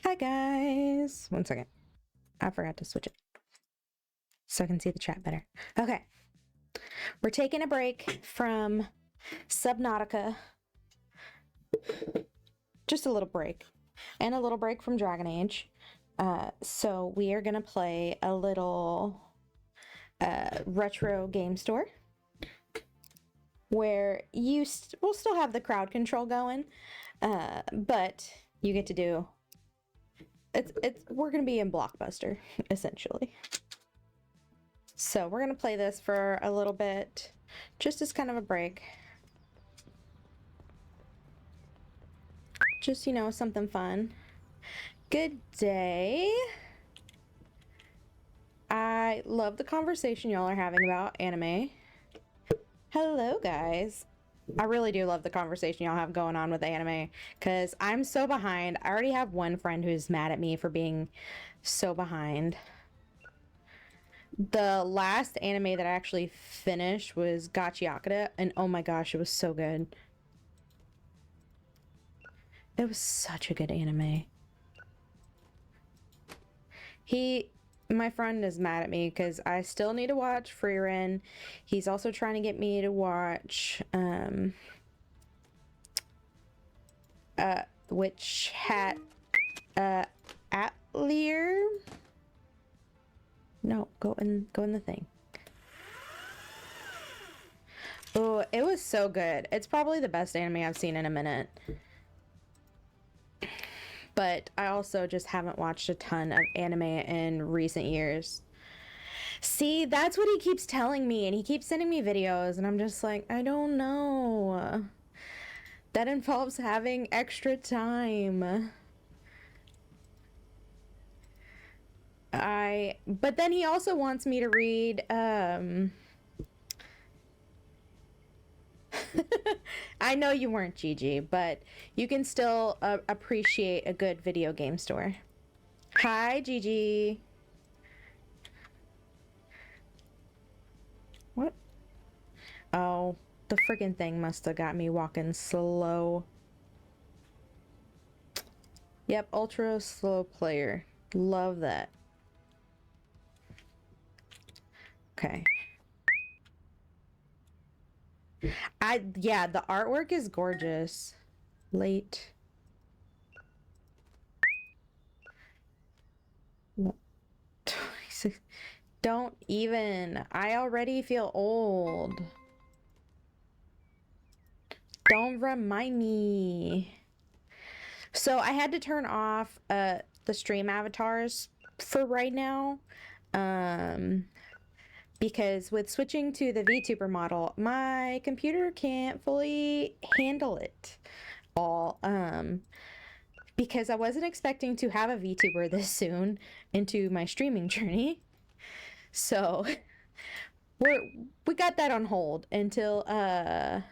Hi guys. One second. I forgot to switch it so I can see the chat better. Okay. We're taking a break from Subnautica. Just a little break. And a little break from Dragon Age. So we are going to play a little retro game store where we'll still have the crowd control going, but you get to do we're gonna be in Blockbuster essentially. So we're gonna play this for a little bit, just as kind of a break. Just, something fun. Good day. I love the conversation y'all are having about anime. Hello, guys. I really do love the conversation y'all have going on with anime, because I'm so behind. I already have one friend who's mad at me for being so behind. The last anime that I actually finished was Gachiakura, and oh my gosh, it was so good. It was such a good anime. My friend is mad at me because I still need to watch Frieren. He's also trying to get me to watch Witch Hat Atelier. No, go in the thing. Oh, it was so good. It's probably the best anime I've seen in a minute. But I also just haven't watched a ton of anime in recent years. See, that's what he keeps telling me, and he keeps sending me videos, and I'm just like, I don't know. That involves having extra time. But then he also wants me to read, I know you weren't Gigi, but you can still appreciate a good video game store. Hi, Gigi. What? Oh, the friggin' thing must have got me walking slow. Yep, ultra slow player. Love that. Okay. Yeah, the artwork is gorgeous. Late. Don't even. I already feel old. Don't remind me. So I had to turn off the stream avatars for right now. Because with switching to the VTuber model, my computer can't fully handle it all. Because I wasn't expecting to have a VTuber this soon into my streaming journey. So we got that on hold until I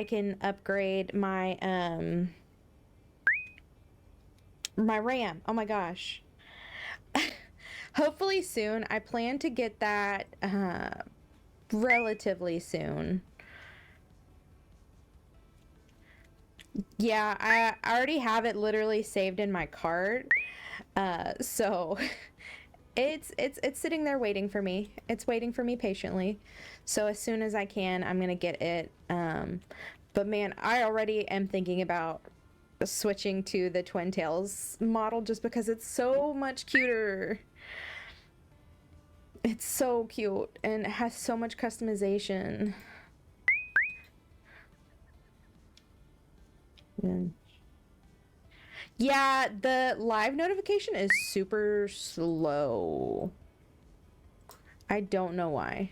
can upgrade my my RAM. Oh my gosh. Hopefully soon. I plan to get that relatively soon. Yeah, I already have it literally saved in my cart. So it's sitting there waiting for me. It's waiting for me patiently. So as soon as I can, I'm gonna get it. But man, I already am thinking about switching to the Twin Tails model just because it's so much cuter. It's so cute and it has so much customization. Yeah, the live notification is super slow. I don't know why.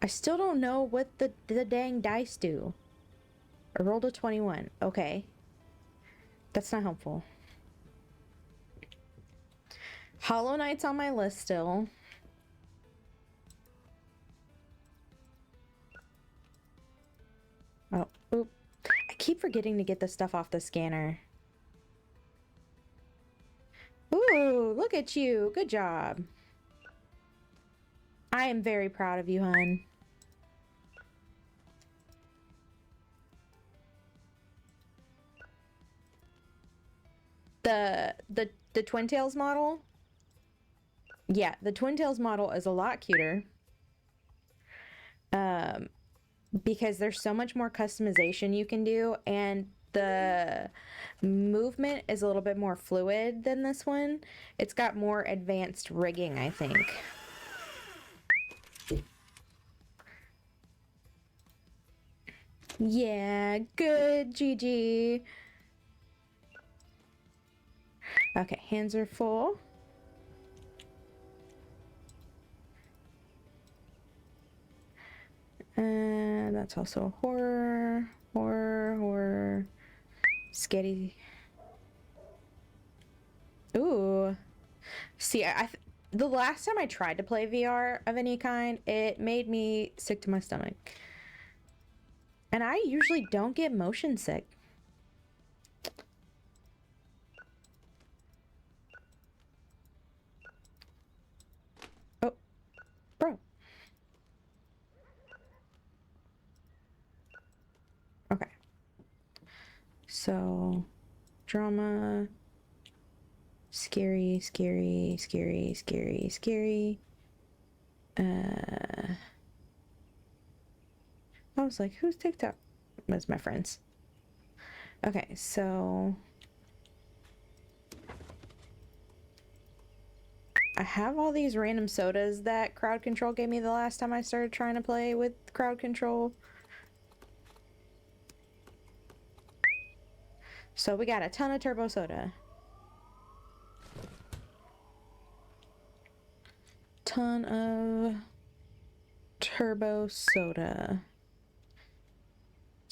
I still don't know what the dang dice do. I rolled a 21. Okay. That's not helpful. Hollow Knight's on my list still. Oh, oop. I keep forgetting to get the stuff off the scanner. Ooh, look at you. Good job. I am very proud of you, hun. The Twin Tails model. Yeah, the Twin Tails model is a lot cuter. Um, because there's so much more customization you can do, and the movement is a little bit more fluid than this one. It's got more advanced rigging, I think. Yeah, good, GG. Okay, hands are full. And that's also horror, horror, horror, sketty. Ooh. See, the last time I tried to play VR of any kind, it made me sick to my stomach. And I usually don't get motion sick. Oh, bro. Okay. So, drama, scary, scary, scary, scary, scary. I was like, who's TikTok? It was my friends. Okay, so I have all these random sodas that Crowd Control gave me the last time I started trying to play with Crowd Control. So we got a ton of turbo soda. Ton of turbo soda.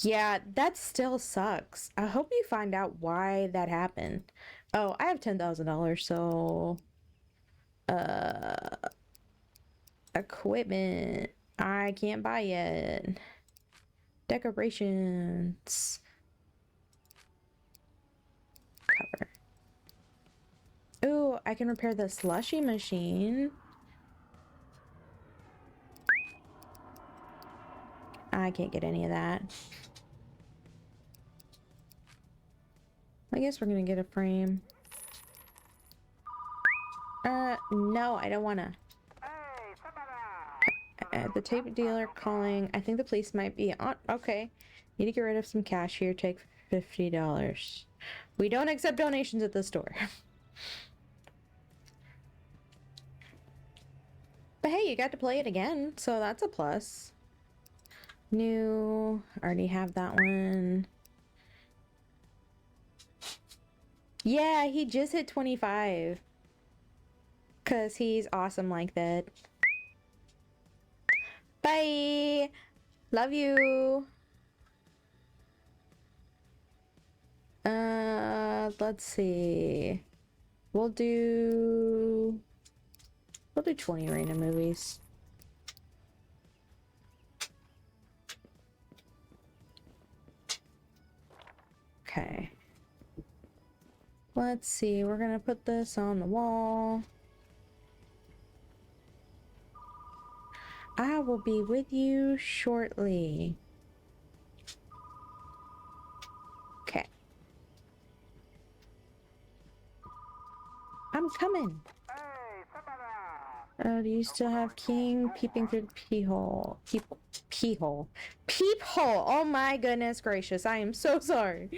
Yeah, that still sucks. I hope you find out why that happened. Oh, I have $10,000, so uh equipment. I can't buy yet. Decorations. Cover. Ooh, I can repair the slushy machine. I can't get any of that. I guess we're gonna get a frame. No, I don't wanna. The tape dealer calling. I think the police might be on. Okay. Need to get rid of some cash here. Take $50. We don't accept donations at the store. But hey, you got to play it again, so that's a plus. New. Already have that one. Yeah, he just hit 25. Because he's awesome like that. Bye! Love you! Let's see. We'll do 20 random movies. Okay. Let's see. We're gonna put this on the wall. I will be with you shortly. Okay. I'm coming. Do you still have King peeping through the peephole? Peephole. Peephole! Oh my goodness gracious. I am so sorry.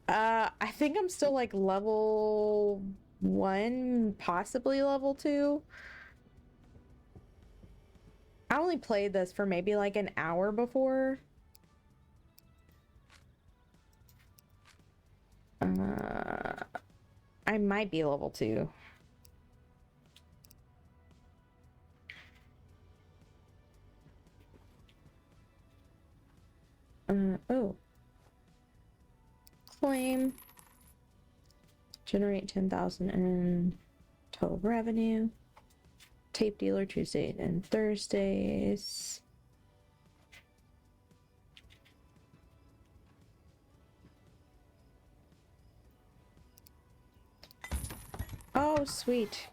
I think I'm still like level 1, possibly level 2. I only played this for maybe like an hour before. I might be level 2. Oh. Claim. Generate 10,000 in total revenue. Tape dealer Tuesdays and Thursdays. Oh, sweet.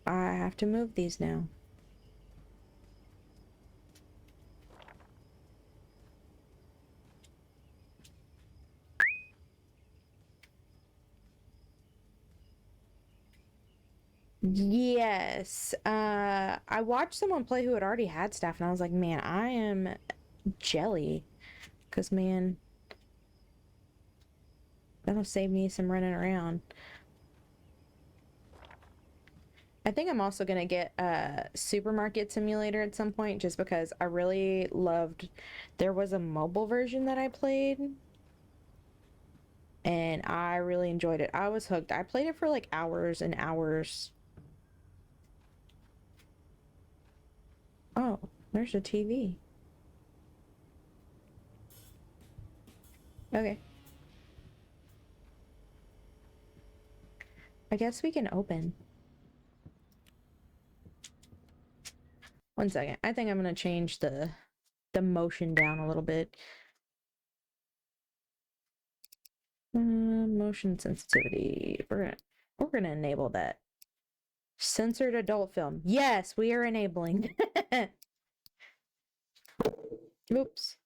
I have to move these now. Yes. I watched someone play who had already had staff, and I was like, man, I am jelly. Because, man, that'll save me some running around. I think I'm also gonna get a supermarket simulator at some point just because I really loved. There was a mobile version that I played, and I really enjoyed it. I was hooked. I played it for like hours and hours. Oh, there's a TV. Okay. I guess we can open. One second. I think I'm gonna change the motion down a little bit. Motion sensitivity. We're gonna enable that. Censored adult film. Yes, we are enabling. Oops.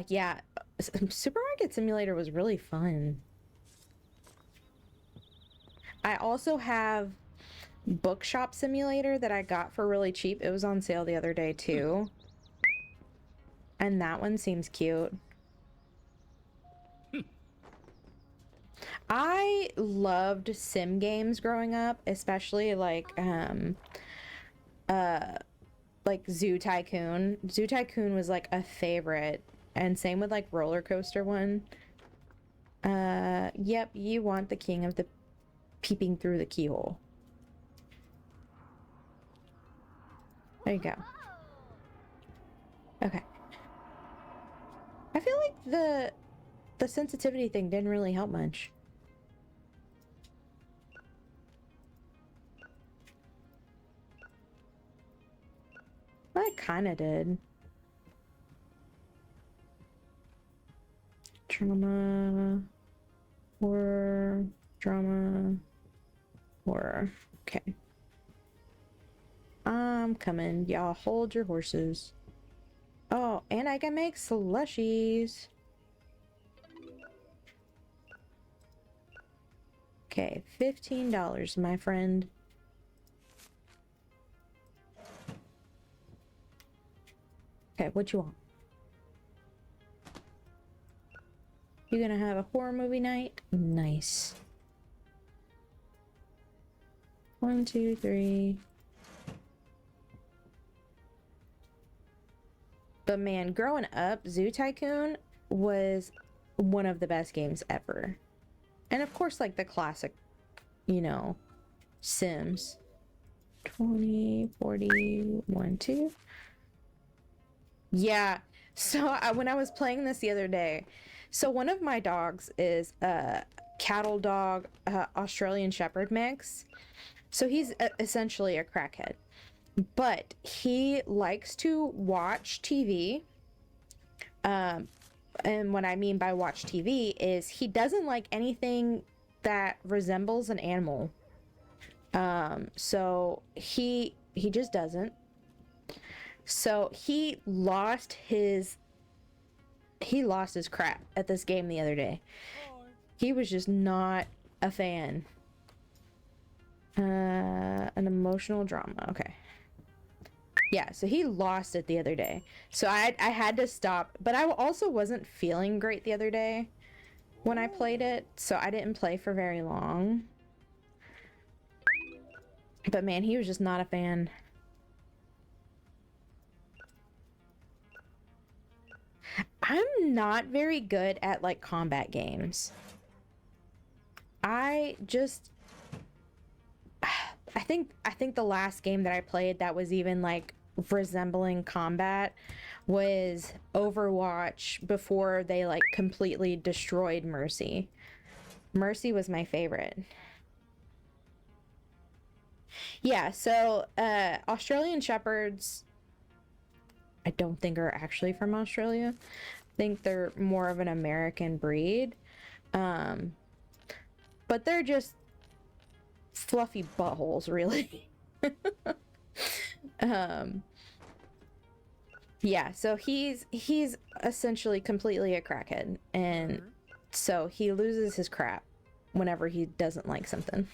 Yeah. Supermarket Simulator was really fun. I also have Bookshop Simulator that I got for really cheap. It was on sale the other day too. And that one seems cute. I loved sim games growing up, especially like Zoo Tycoon. Zoo Tycoon was like a favorite, and same with like Roller Coaster one. Yep, you want the king of the peeping through the keyhole. There you go. Okay. I feel like the sensitivity thing didn't really help much. Well, it kind of did. Drama, horror, drama, horror. Okay. I'm coming. Y'all hold your horses. Oh, and I can make slushies. Okay, $15, my friend. Okay, what you want? You gonna have a horror movie night? Nice. 1, 2, 3. But man, growing up, Zoo Tycoon was one of the best games ever. And of course, like the classic, you know, Sims. 20, 40, 1, 2. Yeah. So when I was playing this the other day, so one of my dogs is a cattle dog, Australian Shepherd mix. So he's essentially a crackhead, but he likes to watch TV. Um, and what I mean by watch TV is he doesn't like anything that resembles an animal. So he just doesn't. So he lost his crap at this game the other day. He was just not a fan. An emotional drama. Okay. Yeah, so he lost it the other day. So I had to stop, but I also wasn't feeling great the other day when I played it, so I didn't play for very long. But man, he was just not a fan. I'm not very good at like combat games. I just I think the last game that I played that was even like resembling combat was Overwatch before they like completely destroyed Mercy. Mercy was my favorite. Yeah, so Australian Shepherds I don't think are actually from Australia. I think they're more of an American breed. Um, but they're just fluffy buttholes, really. um, yeah, so he's essentially completely a crackhead, and so he loses his crap whenever he doesn't like something.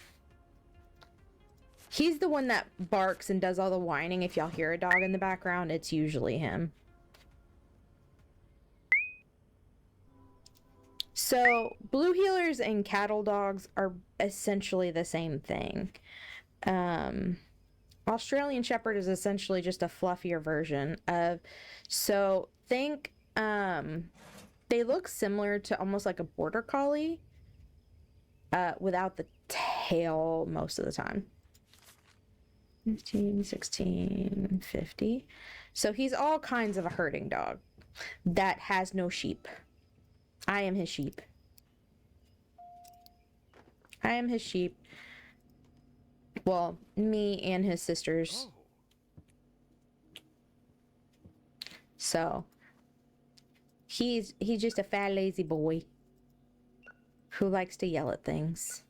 He's the one that barks and does all the whining. If y'all hear a dog in the background, it's usually him. So, blue heelers and cattle dogs are essentially the same thing. Australian Shepherd is essentially just a fluffier version of, so think, they look similar to almost like a border collie, without the tail most of the time. 15, 16, 50. So he's all kinds of a herding dog that has no sheep. I am his sheep. I am his sheep. Well, me and his sisters. So he's just a fat lazy boy who likes to yell at things.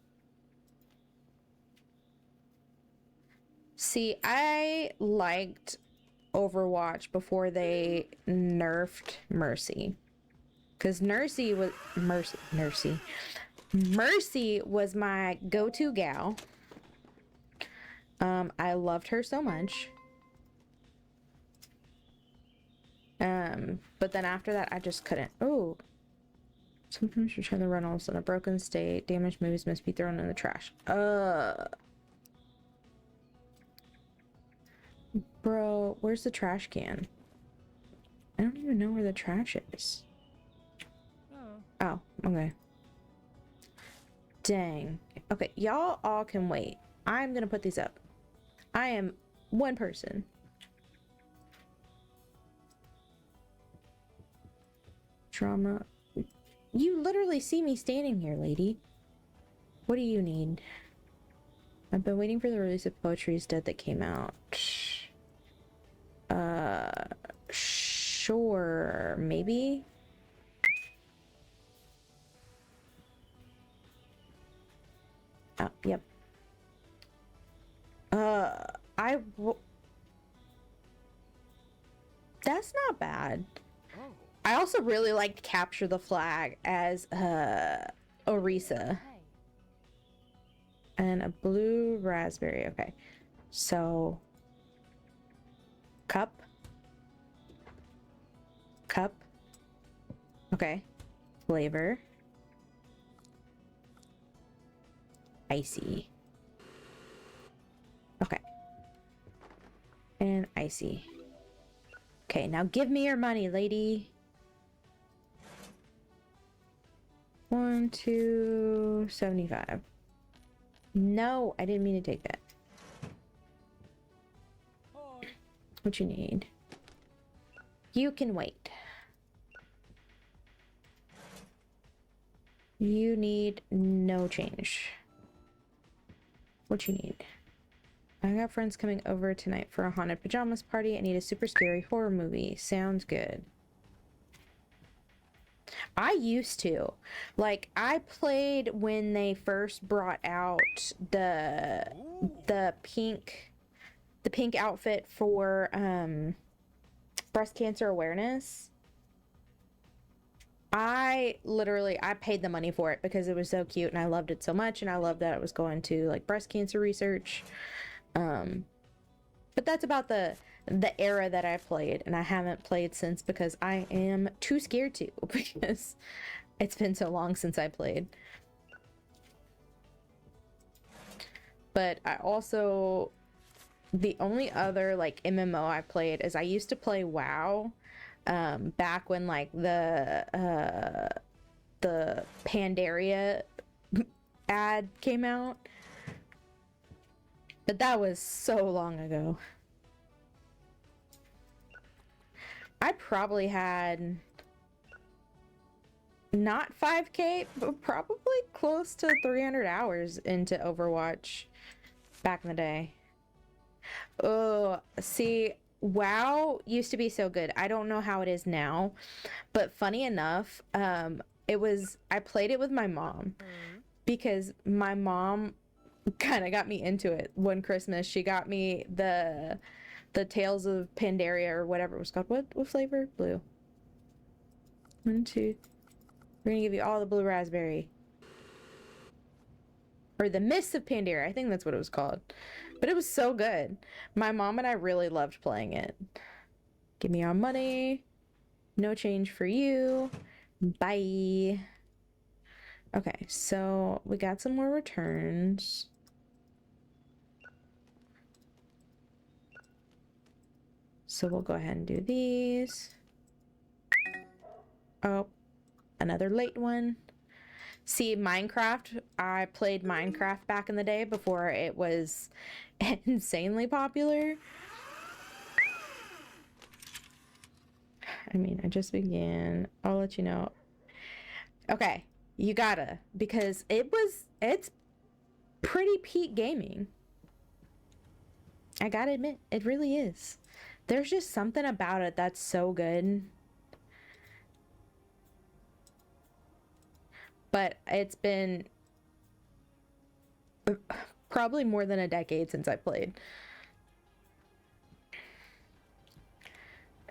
See, I liked Overwatch before they nerfed Mercy. Because Mercy was my go-to gal. I loved her so much. But then after that, I just couldn't. Oh. Sometimes return the rentals in a broken state. Damaged movies must be thrown in the trash. Bro, where's the trash can? I don't even know where the trash is. Oh, okay. Dang. Okay, y'all all can wait. I'm gonna put these up. I am one person. Drama. You literally see me standing here, lady. What do you need? I've been waiting for the release of Poetry is Dead that came out. Sure, maybe? Oh, yep. That's not bad. I also really liked Capture the Flag as Orisa. And a blue raspberry. Okay. So cup. Okay. Flavor. Icy. Okay. And icy. Okay, now give me your money, lady. 1, 2, 75. No, I didn't mean to take that. What you need? You can wait. You need no change. What you need? I got friends coming over tonight for a haunted pajamas party. I need a super scary horror movie. Sounds good. I used to. Like, I played when they first brought out the pink outfit for breast cancer awareness. I paid the money for it because it was so cute and I loved it so much, and I loved that it was going to like breast cancer research. But that's about the era that I played, and I haven't played since because I am too scared to, because it's been so long since I played. But I also, the only other like MMO I played is I used to play WoW, back when like the Pandaria ad came out. But that was so long ago. I probably had not 5K, but probably close to 300 hours into Overwatch back in the day. Oh, see, WoW used to be so good. I don't know how it is now, but funny enough, I played it with my mom because my mom kind of got me into it. One Christmas, she got me the Tales of Pandaria or whatever it was called. What flavor? Blue. 1, 2. We're gonna give you all the blue raspberry. or The Mists of Pandaria. I think that's what it was called. But it was so good. My mom and I really loved playing it. Give me our money. No change for you. Bye. Okay, so we got some more returns. So we'll go ahead and do these. Oh, another late one. See, Minecraft, I played Minecraft back in the day before it was insanely popular. I mean, I just began. I'll let you know. Okay, you gotta, because it's pretty peak gaming. I gotta admit, it really is. There's just something about it that's so good. But it's been probably more than a decade since I played.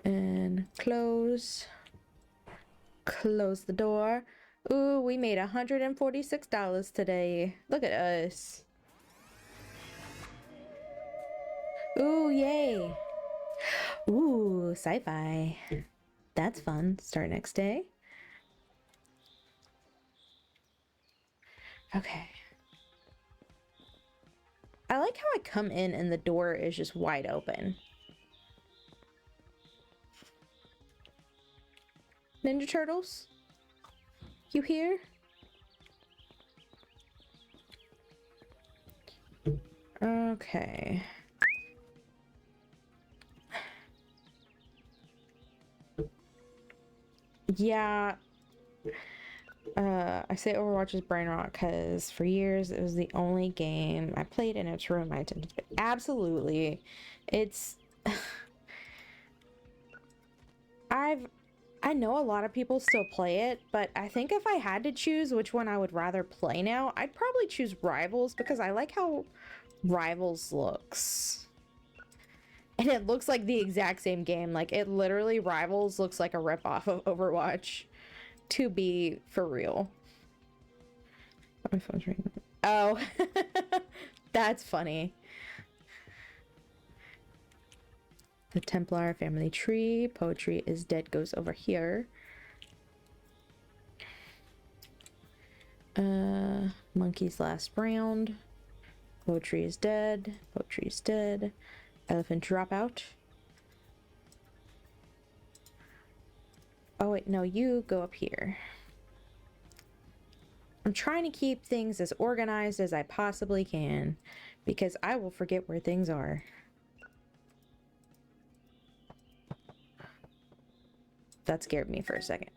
And close the door. Ooh, we made $146 today. Look at us. Ooh, yay. Ooh, sci-fi. That's fun. Start next day. Okay. I like how I come in and the door is just wide open. Ninja Turtles? You here? Okay. Yeah. I say Overwatch is brain rot because for years it was the only game I played and it's ruined my attention. Absolutely. It's I know a lot of people still play it, but I think if I had to choose which one I would rather play now, I'd probably choose Rivals because I like how Rivals looks. And it looks like the exact same game. Like, it literally, Rivals looks like a ripoff of Overwatch. To be for real. My phone's ringing. Oh, that's funny. The Templar family tree. Poetry is dead goes over here. Monkey's last round. Poetry is dead. Poetry is dead. Elephant dropout. Oh wait, no, you go up here. I'm trying to keep things as organized as I possibly can because I will forget where things are. That scared me for a second.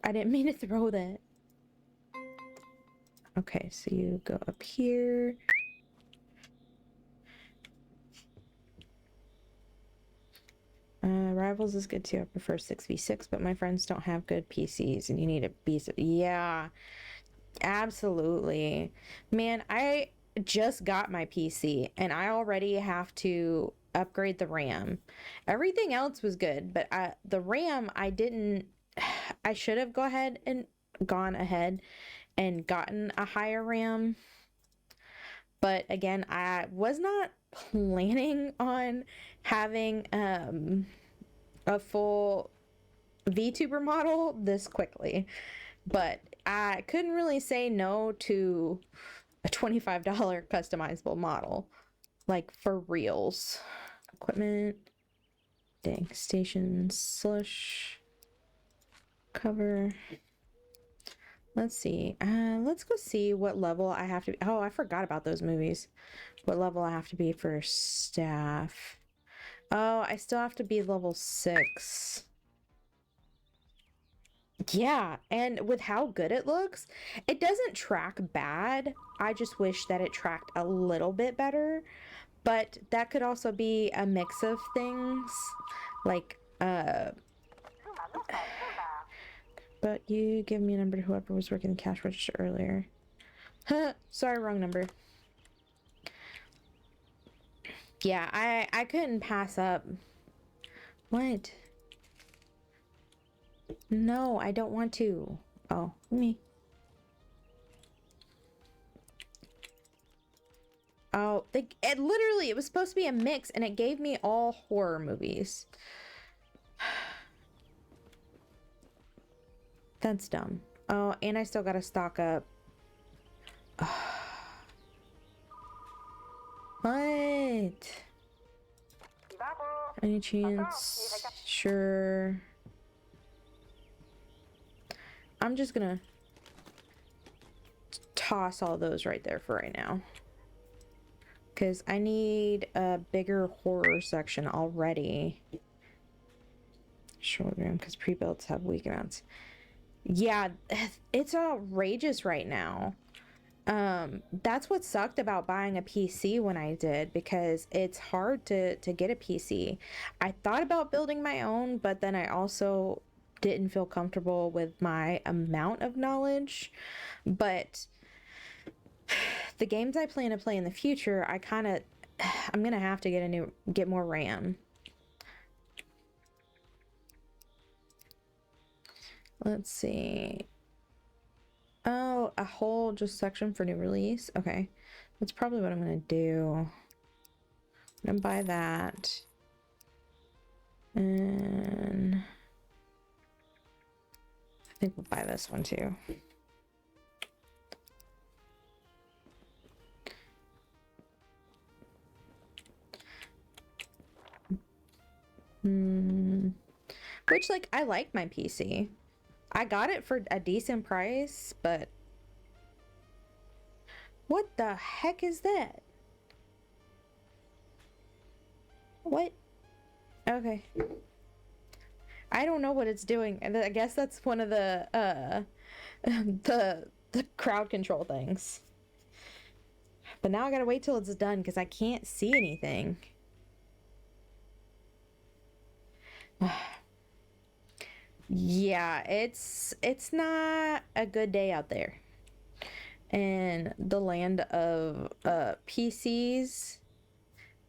I didn't mean to throw that. Okay, so you go up here. Rivals is good too. I prefer 6v6, but my friends don't have good PCs and you need a piece of... Yeah, absolutely. Man, I just got my PC and I already have to upgrade the RAM. Everything else was good, but the RAM, I didn't... I should have gone ahead and gotten a higher RAM. But again, I was not planning on having a full VTuber model this quickly. But I couldn't really say no to a $25 customizable model. Like, for reals. Equipment. Dang. Station. Slush. Cover. Let's see. Let's go see what level I have to be. Oh, I forgot about those movies. What level I have to be for staff. Oh, I still have to be level 6. Yeah, and with how good it looks, it doesn't track bad. I just wish that it tracked a little bit better. But that could also be a mix of things. Like, but you give me a number to whoever was working the cash register earlier. Sorry, wrong number. Yeah, I couldn't pass up What? No, I don't want to. Oh, me. Oh, it literally, it was supposed to be a mix and it gave me all horror movies. That's dumb. Oh, and I still gotta stock up. What? Any chance? Sure. I'm just gonna toss all those right there for right now. Because I need a bigger horror section already. Shoulder room, because pre-builds have weak amounts. Yeah, it's outrageous right now. That's what sucked about buying a PC when I did, because it's hard to get a PC. I thought about building my own, but then I also didn't feel comfortable with my amount of knowledge. But the games I plan to play in the future, I'm gonna have to get more RAM. Let's see. Oh, a whole just section for new release. Okay, that's probably what I'm gonna do. I'm gonna buy that, and I think we'll buy this one too. Which, like, I like my PC. I got it for a decent price, but what the heck is that? What? Okay. I don't know what it's doing. And I guess that's one of the the crowd control things. But now I gotta wait till it's done because I can't see anything. Yeah, it's not a good day out there. In the land of PCs,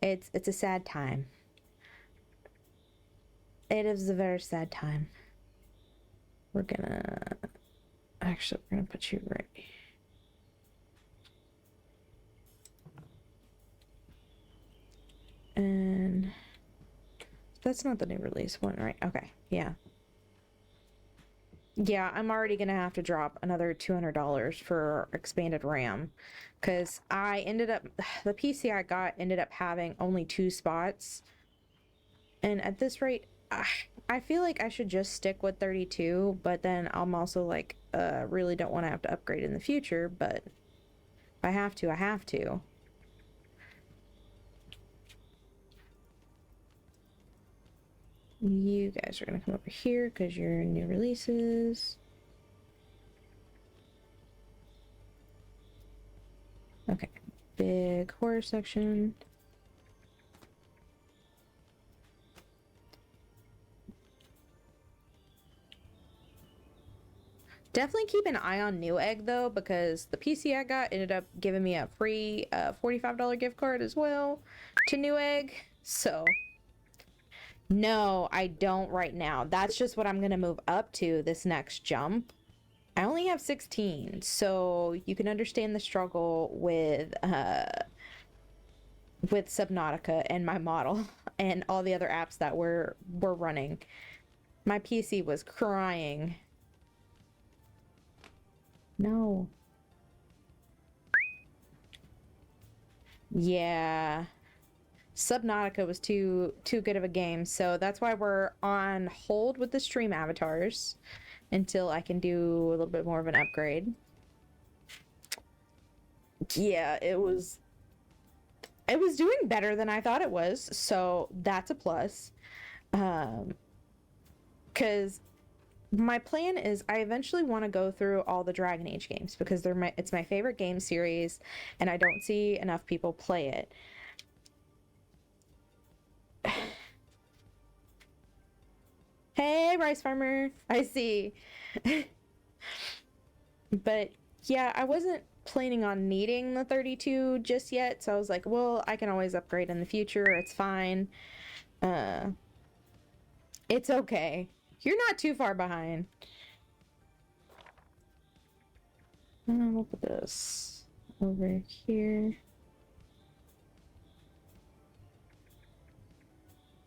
it's a sad time. It is a very sad time. We're gonna put you right. And that's not the new release one, right? Okay, yeah. Yeah, I'm already gonna have to drop another $200 for expanded RAM, because the PC I got ended up having only 2 spots, and at this rate, I feel like I should just stick with 32, but then I'm also like, really don't want to have to upgrade in the future, but if I have to, I have to. You guys are gonna come over here because you're new releases. Okay, big horror section. Definitely keep an eye on Newegg though, because the PC I got ended up giving me a free $45 gift card as well to Newegg. So no, I don't right now. That's just what I'm gonna move up to this next jump. I only have 16, so you can understand the struggle with Subnautica and my model and all the other apps that were running. My PC was crying. No. Yeah. Subnautica was too good of a game, so that's why we're on hold with the stream avatars until I can do a little bit more of an upgrade. Yeah, it was doing better than I thought it was, so that's a plus. Because my plan is I eventually want to go through all the Dragon Age games because it's my favorite game series, and I don't see enough people play it. Hey, rice farmer, I see. But yeah, I wasn't planning on needing the 32 just yet, so I was like, well, I can always upgrade in the future, it's fine. It's okay. You're not too far behind. We'll put this over here.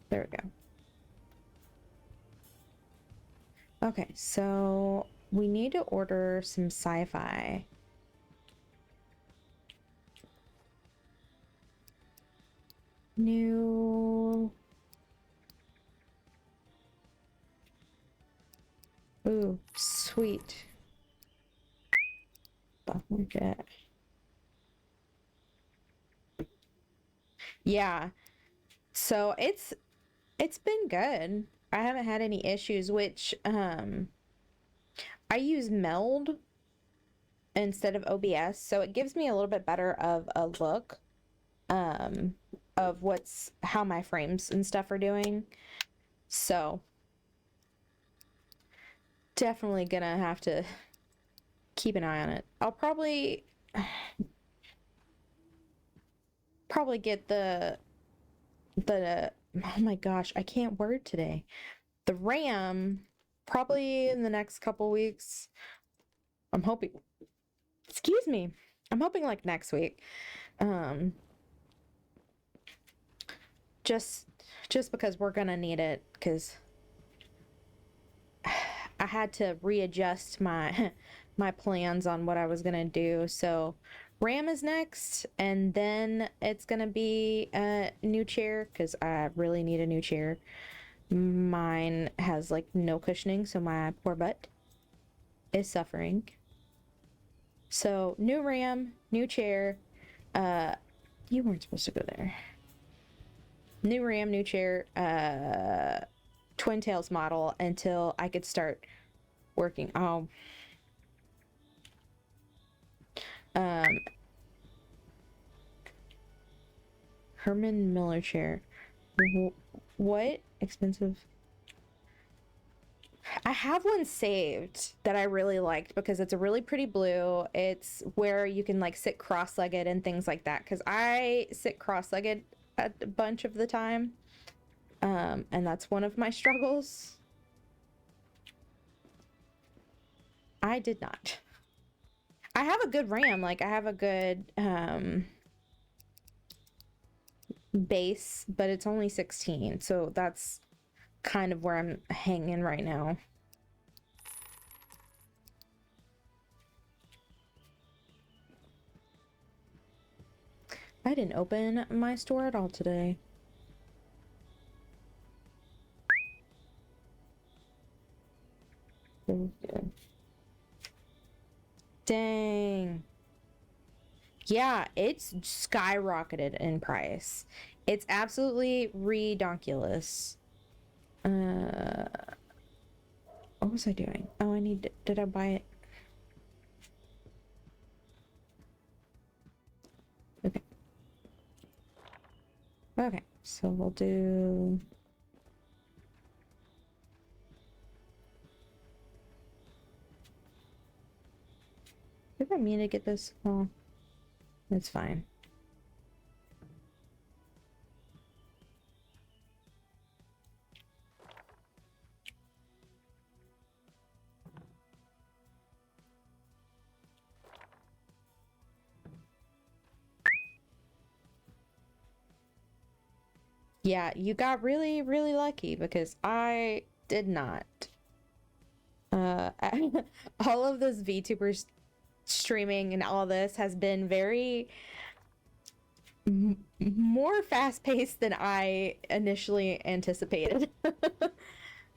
There we go. Okay, so we need to order some sci-fi. New. Ooh, sweet. Bucket. Yeah. So it's been good. I haven't had any issues, which I use Meld instead of OBS, so it gives me a little bit better of a look um of how my frames and stuff are doing. So definitely gonna have to keep an eye on it. I'll probably get the oh my gosh, I can't word today. The RAM probably in the next couple weeks. I'm hoping, excuse me. I'm hoping like next week. Um just because we're gonna need it, because I had to readjust my my plans on what I was gonna do. So RAM is next, and then it's gonna be a new chair because I really need a new chair. Mine has like no cushioning, so my poor butt is suffering. So new RAM, new chair. You weren't supposed to go there. New RAM, new chair. Twin Tails model until I could start working. Oh. Um, Herman Miller chair. What? Expensive. I have one saved that I really liked because it's a really pretty blue. It's where you can like sit cross-legged and things like that, because I sit cross-legged a bunch of the time. And that's one of my struggles. I did not. I have a good RAM, like I have a good base, but it's only 16, so that's kind of where I'm hanging right now. I didn't open my store at all today. Dang. Yeah, it's skyrocketed in price. It's absolutely redonkulous. What was I doing? Oh, did I buy it? Okay. Okay, so we'll do... Did I mean to get this? Oh, that's fine. Yeah, you got really, really lucky because I did not. All of those VTubers streaming and all this has been very more fast-paced than I initially anticipated.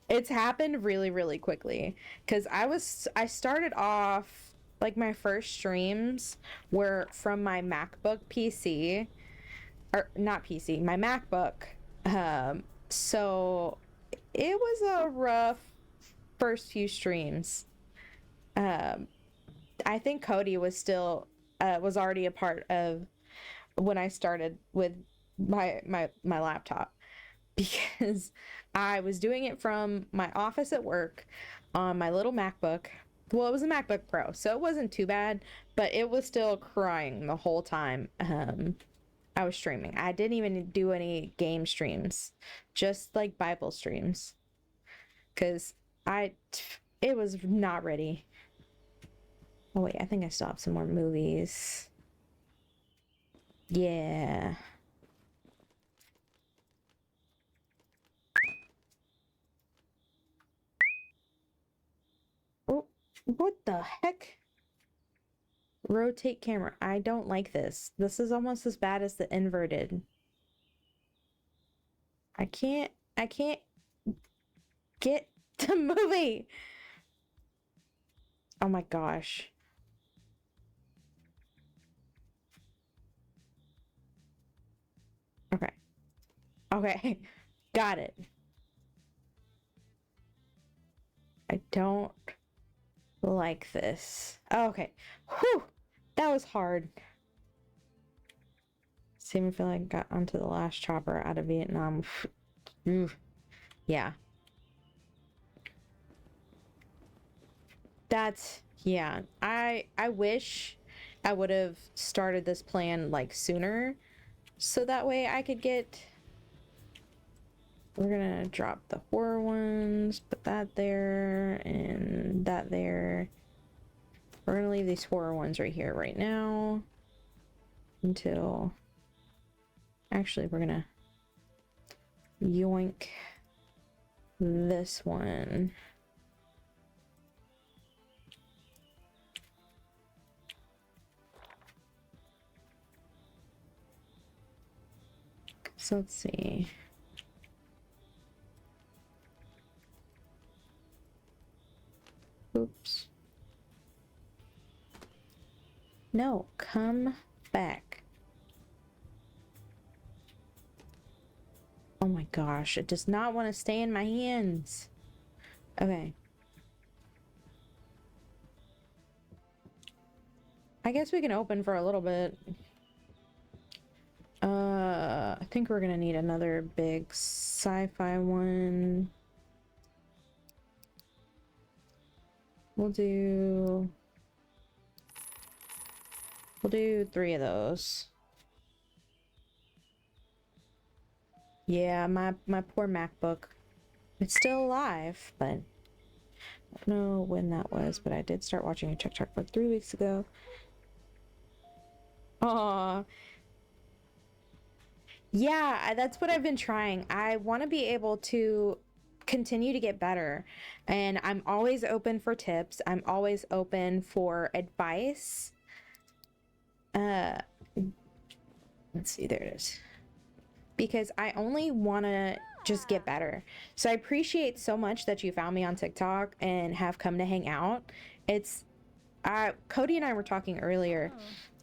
It's happened really, really quickly because I started off like my first streams were from my MacBook PC, or not PC, my MacBook. So it was a rough first few streams. Um, I think Cody was already a part of when I started with my laptop, because I was doing it from my office at work on my little MacBook. Well, it was a MacBook Pro, so it wasn't too bad, but it was still crying the whole time. I was streaming. I didn't even do any game streams, just like Bible streams. because I, it was not ready. Oh wait, I think I still have some more movies. Yeah. Oh, what the heck? Rotate camera. I don't like this. This is almost as bad as the inverted. I can't get the movie. Oh my gosh. Okay. Okay. Got it. I don't like this. Oh, okay. Whew. That was hard. Seemed to feel like I got onto the last chopper out of Vietnam. Yeah. That's yeah. I wish I would have started this plan like sooner so that way I could get. We're gonna drop the horror ones, put that there and that there. We're gonna leave these horror ones right here right now until actually we're gonna yoink this one. So let's see. Oops. No, come back. Oh my gosh, it does not want to stay in my hands. Okay. I guess we can open for a little bit. I think we're gonna need another big sci-fi one. We'll do 3 of those. Yeah, my poor MacBook. It's still alive, but I don't know when that was, but I did start watching a TikTok like 3 weeks ago. Aw. Yeah, that's what I've been trying. I want to be able to continue to get better, and I'm always open for tips. I'm always open for advice. Let's see, there it is. Because I only want to just get better. So I appreciate so much that you found me on TikTok and have come to hang out. It's Cody and I were talking earlier,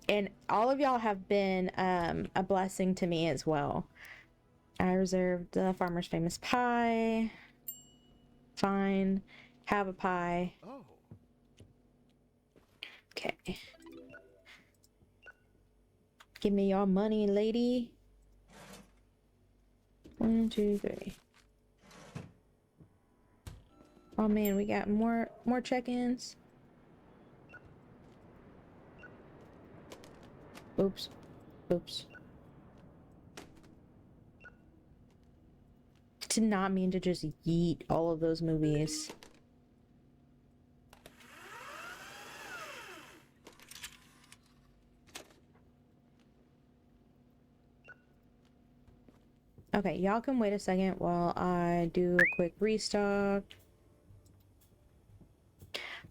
and all of y'all have been a blessing to me as well. I reserved the Farmer's Famous pie. Fine. Have a pie. Oh. Okay. Give me your money, lady. 1, 2, 3. Oh man, we got more check-ins. Oops. Oops. Did not mean to just yeet all of those movies. Okay, y'all can wait a second while I do a quick restock.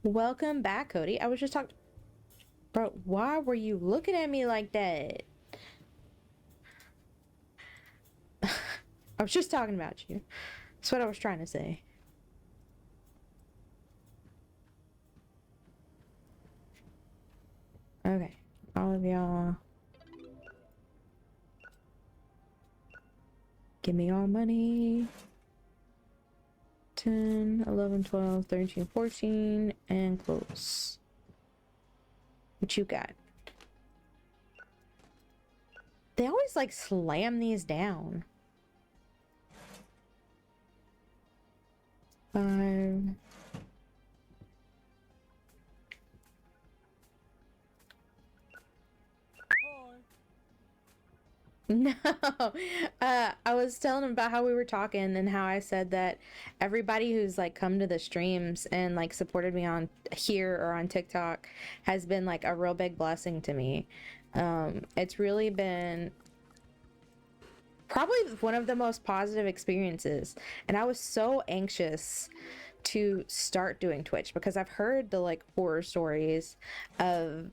Welcome back, Cody. I was just talking... Bro, why were you looking at me like that? I was just talking about you. That's what I was trying to say. Okay, all of y'all. Give me all money. 10, 11, 12, 13, 14, and close. What you got? They always like slam these down. 5. No, I was telling him about how we were talking and how I said that everybody who's like come to the streams and like supported me on here or on TikTok has been like a real big blessing to me. It's really been probably one of the most positive experiences, and I was so anxious to start doing Twitch because I've heard the like horror stories of,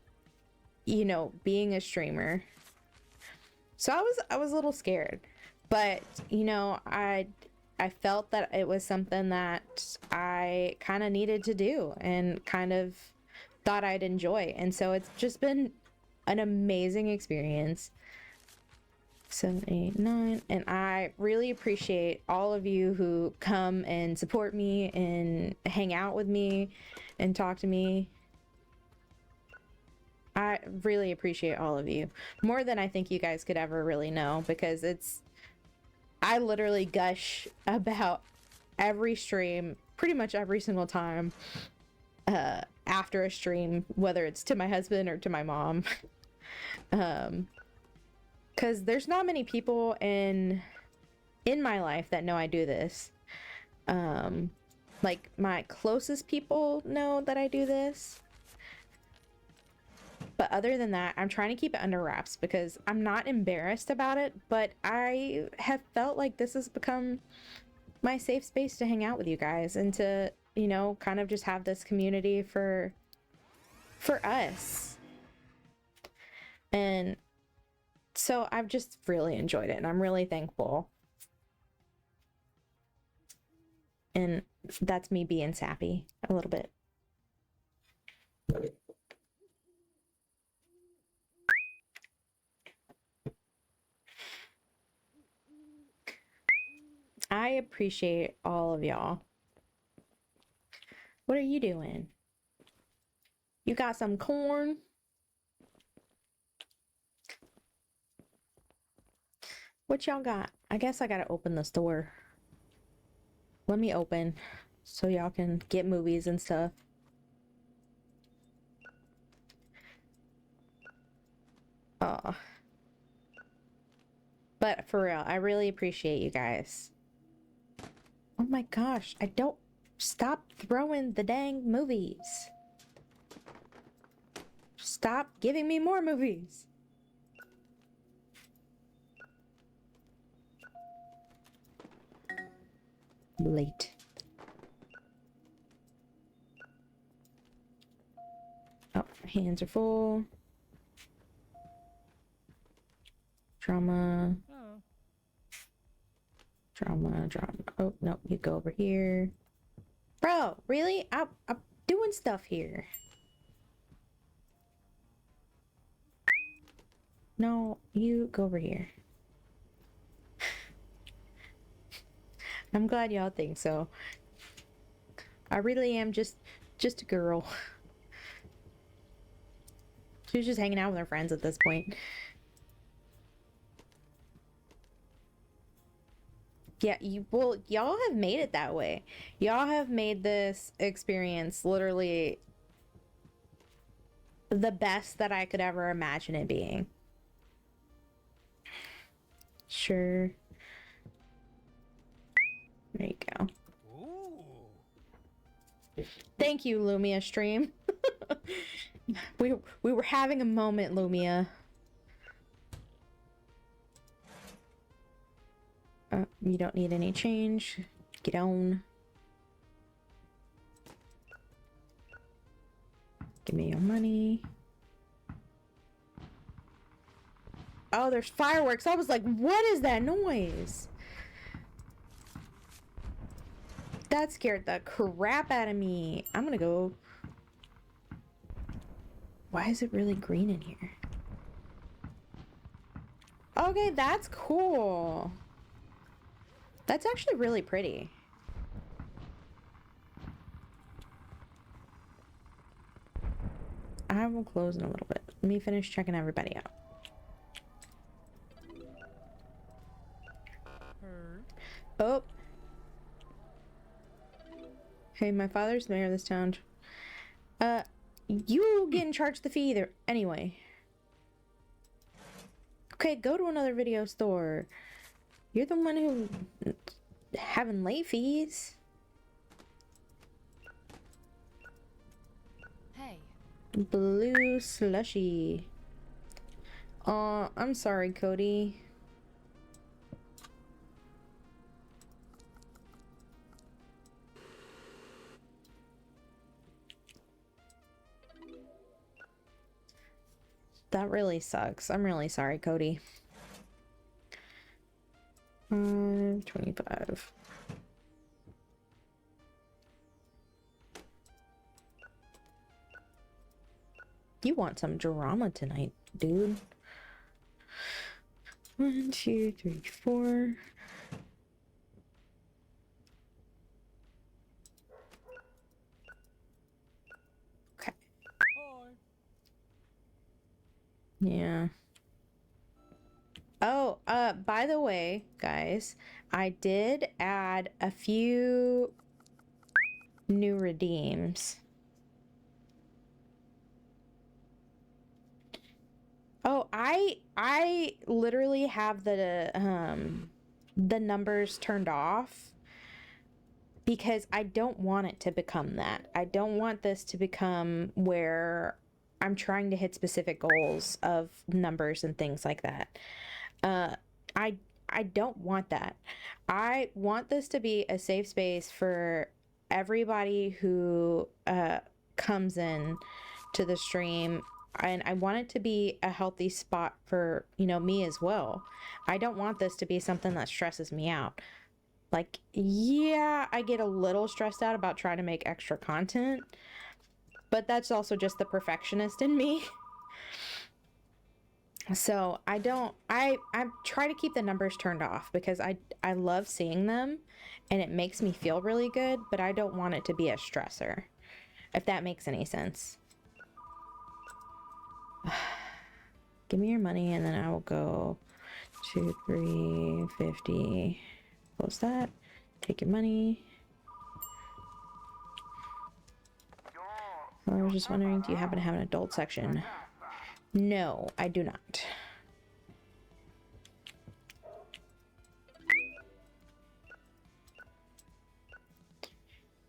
you know, being a streamer. So I was a little scared, but you know, I felt that it was something that I kind of needed to do and kind of thought I'd enjoy. And so it's just been an amazing experience. 7, 8, 9, and I really appreciate all of you who come and support me and hang out with me and talk to me. I really appreciate all of you more than I think you guys could ever really know, because I literally gush about every stream pretty much every single time after a stream, whether it's to my husband or to my mom. Because there's not many people in my life that know I do this. Like my closest people know that I do this. But other than that, I'm trying to keep it under wraps because I'm not embarrassed about it, but I have felt like this has become my safe space to hang out with you guys and to, you know, kind of just have this community for us. And so I've just really enjoyed it and I'm really thankful. And that's me being sappy a little bit. I appreciate all of y'all. What are you doing? You got some corn? What y'all got? I guess I gotta open this door. Let me open so y'all can get movies and stuff. Oh. But for real, I really appreciate you guys. Oh my gosh, I don't... Stop throwing the dang movies. Stop giving me more movies. Late. Oh, hands are full. Drama. Oh. Drama. Oh, no, you go over here. Bro, really? I'm doing stuff here. No, you go over here. I'm glad y'all think so. I really am just a girl. She's just hanging out with her friends at this point. Yeah, y'all have made it that way. Y'all have made this experience literally the best that I could ever imagine it being. Sure. There you go. Ooh. Thank you, Lumia stream. we were having a moment, Lumia. You don't need any change. Get on. Give me your money. Oh, there's fireworks. I was like, what is that noise? That scared the crap out of me. I'm gonna go. Why is it really green in here? Okay, that's cool. That's actually really pretty. I will close in a little bit. Let me finish checking everybody out. Oh. Hey, my father's mayor of this town. You getting charged the fee either. Anyway. Okay, go to another video store. You're the one who having late fees. Hey. Blue slushy. I'm sorry, Cody. That really sucks. I'm really sorry, Cody. 25. You want some drama tonight, dude. 1, 2, 3, 4. Okay. Hi. Yeah. Oh, by the way, guys, I did add a few new redeems. Oh, I literally have the numbers turned off because I don't want it to become that. I don't want this to become where I'm trying to hit specific goals of numbers and things like that. Uh, I I don't want that. I want this to be a safe space for everybody who comes in to the stream, and I want it to be a healthy spot for, you know, me as well. I don't want this to be something that stresses me out. Like, yeah, I get a little stressed out about trying to make extra content, but that's also just the perfectionist in me. So I try to keep the numbers turned off because I love seeing them and it makes me feel really good, but I don't want it to be a stressor, if that makes any sense. Give me your money and then I will go 2, 3, 50. Close that. Take your money. I was just wondering, do you happen to have an adult section? No, I do not.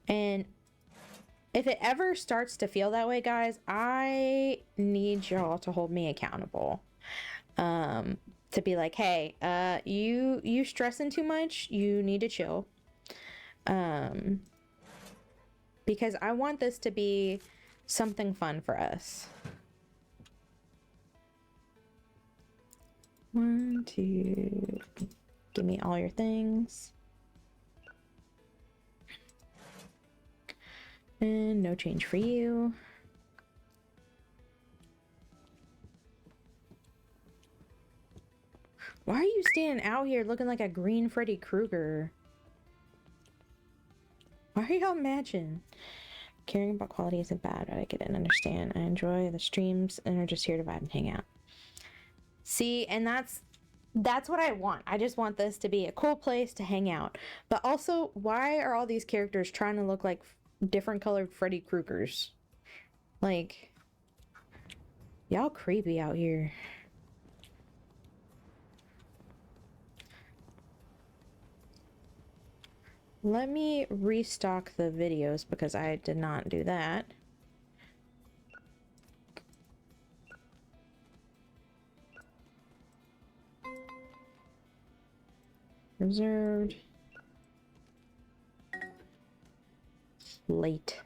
And if it ever starts to feel that way, guys, I need y'all to hold me accountable. To be like, hey, you stressing too much. You need to chill. Because I want this to be something fun for us. 1, 2. Give me all your things. And no change for you. Why are you standing out here looking like a green Freddy Krueger? Why are y'all matching? Caring about quality isn't bad, but I get it and understand. I enjoy the streams and are just here to vibe and hang out. See, and that's what I want. I just want this to be a cool place to hang out. But also, why are all these characters trying to look like different colored Freddy Kruegers? Like, y'all creepy out here. Let me restock the videos because I did not do that. Reserved. Late.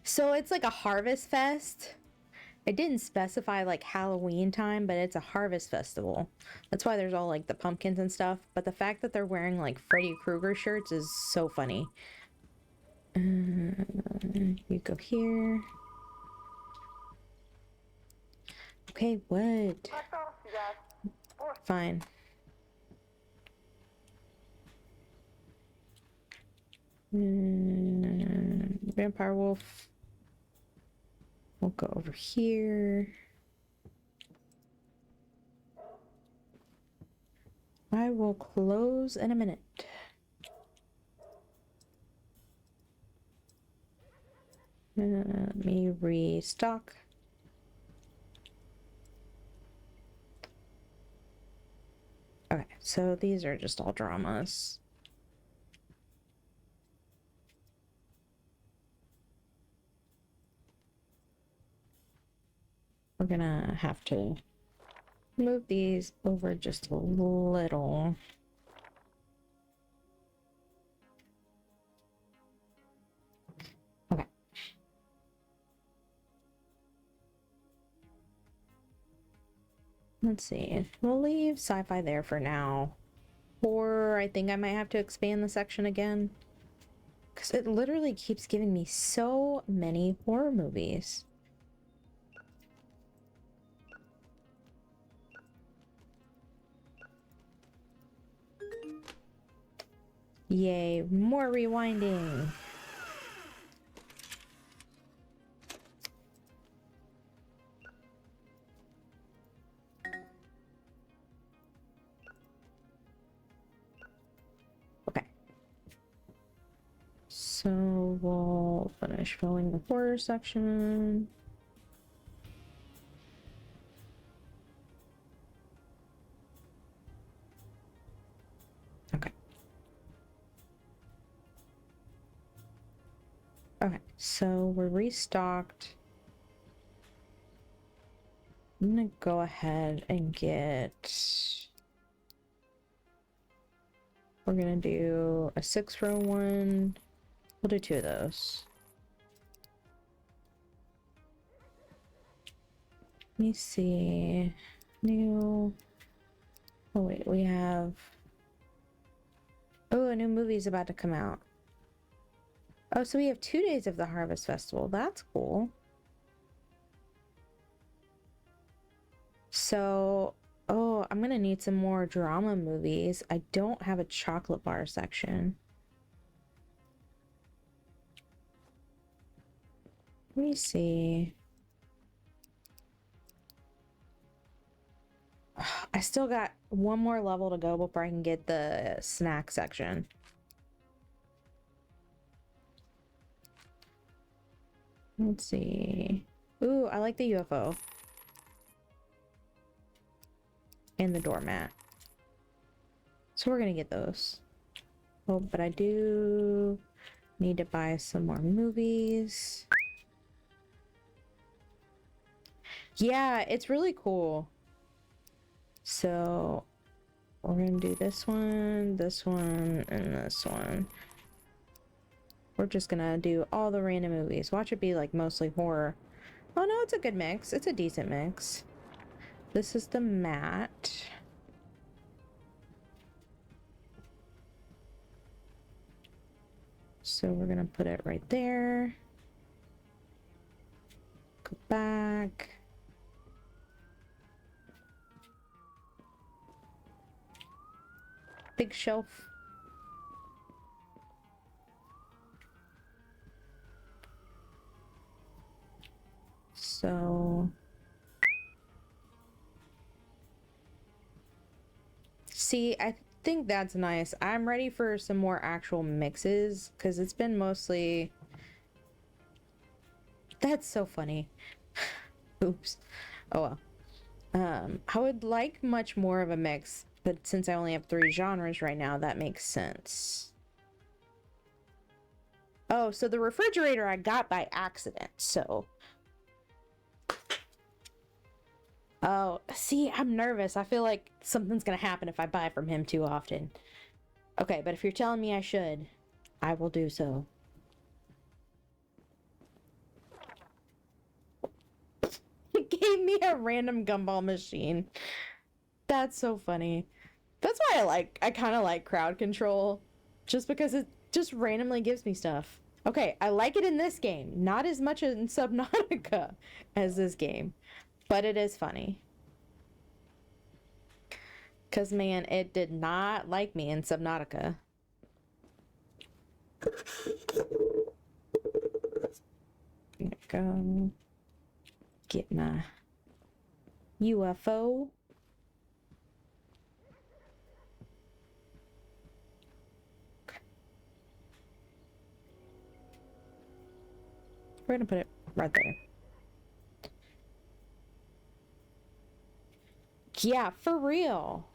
So it's like a harvest fest. It didn't specify like Halloween time, but it's a harvest festival. That's why there's all like the pumpkins and stuff. But the fact that they're wearing like Freddy Krueger shirts is so funny. You go here. Okay, what? Fine. Vampire wolf. We'll go over here. I will close in a minute. Let me restock. Okay, so these are just all dramas. We're gonna have to move these over just a little. Okay. Let's see. We'll leave sci-fi there for now. Or I think I might have to expand the section again. Because it literally keeps giving me so many horror movies. Yay, more rewinding. Okay. So we'll finish filling the horror section. Okay. Okay, so we're restocked. I'm gonna go ahead and get... We're gonna do a 6-row one. We'll do 2 of those. Let me see. New... Oh wait, we have... Oh, a new movie's about to come out. Oh, so we have 2 days of the Harvest Festival. That's cool. So, oh, I'm gonna need some more drama movies. I don't have a chocolate bar section. Let me see. I still got one more level to go before I can get the snack section. Let's see. Ooh, I like the UFO. And the doormat. So we're gonna get those. Oh, but I do need to buy some more movies. Yeah, it's really cool. So we're gonna do this one, and this one. We're just gonna do all the random movies. Watch it be like mostly horror. Oh no, it's a good mix. It's a decent mix. This is the mat. So we're gonna put it right there. Go back. Big shelf. So see, I think that's nice. I'm ready for some more actual mixes because it's been mostly... That's so funny. Oops. Oh well. I would like much more of a mix, but since I only have 3 genres right now, that makes sense. Oh, so the refrigerator I got by accident, so... Oh, see, I'm nervous. I feel like something's gonna happen if I buy from him too often. Okay, but if you're telling me I should, I will do so. It gave me a random gumball machine. That's so funny. That's why I kind of like crowd control. Just because it just randomly gives me stuff. Okay, I like it in this game. Not as much in Subnautica as this game. But it is funny. Because, man, it did not like me in Subnautica. Go get my UFO. We're gonna put it right there. Yeah, for real.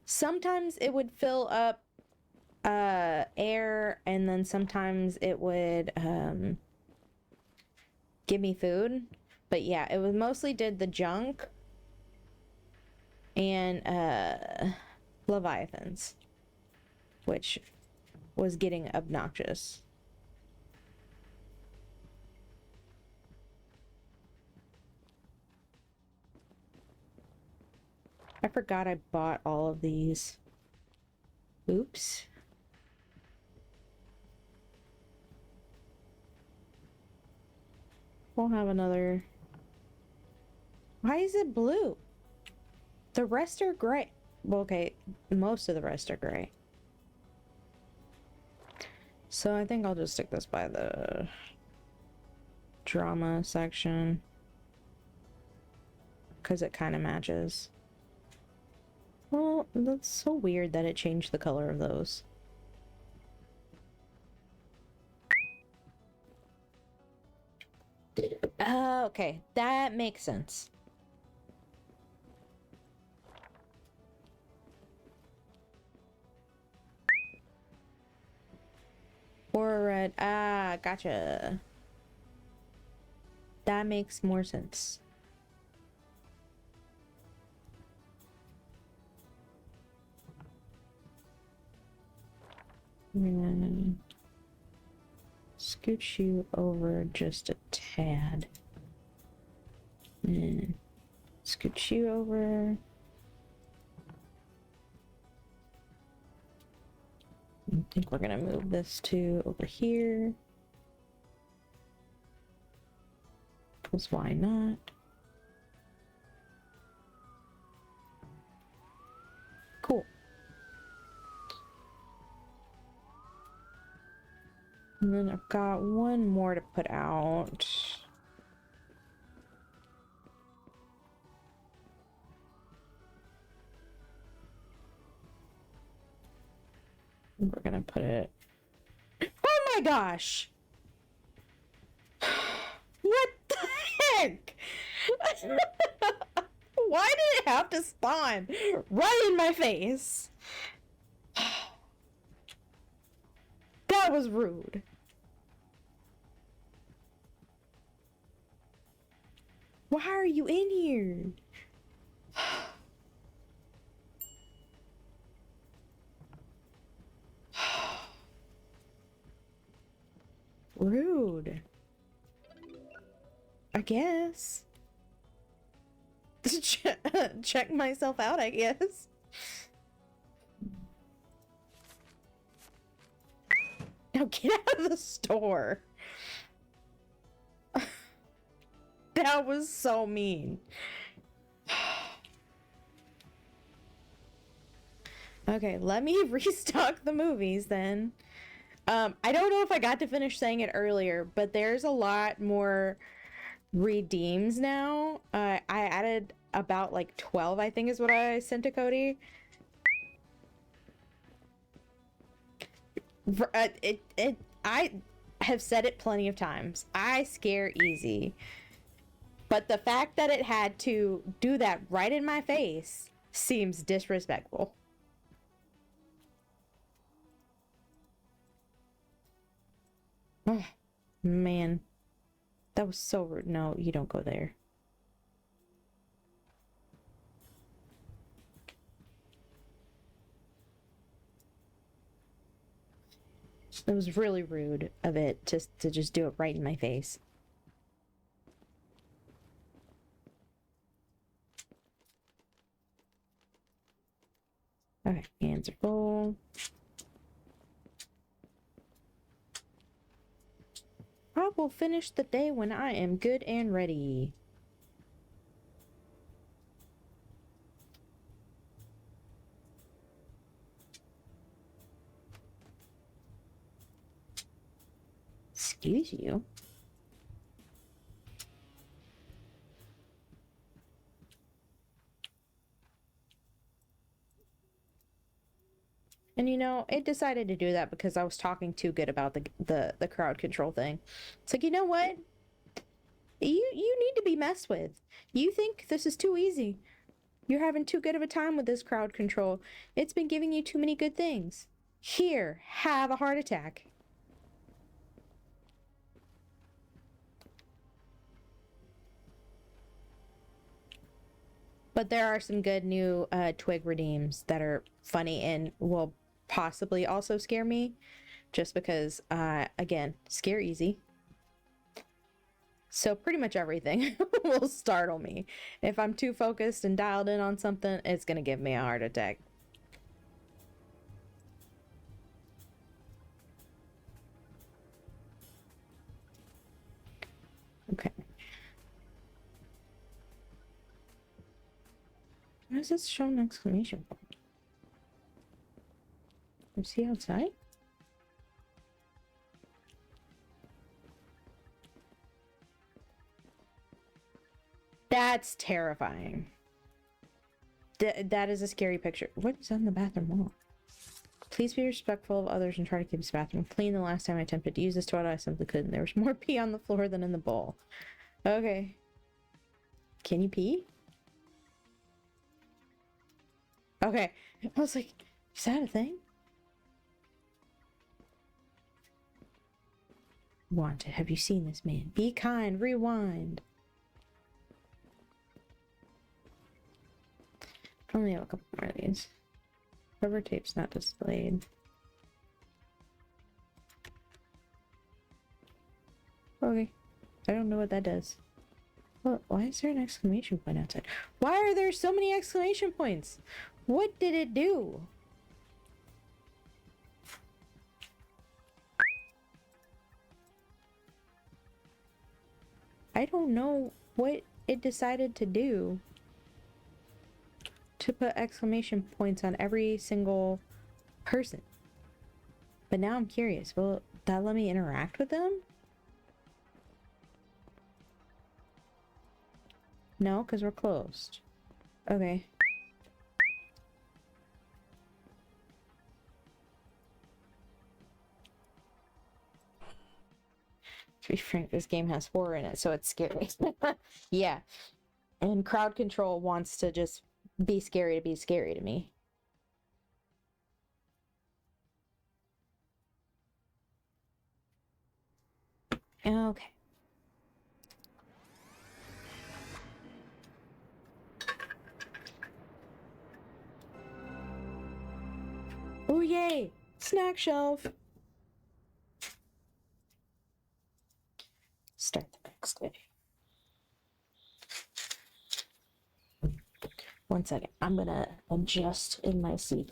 Sometimes it would fill up air, and then sometimes it would give me food. But yeah, it was mostly did the junk and leviathans, which was getting obnoxious. I forgot I bought all of these. Oops. We'll have another. Why is it blue? The rest are gray. Well, okay, most of the rest are gray. So I think I'll just stick this by the drama section, because it kind of matches. Well, that's so weird that it changed the color of those. Okay, that makes sense. Or red. Ah, gotcha. That makes more sense. And scooch you over just a tad. And scooch you over. I think we're gonna move this to over here. Because why not? Cool. And then I've got one more to put out. We're gonna put it. Oh my gosh! What the heck? Why did it have to spawn right in my face? That was rude. Why are you in here? Rude. I guess. Check myself out, I guess. Now get out of the store. That was so mean. Okay, let me restock the movies then. I don't know if I got to finish saying it earlier, but there's a lot more redeems now. I added about like 12, I think is what I sent to Cody. I have said it plenty of times. I scare easy. But the fact that it had to do that right in my face seems disrespectful. Oh, man. That was so rude. No, you don't go there. It was really rude of it to just do it right in my face. Okay, hands are full. I will finish the day when I am good and ready. Excuse you. And you know, it decided to do that because I was talking too good about the crowd control thing. It's like, you know what? You need to be messed with. You think this is too easy. You're having too good of a time with this crowd control. It's been giving you too many good things. Here, have a heart attack. But there are some good new twig redeems that are funny and will possibly also scare me. Just because, again, scare easy. So pretty much everything will startle me. If I'm too focused and dialed in on something, it's gonna give me a heart attack. Okay. Why does this show an exclamation point? Is he outside? That's terrifying. That is a scary picture. What's on the bathroom wall? Please be respectful of others and try to keep this bathroom clean. The last time I attempted to use this toilet, I simply couldn't. There was more pee on the floor than in the bowl. Okay. Can you pee? Okay. I was like, is that a thing? Wanted. Have you seen this man? Be kind. Rewind. I only have a couple more of these. Rubber tape's not displayed. Okay. I don't know what that does. Well, why is there an exclamation point outside? Why are there so many exclamation points? What did it do? I don't know what it decided to do to put exclamation points on every single person. But now I'm curious. Will that let me interact with them? No, because we're closed. Okay. To be frank, this game has horror in it, so it's scary. Yeah. And crowd control wants to just be scary to me. Okay. Oh, yay! Snack shelf! Start the next day. One second. I'm gonna adjust in my seat.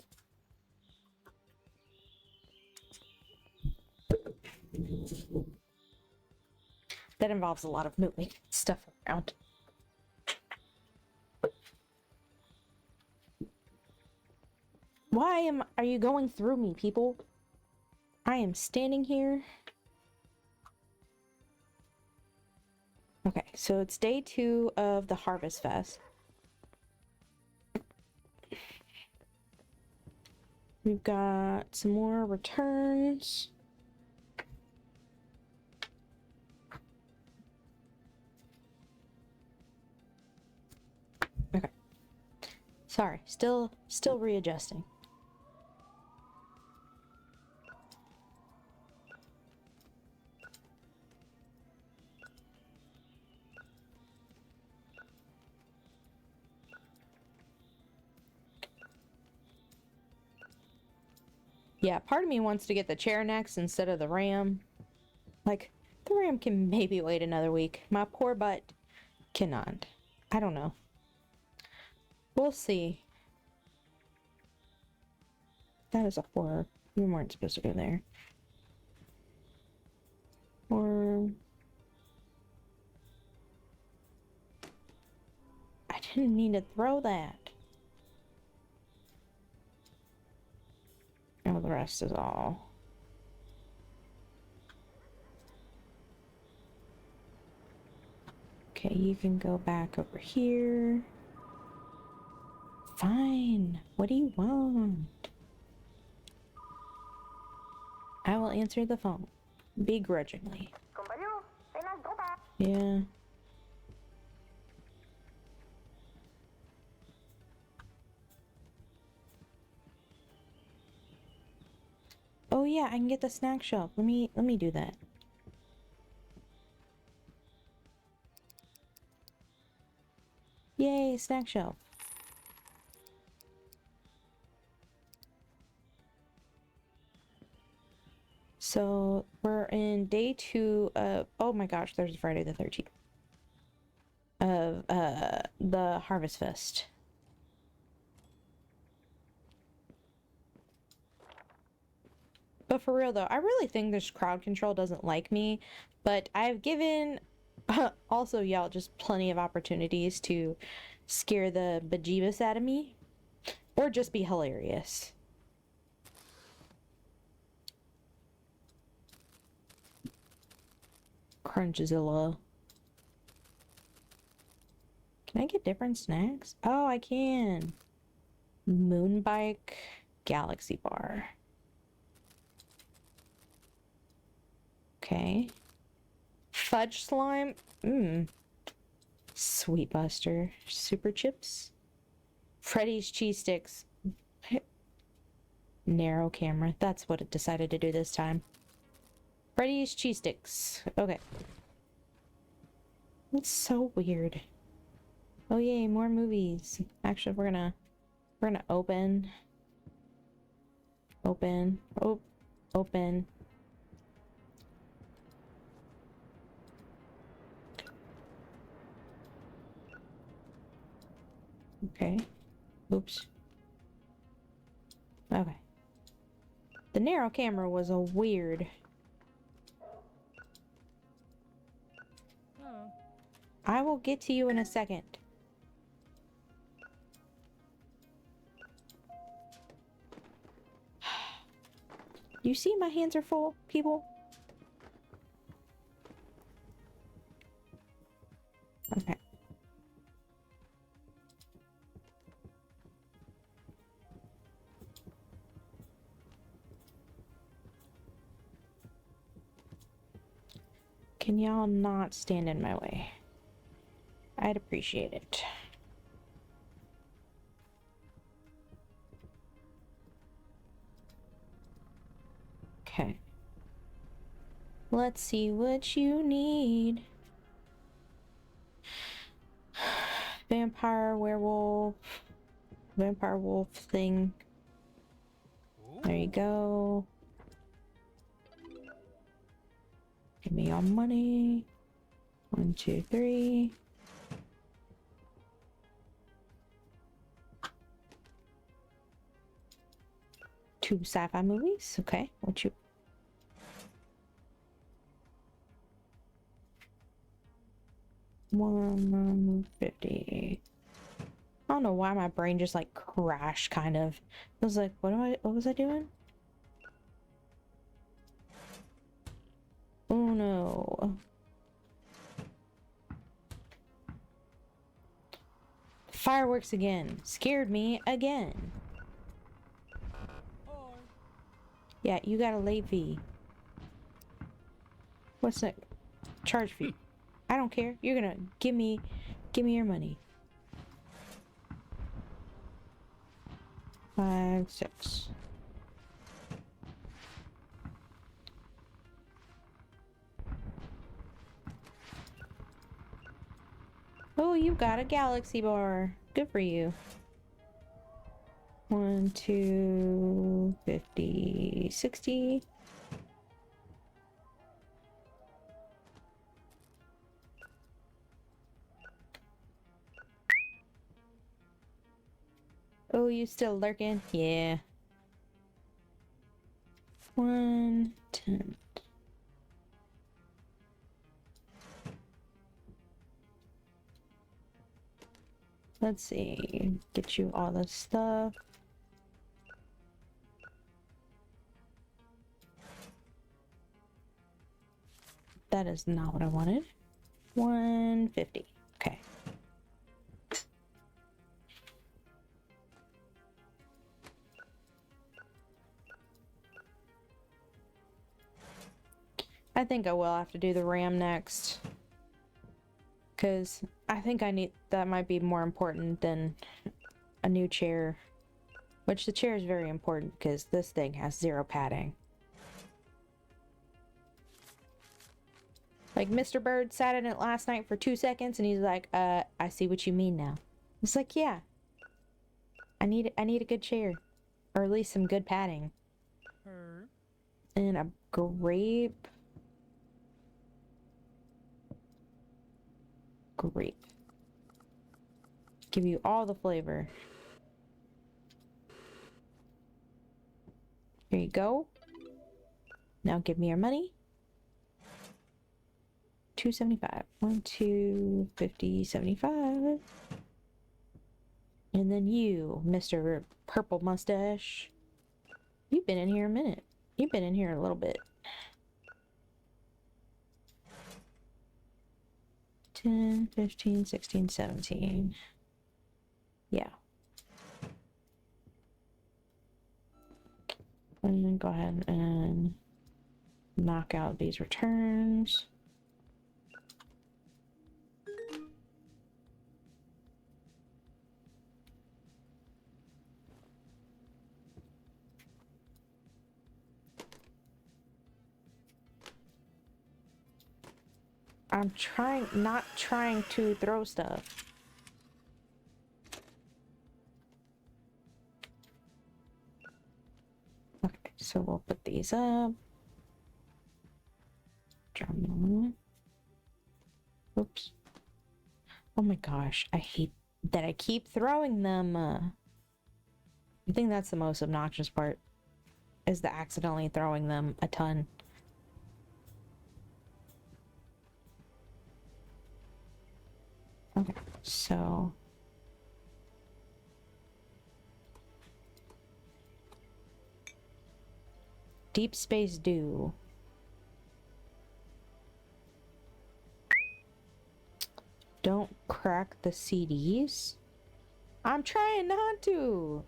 That involves a lot of moving stuff around. Are you going through me, people? I am standing here. Okay, so it's day 2 of the Harvest Fest. We've got some more returns. Okay. Sorry, still readjusting. Yeah, part of me wants to get the chair next instead of the RAM. Like, the RAM can maybe wait another week. My poor butt cannot. I don't know. We'll see. That is a horror. You weren't supposed to go there. Or... I didn't mean to throw that. Oh, the rest is all. Okay, you can go back over here. Fine. What do you want? I will answer the phone. Begrudgingly. Yeah. Oh yeah, I can get the snack shop. Let me do that. Yay, snack shelf. So we're in day 2 of, oh my gosh, there's Friday the 13th of the Harvest Fest. But for real though, I really think this crowd control doesn't like me, but I've given also y'all just plenty of opportunities to scare the bejeebus out of me or just be hilarious. Crunchzilla. Can I get different snacks? Oh, I can. Moonbike Galaxy Bar. Okay. Fudge slime. Sweet Buster. Super chips. Freddy's cheese sticks. Narrow camera. That's what it decided to do this time. Freddy's cheese sticks. Okay. It's so weird. Oh yay, more movies. Actually, we're gonna open. Open. Oh, open. Okay. Oops. Okay. The narrow camera was a weird. I will get to you in a second. You see my hands are full, people? Okay. Can y'all not stand in my way? I'd appreciate it. Okay. Let's see what you need. Vampire, werewolf, vampire wolf thing. There you go. Give me your money. 1, 2, 3. Two sci-fi movies. Okay, what you? $150. I don't know why my brain just like crashed kind of. I was like, what was I doing? Oh no. Fireworks again. Scared me again. Yeah, you got a late fee. What's that? Charge fee. I don't care. You're gonna give me your money. 5, 6. Oh, you got a galaxy bar. Good for you. 1, 2, 50, 60. Oh, you still lurking? Yeah. 110. Let's see. Get you all this stuff. That is not what I wanted. 150. Okay. I think I will have to do the RAM next. Because I think that might be more important than a new chair. Which the chair is very important because this thing has 0 padding. Like, Mr. Bird sat in it last night for 2 seconds and he's like, I see what you mean now. It's like, yeah. I need a good chair. Or at least some good padding. And a grape. Grape. Give you all the flavor. Here you go. Now give me your money. 275. 1, 2, 50, 75. And then you, Mr. Purple Mustache. You've been in here a minute. You've been in here a little bit. 10, 15, 16, 17. Yeah. And then go ahead and knock out these returns. I'm not trying to throw stuff. Okay, so we'll put these up. Drum. Oops. Oh my gosh, I hate that I keep throwing them. I think that's the most obnoxious part, is the accidentally throwing them a ton. Okay, so Deep Space Dew. Don't crack the CDs. I'm trying not to.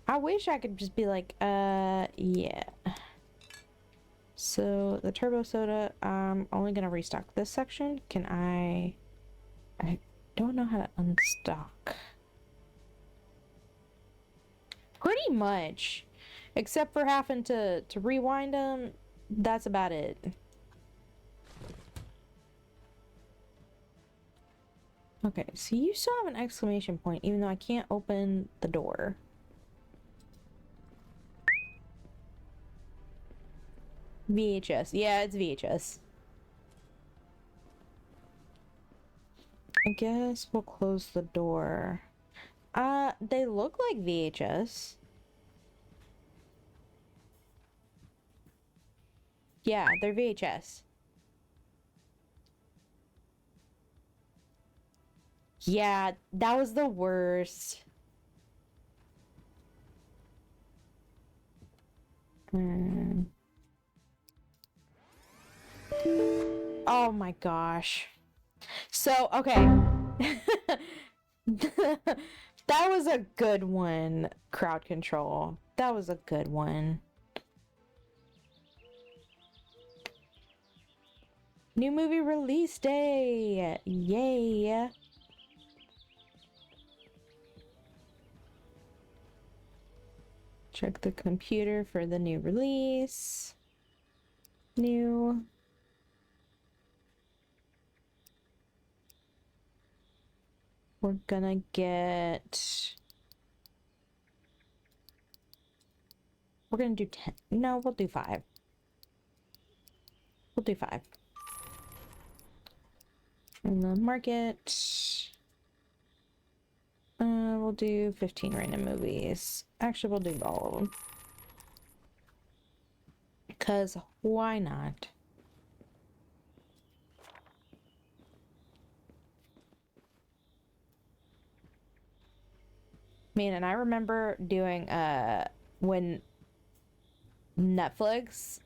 I wish I could just be like, yeah. So the turbo soda, I'm only gonna restock this section. Can I don't know how to unstock. Pretty much. Except for having to rewind them, that's about it. Okay, so you still have an exclamation point, even though I can't open the door. VHS. Yeah, it's VHS. I guess we'll close the door. They look like VHS. Yeah, they're VHS. Yeah, that was the worst. Oh my gosh. So, okay. That was a good one, crowd control. That was a good one. New movie release day! Yay! Check the computer for the new release. New. We're gonna get... We're gonna do 10. No, we'll do 5. We'll do 5. In the market... we'll do 15 random movies. Actually, we'll do all of them. Because why not? Man, and I remember doing, when Netflix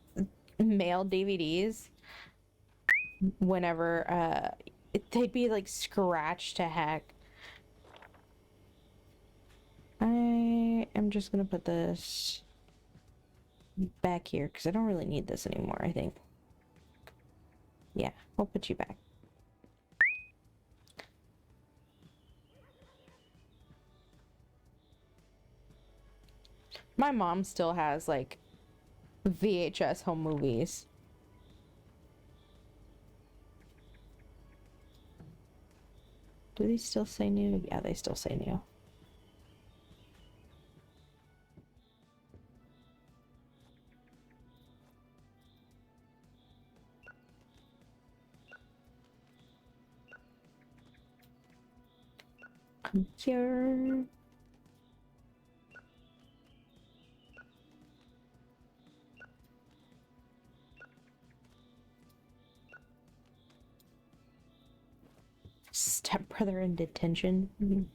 mailed DVDs, whenever, they'd be, like, scratched to heck. I am just gonna put this back here, because I don't really need this anymore, I think. Yeah, we'll put you back. My mom still has like VHS home movies. Do they still say new? Yeah, they still say new. Come here. Stepbrother in detention?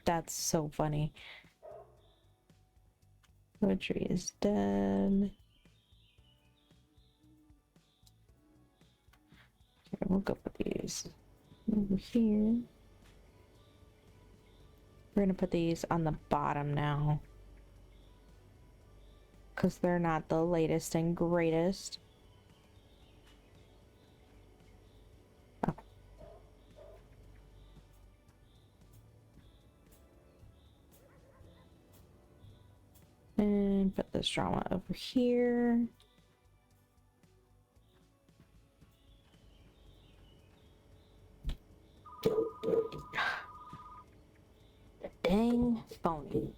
That's so funny. Poetry is dead. Okay, we'll go put these over here. We're gonna put these on the bottom now, because they're not the latest and greatest. Oh. And put this drama over here. Dang phony.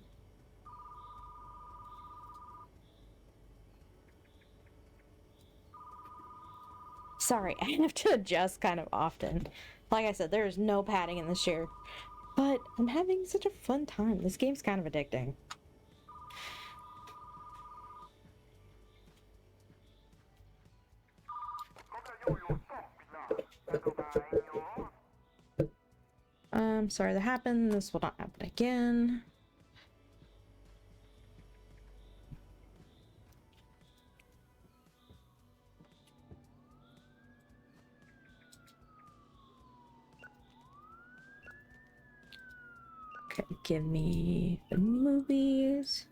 Sorry, I have to adjust kind of often. Like I said, there's no padding in this chair. But I'm having such a fun time. This game's kind of addicting. I'm sorry that happened. This will not happen again. Okay, give me the movies.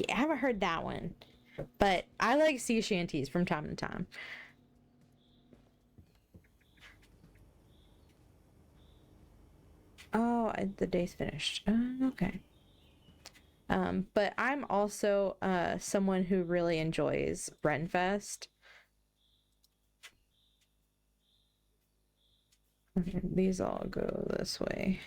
I haven't heard that one, but I like sea shanties from time to time. Oh, the day's finished. Okay. But I'm also someone who really enjoys Renfest. Okay, these all go this way.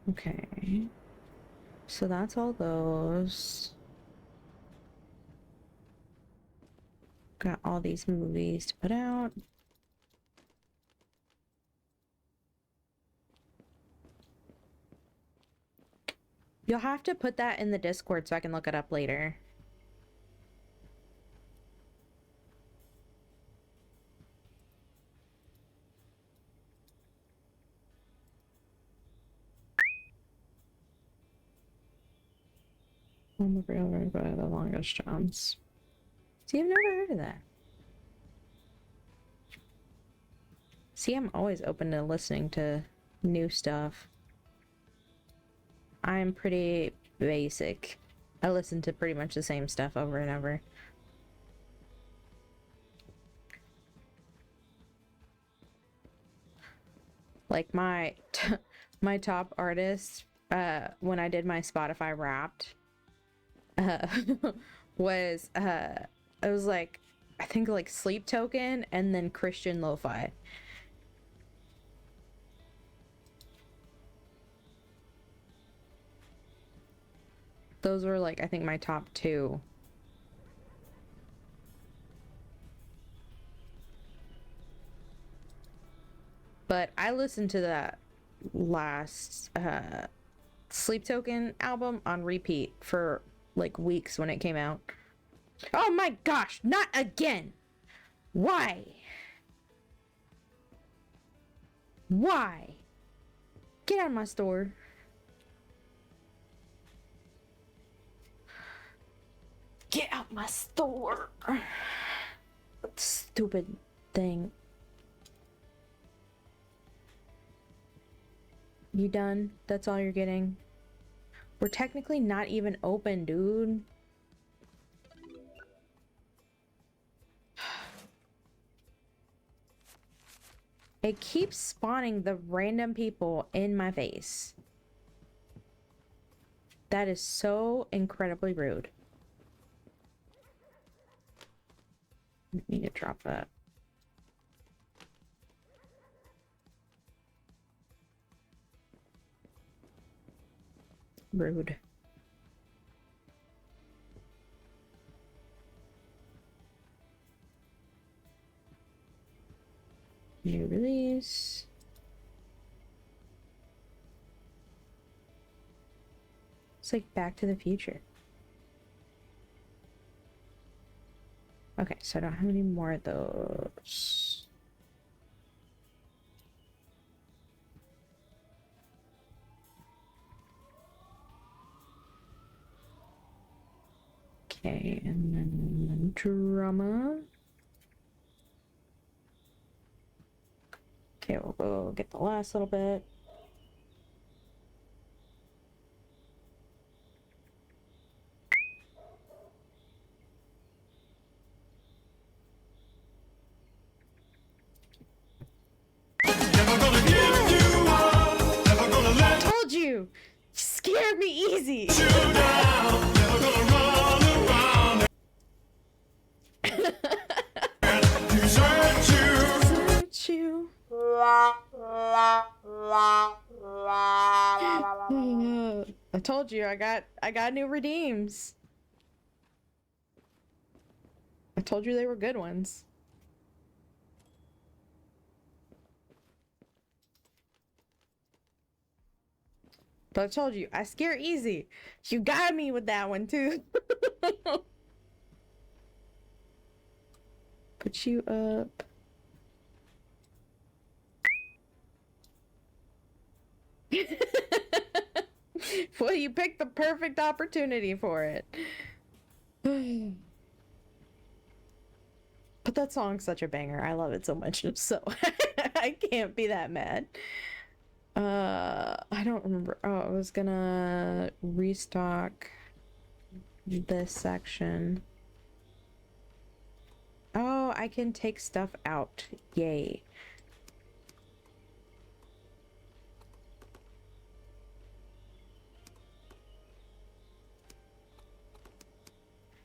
Okay. So that's all those. Got all these movies to put out. You'll have to put that in the Discord so I can look it up later. On the railroad by the longest jumps. See, I've never heard of that. See, I'm always open to listening to new stuff. I'm pretty basic. I listen to pretty much the same stuff over and over. Like my my top artist when I did my Spotify Wrapped uh was it was like I think like Sleep Token and then Christian Lo-Fi. Those were like I think my top two. But I listened to that last Sleep Token album on repeat for like weeks when it came out. Oh my gosh, not again! Why? Why? Get out of my store. Get out my store. Stupid thing. You done? That's all you're getting? We're technically not even open, dude. It keeps spawning the random people in my face. That is so incredibly rude. I need to drop that. Rude. New release. It's like Back to the Future. Okay, so I don't have any more of those. Okay, and then drama. Okay, we'll go get the last little bit. Told you! Scared me easy! Desert you. I told you I got new redeems. I told you they were good ones. But I told you, I scare easy. You got me with that one too. Put you up. Well, you picked the perfect opportunity for it. But that song's such a banger. I love it so much. So I can't be that mad. I don't remember. Oh, I was gonna restock this section. Oh, I can take stuff out. Yay.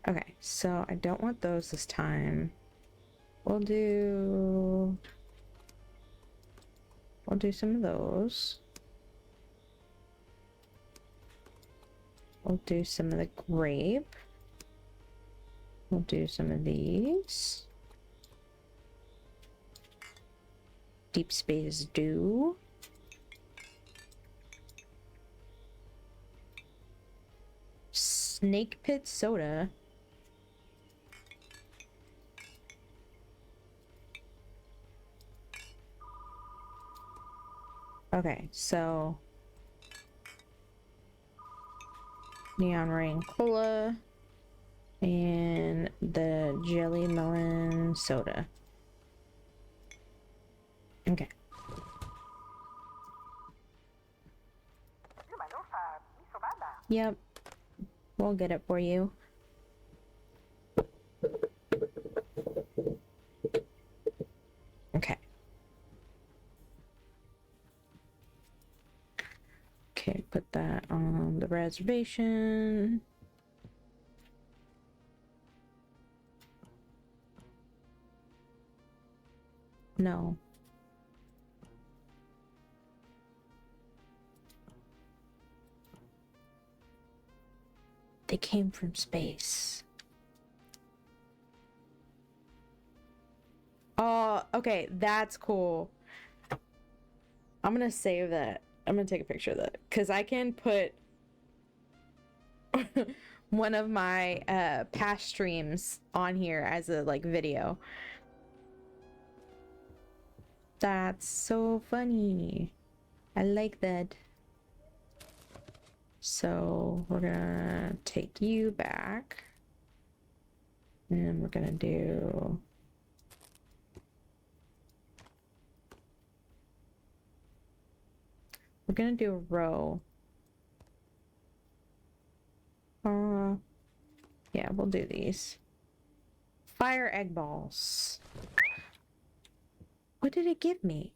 Okay, so I don't want those this time. We'll do some of those. We'll do some of the grape. We'll do some of these. Deep Space Dew. Snake Pit Soda. Okay, so Neon Rain Cola and the Jelly Melon Soda. Okay. Yep. We'll get it for you. Okay. Okay, put that on the reservation. No. They came from space. Oh, okay, that's cool. I'm gonna save that. I'm gonna take a picture of that because I can put one of my past streams on here as a like video. That's so funny. I like that. So we're gonna take you back. And we're gonna do... We're gonna do a row. Yeah, we'll do these. Fire egg balls. What did it give me?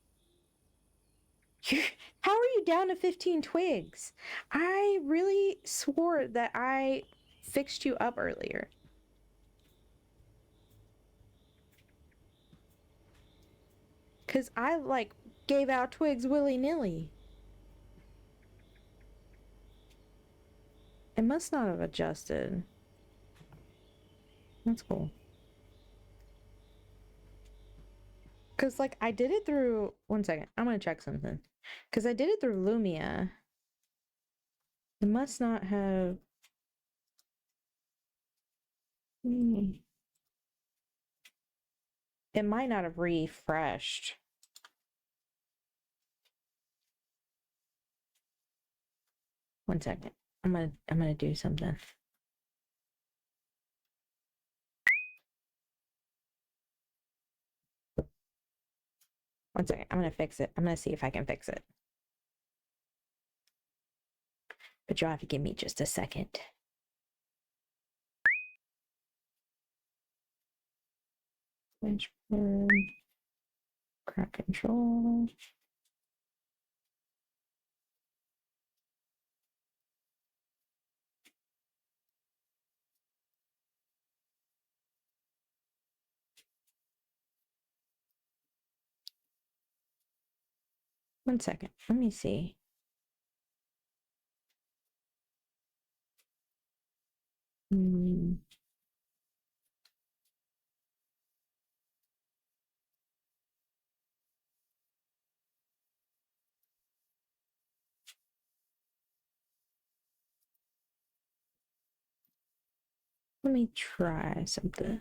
How are you down to 15 twigs? I really swore that I fixed you up earlier. Because I, like, gave out twigs willy-nilly. It must not have adjusted. That's cool. Because, like, I did it through... One second. I'm going to check something. Because I did it through Lumia. It must not have... It might not have refreshed. One second. I'm gonna do something. One second. I'm gonna fix it. I'm gonna see if I can fix it. But you'll have to give me just a second. Switchboard. Crowd control. One second. Let me see. Let me try something.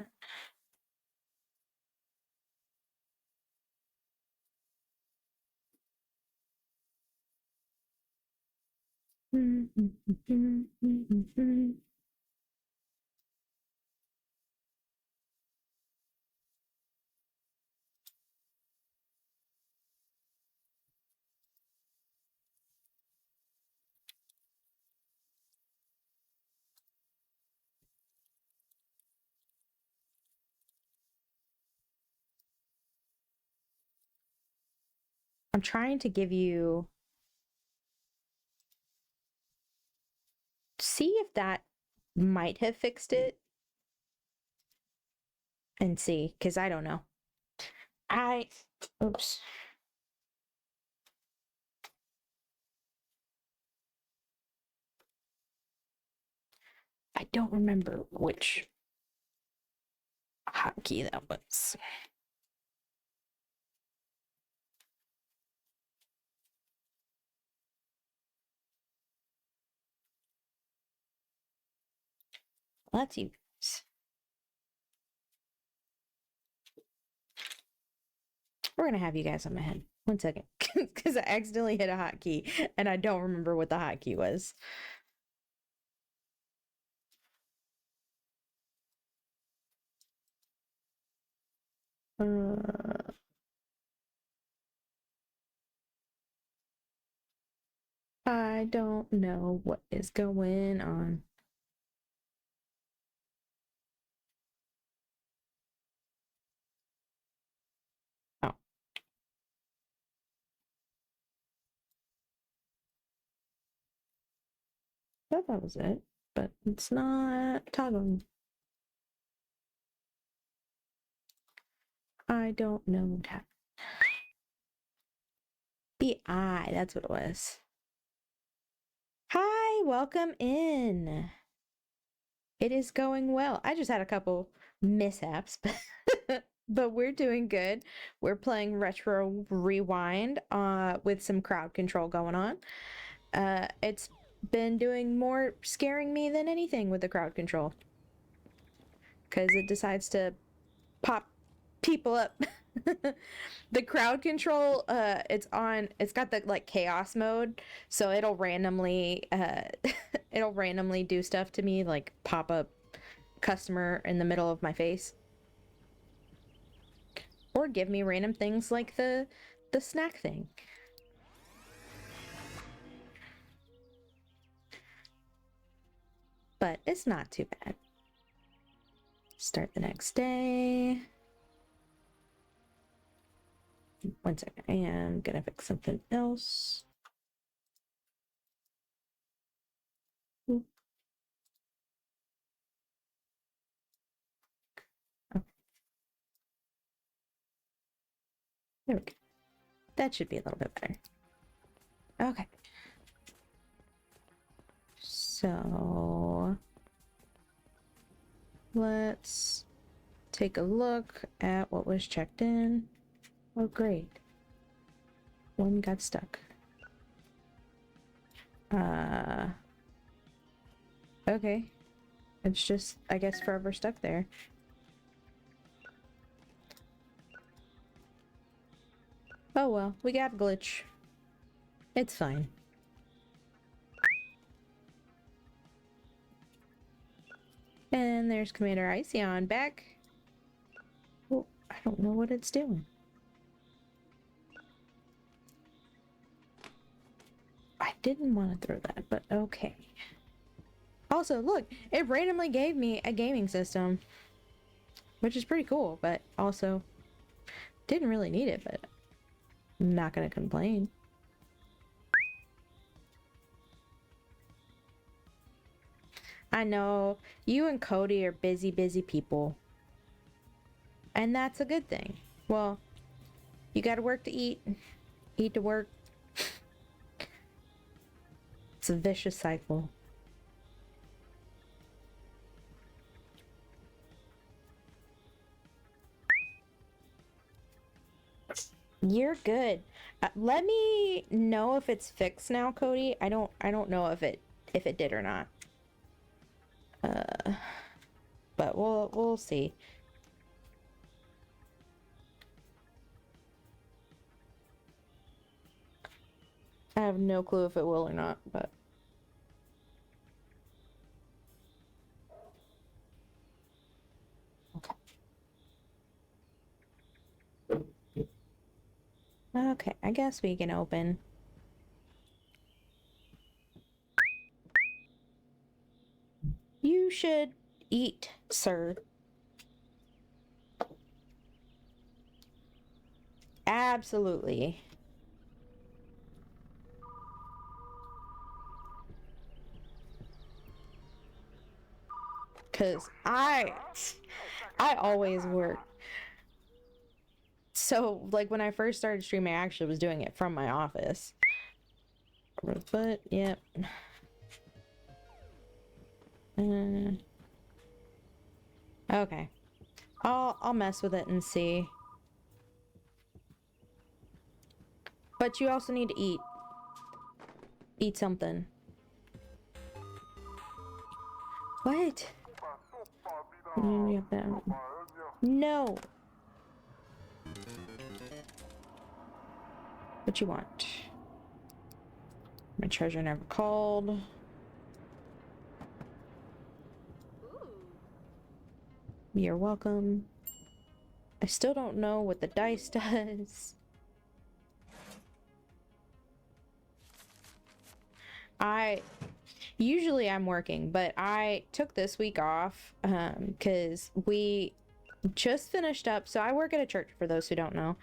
I'm trying to give you... See if that might have fixed it. And see, because I don't know. Oops. I don't remember which hotkey that was. Let's use. We're gonna have you guys on my head. One second, because I accidentally hit a hotkey and I don't remember what the hotkey was. I don't know what is going on. Oh. I thought that was it, but it's not toggling. I don't know what happened. BI, that's what it was. Hi, welcome in. It is going well. I just had a couple mishaps, but we're doing good. We're playing Retro Rewind with some crowd control going on. It's been doing more scaring me than anything with the crowd control. Because it decides to pop people up The crowd control, it's got the like chaos mode, so it'll randomly it'll randomly do stuff to me, like pop up customer in the middle of my face. Or give me random things like the snack thing. But it's not too bad. Start the next day. One second, I am gonna fix something else. Ooh. Oh. There we go. That should be a little bit better. Okay. So let's take a look at what was checked in. Oh, great. One got stuck. Okay. It's just, I guess, forever stuck there. Oh well, we got a glitch. It's fine. And there's Commander Iceon back. Oh, I don't know what it's doing. I didn't want to throw that, but okay. Also, look, it randomly gave me a gaming system, which is pretty cool, but also didn't really need it, but I'm not gonna complain. I know, you and Cody are busy, busy people. And that's a good thing. Well, you gotta work to eat, eat to work. It's a vicious cycle. You're good. Let me know if it's fixed now, Cody. I don't know if it did or not. But we'll see. I have no clue if it will or not, but okay, I guess we can open. You should eat, sir. Absolutely. Cause I always work. So like when I first started streaming, I actually was doing it from my office. But yep. Okay. I'll mess with it and see. But you also need to eat. Eat something. What? No. What you want? My treasure never called. You're welcome. I still don't know what the dice does. Usually I'm working, but I took this week off because we just finished up. So I work at a church, for those who don't know.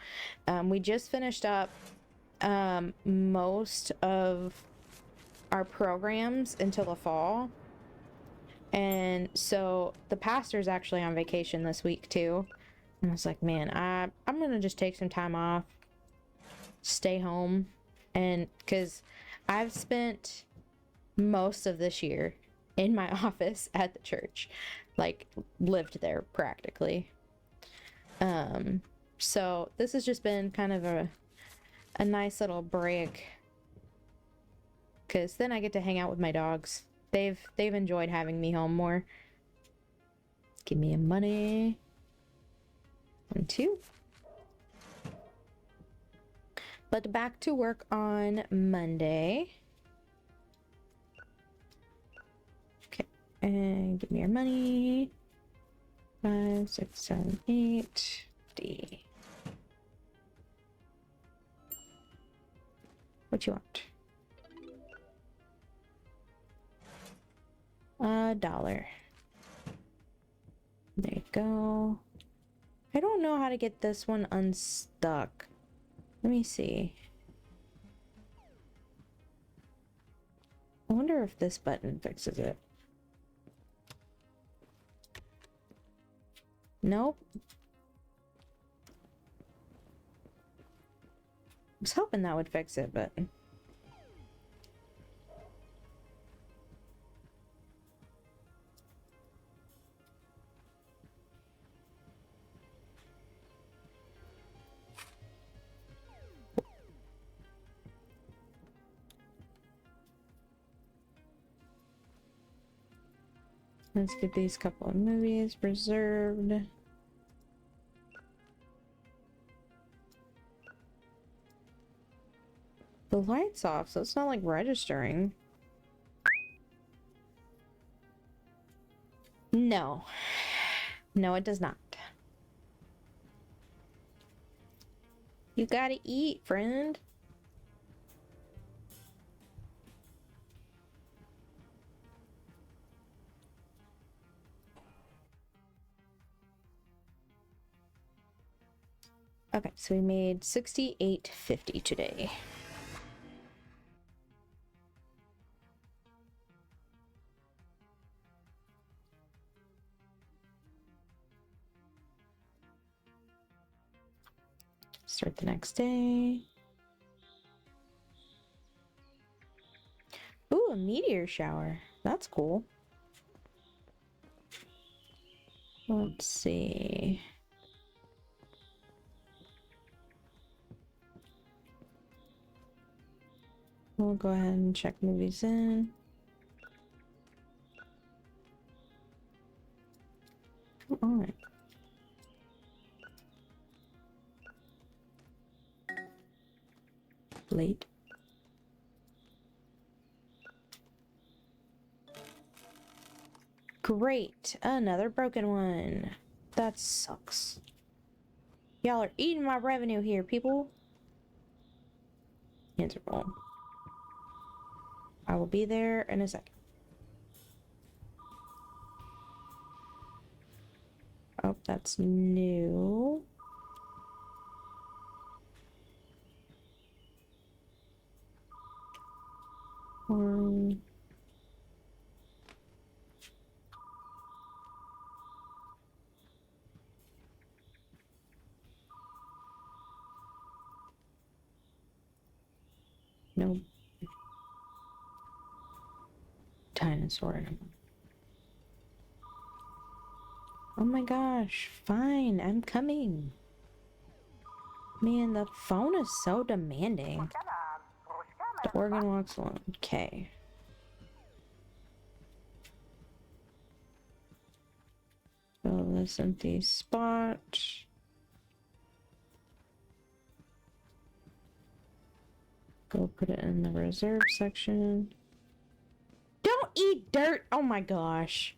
We just finished up most of our programs until the fall. And so the pastor's actually on vacation this week too. And I was like, man, I'm gonna just take some time off, stay home, and because I've spent most of this year in my office at the church, like lived there practically. So this has just been kind of a nice little break, because then I get to hang out with my dogs. They've enjoyed having me home more. Give me a money. 1, 2. But back to work on Monday. Okay, and give me your money. 5, 6, 7, 8, D. What you want? $1. There you go. I don't know how to get this one unstuck. Let me see. I wonder if this button fixes it. Nope. I was hoping that would fix it, but... Let's get these couple of movies reserved. The light's off, so it's not like registering. No. No, it does not. You gotta eat, friend. Okay, so we made $68.50 today. Start the next day. Ooh, a meteor shower. That's cool. Let's see. We'll go ahead and check movies in. Come on. Late. Great, another broken one. That sucks. Y'all are eating my revenue here, people. Interval. I will be there in a second. Oh, that's new. No. Dinosaur. Oh my gosh, fine, I'm coming. Man, the phone is so demanding. The organ walks alone. Okay. Fill this empty spot. Go put it in the reserve section. Don't eat dirt! Oh my gosh.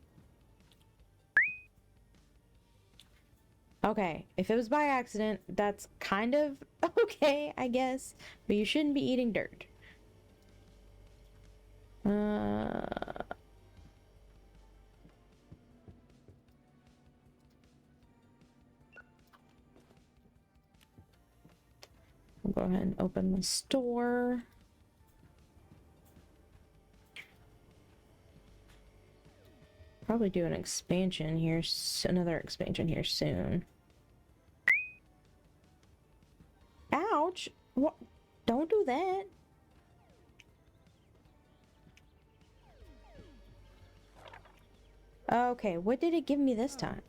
Okay, if it was by accident, that's kind of okay, I guess. But you shouldn't be eating dirt. We'll go ahead and open the store. Probably do an expansion here, another expansion here soon. Ouch! What? Don't do that. Okay, what did it give me this time?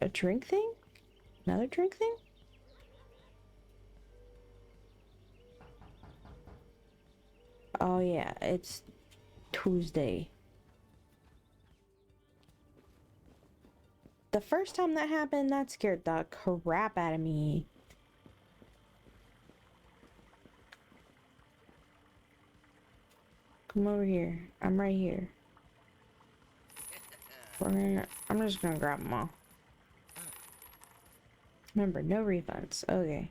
A drink thing? Another drink thing? Oh yeah, it's Tuesday. The first time that happened, that scared the crap out of me. Come over here. I'm right here. I'm just gonna grab them all. Remember, no refunds. Okay.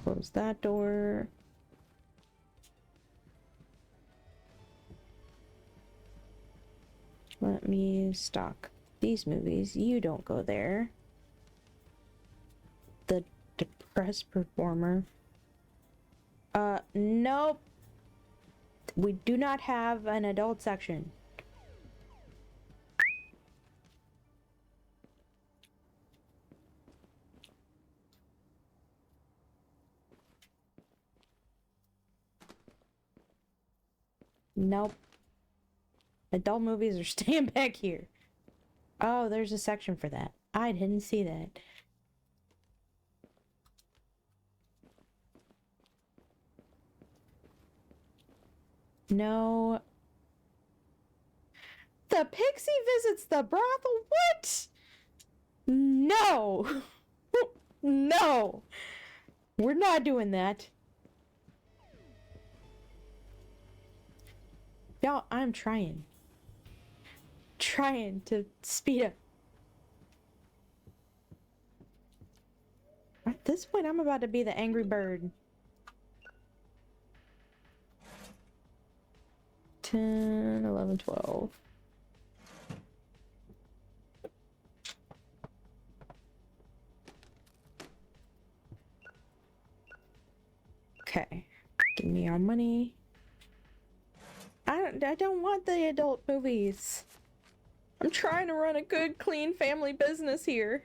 Close that door. Let me stock these movies. You don't go there. The depressed performer. Nope. We do not have an adult section. Nope. Adult movies are staying back here. Oh, there's a section for that. I didn't see that. No. The pixie visits the brothel? What? No. No. We're not doing that. Y'all, I'm trying. Trying to speed up. At this point, I'm about to be the angry bird. 10, 11, 12. Okay. Give me our money. I don't want the adult movies. I'm trying to run a good, clean family business here.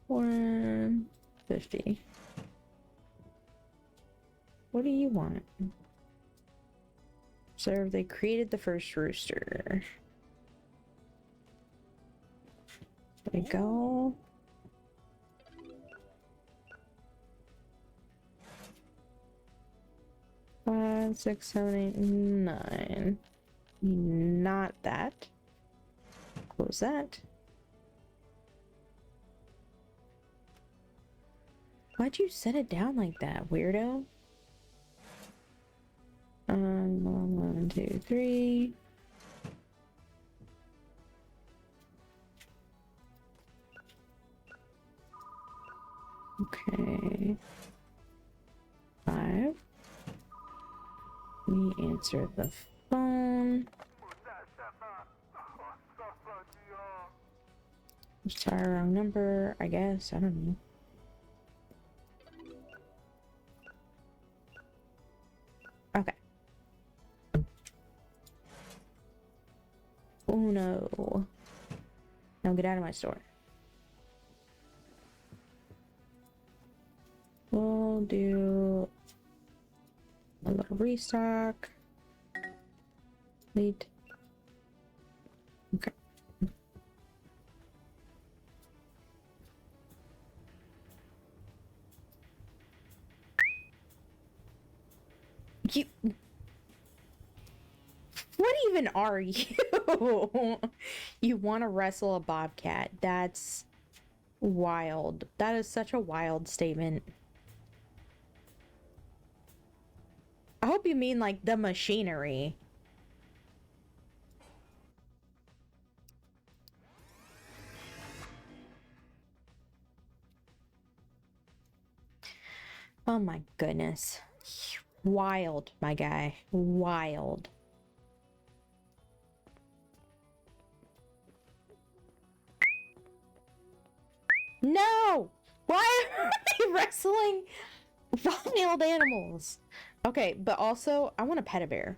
$150. What do you want? Sir, they created the first rooster. There we go. Five, 6, 7, 8, 9. Not that. Close that. Why'd you set it down like that, weirdo? 1, 2, 3. Okay. 5. Let me answer the phone. Sorry, wrong number, I guess. I don't know. Okay. Oh no. Now get out of my store. We'll do a little restock. Wait. Okay. You... What even are you? You want to wrestle a bobcat? That's wild. That is such a wild statement. I hope you mean like the machinery. Oh my goodness. Wild, my guy. Wild. No! Why are they wrestling wild animals? Okay, but also, I want a pet a bear.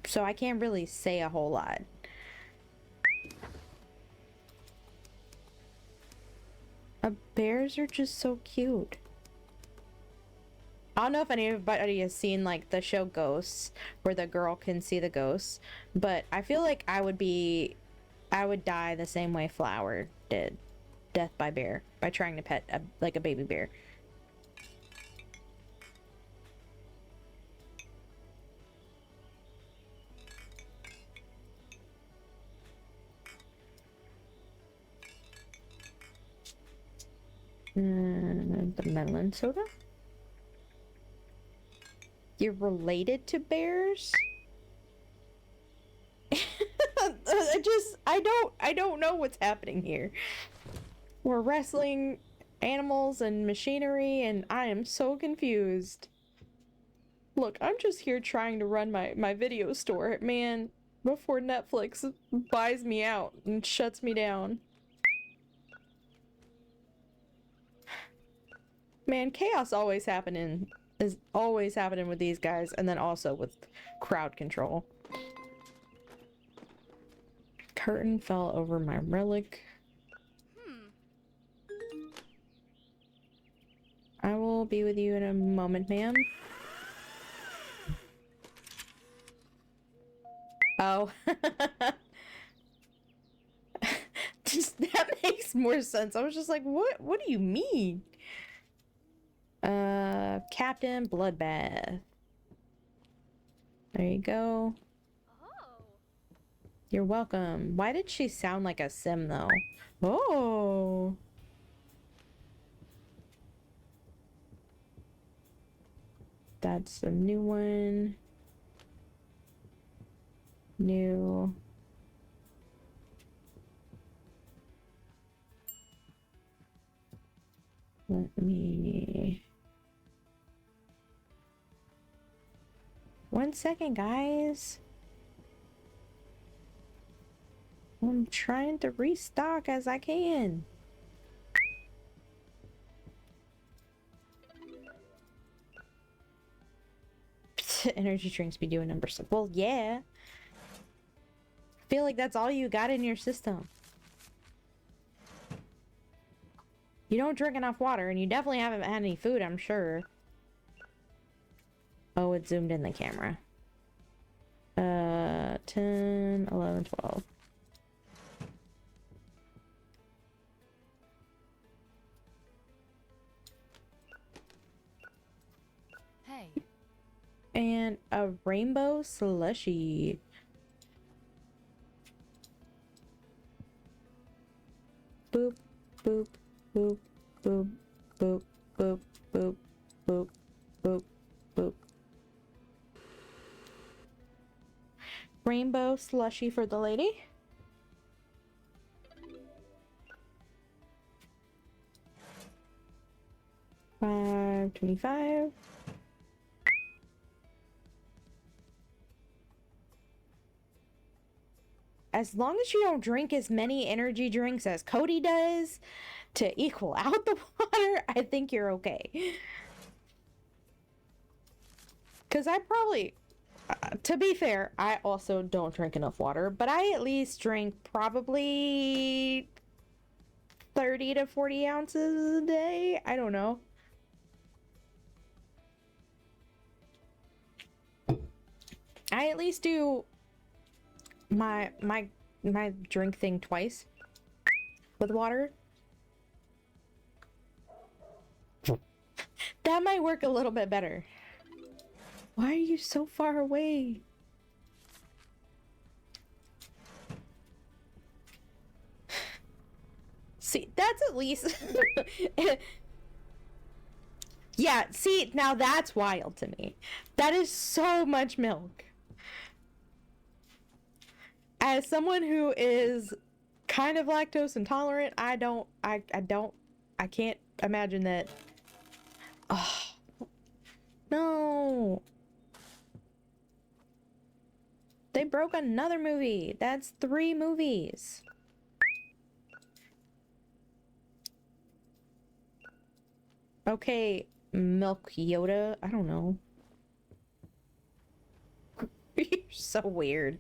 So I can't really say a whole lot. Bears are just so cute. I don't know if anybody has seen like the show Ghosts, where the girl can see the ghosts, but I feel like I would die the same way Flower did. Death by bear, by trying to pet like a baby bear. The melon soda? You're related to bears? I don't know what's happening here. We're wrestling animals and machinery, and I am so confused. Look, I'm just here trying to run my video store, man, before Netflix buys me out and shuts me down. Man, chaos is always happening with these guys, and then also with crowd control. Curtain fell over my relic. I will be with you in a moment, ma'am. Oh. That makes more sense. I was just like, what do you mean? Captain Bloodbath. There you go. Oh. You're welcome. Why did she sound like a sim, though? Oh. That's a new one. New. Let me... 1 second, guys. I'm trying to restock as I can. Energy drinks be doing number stuff. Well, yeah. I feel like that's all you got in your system. You don't drink enough water, and you definitely haven't had any food, I'm sure. Oh, it zoomed in the camera. 10, 11, 12. Hey. And a rainbow slushy. Boop, boop, boop, boop, boop, boop, boop, boop, boop, boop. Rainbow slushy for the lady. $5.25. As long as you don't drink as many energy drinks as Cody does to equal out the water, I think you're okay. Because I probably, to be fair, I also don't drink enough water, but I at least drink probably 30 to 40 ounces a day. I don't know. I at least do my drink thing twice with water. That might work a little bit better. Why are you so far away? See, that's at least... Yeah, see, now that's wild to me. That is so much milk. As someone who is kind of lactose intolerant, I can't imagine that. Oh, no. They broke another movie. That's 3 movies. Okay, Milk Yoda. I don't know. You're so weird.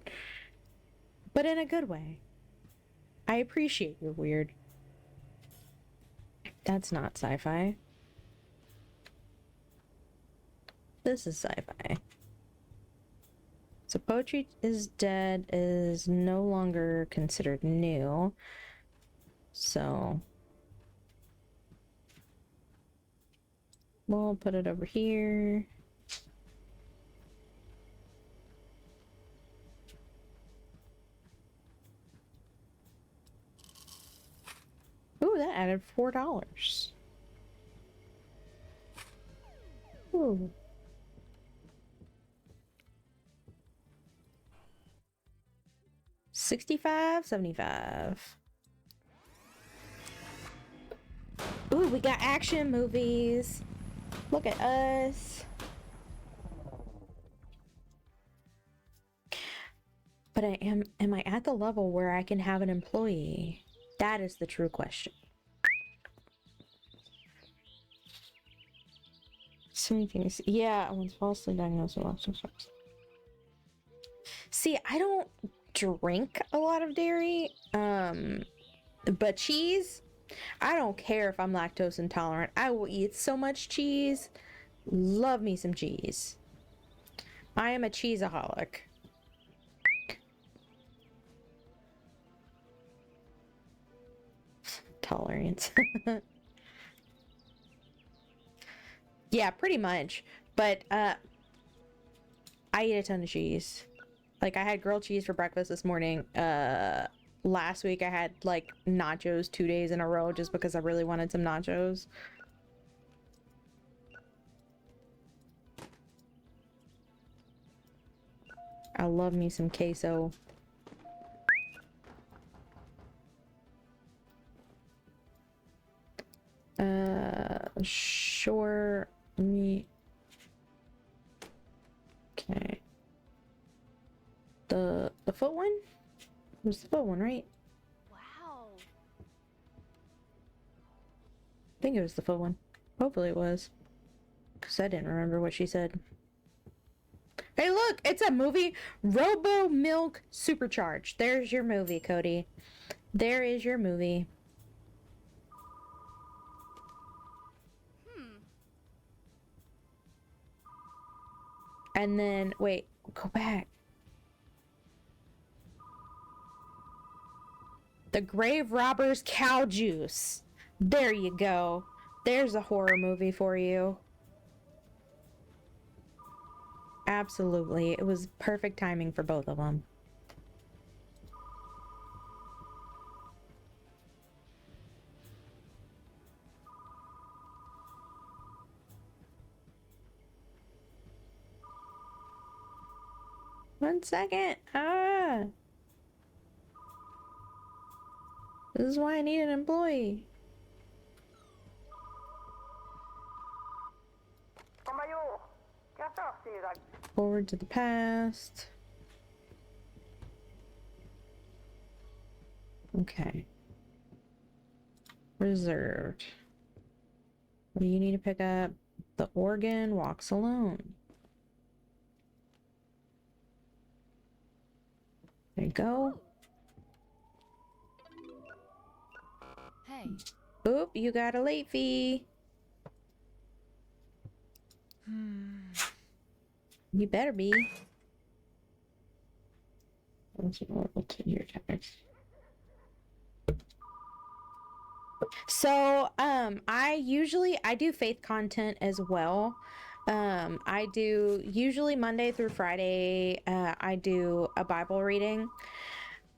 But in a good way. I appreciate your weird. That's not sci-fi. This is sci-fi. So Poetry is Dead is no longer considered new. So we'll put it over here. Ooh, that added $4. Ooh. $65, $75. Ooh, we got action movies. Look at us. But am I at the level where I can have an employee? That is the true question. Yeah, I was falsely diagnosed with lots of stuff. See, I don't drink a lot of dairy, but cheese, I don't care if I'm lactose intolerant. I will eat so much cheese. Love me some cheese. I am a cheeseaholic. Tolerance. Yeah, pretty much. But I eat a ton of cheese. Like I had grilled cheese for breakfast this morning. Last week I had like nachos 2 days in a row just because I really wanted some nachos. I love me some queso. Sure. Me. Okay. The foot one? It was the foot one, right? Wow. I think it was the foot one. Hopefully it was. Because I didn't remember what she said. Hey, look! It's a movie! Robo Milk Supercharged. There's your movie, Cody. There is your movie. And then, wait, go back. The Grave Robbers Cow Juice. There you go. There's a horror movie for you. Absolutely. It was perfect timing for both of them. One second. This is why I need an employee. Forward to the past. Okay. Reserved. What do you need to pick up? The organ walks alone. There you go. Hey. Oop, you got a late fee. You better be. So, I do faith content as well. I do usually Monday through Friday, I do a Bible reading.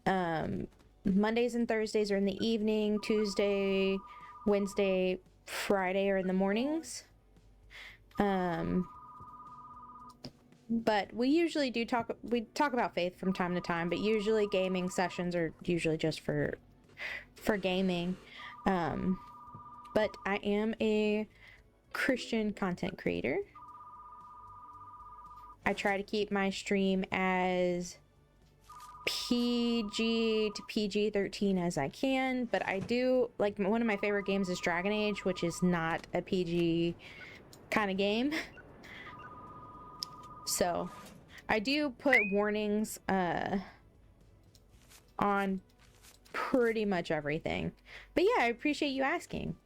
Mondays and Thursdays are in the evening, Tuesday, Wednesday, Friday are in the mornings. But we usually we talk about faith from time to time, but usually gaming sessions are usually just for gaming. But I am a Christian content creator. I try to keep my stream as PG to PG-13 as I can, but I do, like, one of my favorite games is Dragon Age, which is not a PG kind of game. So, I do put warnings on pretty much everything. But yeah, I appreciate you asking.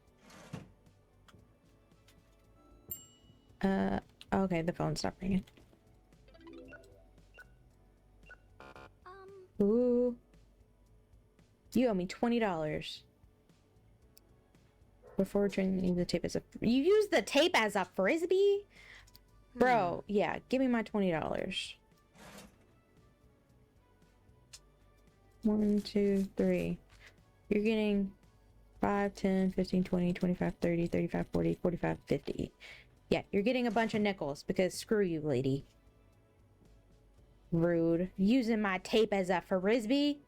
Okay, the phone stopped ringing. Ooh. You owe me $20. Before returning the tape as a... You use the tape as a frisbee? Bro, yeah, give me my $20. 1, 2, 3. You're getting 5, 10, 15, 20, 25, 30, 35, 40, 45, 50. Yeah, you're getting a bunch of nickels because screw you, lady. Rude. Using my tape as a frisbee.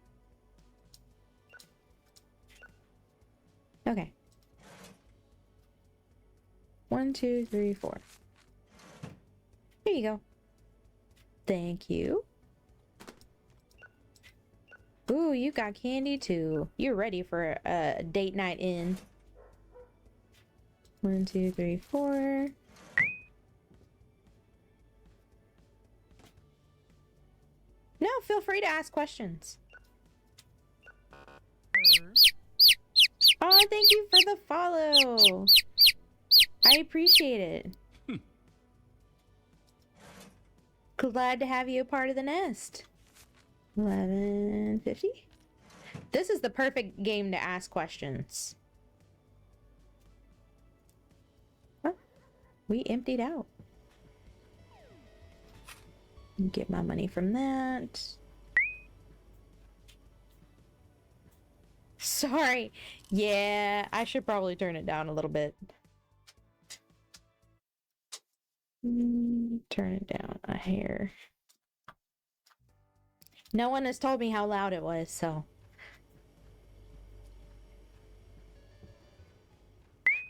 Okay. 1, 2, 3, 4. Here you go. Thank you. Ooh, you got candy too. You're ready for a date night in. 1, 2, 3, 4. No, feel free to ask questions. Oh, thank you for the follow. I appreciate it. Glad to have you a part of the nest. 11:50. This is the perfect game to ask questions. Oh, we emptied out. Get my money from that. Sorry. Yeah, I should probably turn it down a little bit. Turn it down a hair. No one has told me how loud it was, so.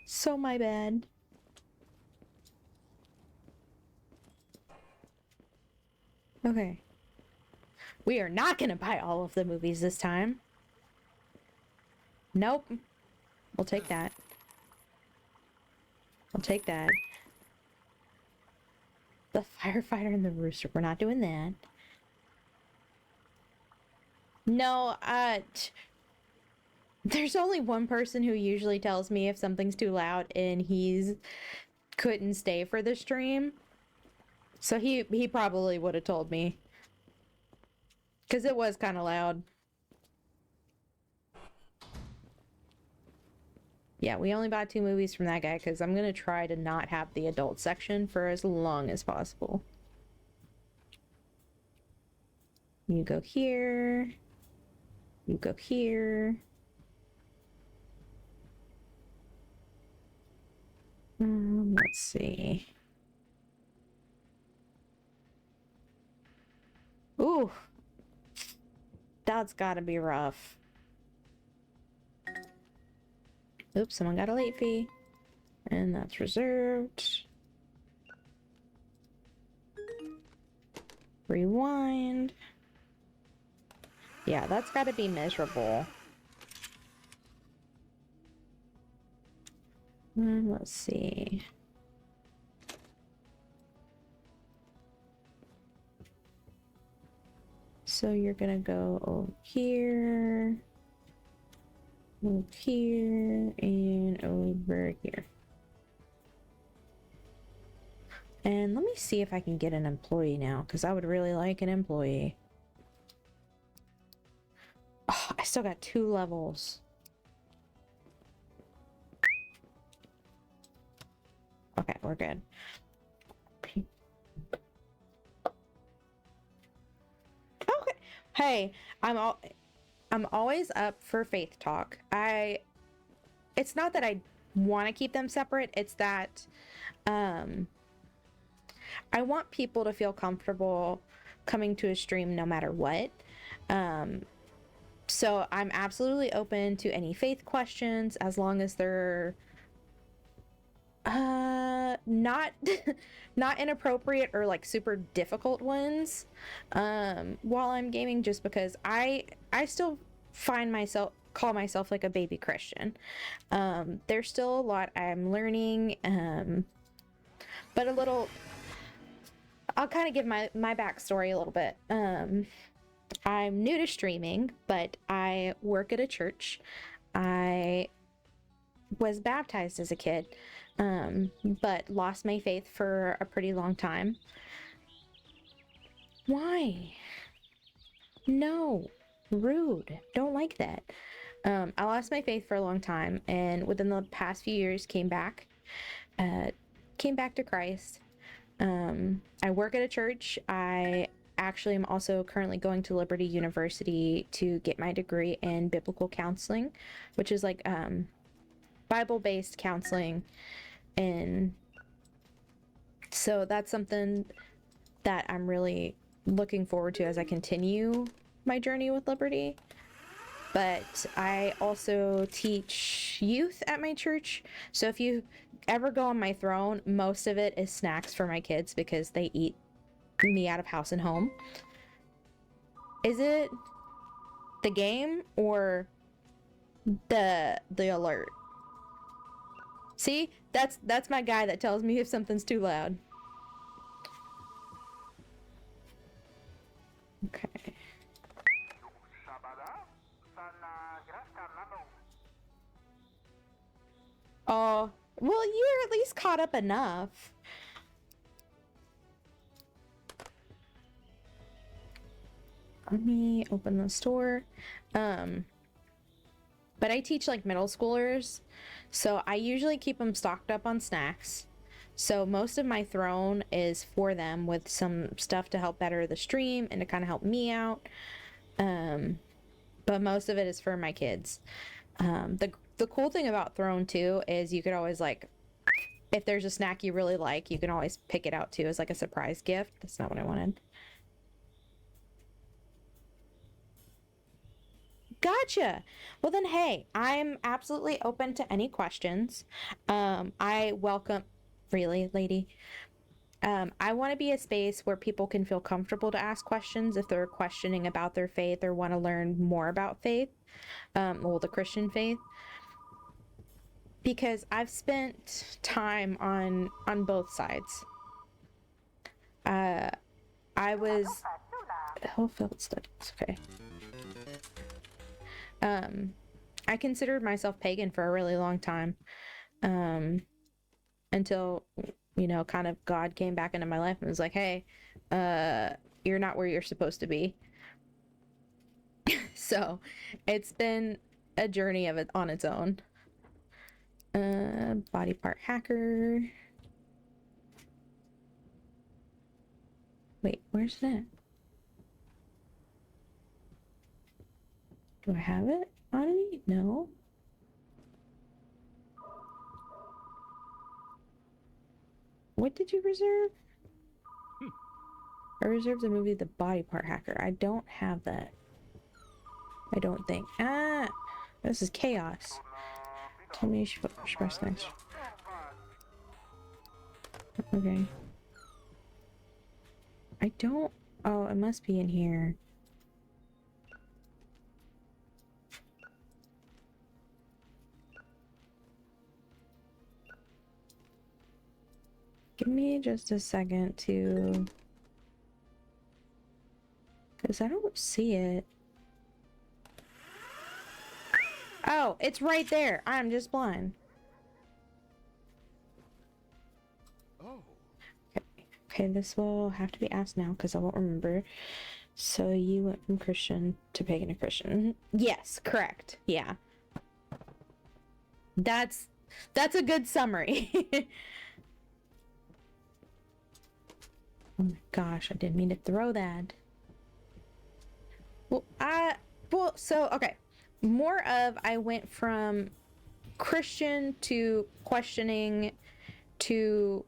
So my bad. Okay. We are not gonna buy all of the movies this time. Nope. We'll take that. I'll take that. The firefighter and the rooster. We're not doing that. No, there's only one person who usually tells me if something's too loud, and he's couldn't stay for the stream. So he probably would have told me. Because it was kind of loud. Yeah, we only bought 2 movies from that guy because I'm going to try to not have the adult section for as long as possible. You go here. You go here. Let's see. Ooh. That's gotta be rough. Oops, someone got a late fee. And that's reserved. Rewind. Yeah, that's gotta be miserable. Let's see. So you're gonna go over here, and over here. And let me see if I can get an employee now, because I would really like an employee. Oh, I still got 2 levels. Okay, we're good. Okay. Hey, I'm always up for faith talk. It's not that I want to keep them separate, it's that I want people to feel comfortable coming to a stream no matter what. So I'm absolutely open to any faith questions as long as they're not not inappropriate or like super difficult ones while I'm gaming, just because I still call myself like a baby Christian. There's still a lot I'm learning, but I'll kind of give my backstory a little bit. I'm new to streaming, but I work at a church. I was baptized as a kid, but lost my faith for a pretty long time. Why? No. Rude. Don't like that. I lost my faith for a long time, and within the past few years came back to Christ. I work at a church. I actually am also currently going to Liberty University to get my degree in biblical counseling, which is like Bible-based counseling in So that's something that I'm really looking forward to as I continue my journey with Liberty. But I also teach youth at my church. So if you ever go on my throne, most of it is snacks for my kids because they eat me out of house and home. Is it the game or the alert? See? That's my guy that tells me if something's too loud. Okay. Oh, well, you're at least caught up enough. Let me open the store. But I teach like middle schoolers, so I usually keep them stocked up on snacks. So most of my throne is for them with some stuff to help better the stream and to kind of help me out. But most of it is for my kids. The cool thing about throne too is you could always like, if there's a snack you really like, you can always pick it out too as like a surprise gift. That's not what I wanted. Gotcha. Well then, hey, I'm absolutely open to any questions. I welcome, really, lady. I want to be a space where people can feel comfortable to ask questions if they're questioning about their faith or want to learn more about faith, well, the Christian faith. Because I've spent time on both sides. I was Hillfield Studies. Okay. I considered myself pagan for a really long time. Until, you know, kind of God came back into my life and was like, hey, you're not where you're supposed to be. So it's been a journey of it on its own. Body part hacker. Wait, where's that? Do I have it on me? No. What did you reserve? I reserved the movie The Body Part Hacker. I don't have that. I don't think. Ah! This is chaos. Tell me you should press next. Okay. I don't... Oh, it must be in here. Give me just a second to... Because I don't see it. Oh, it's right there. I'm just blind. Oh. Okay, this will have to be asked now because I won't remember. So you went from Christian to pagan to Christian. Yes, correct. Yeah. That's a good summary. Oh my gosh, I didn't mean to throw that. Well, so okay. More of I went from Christian to questioning to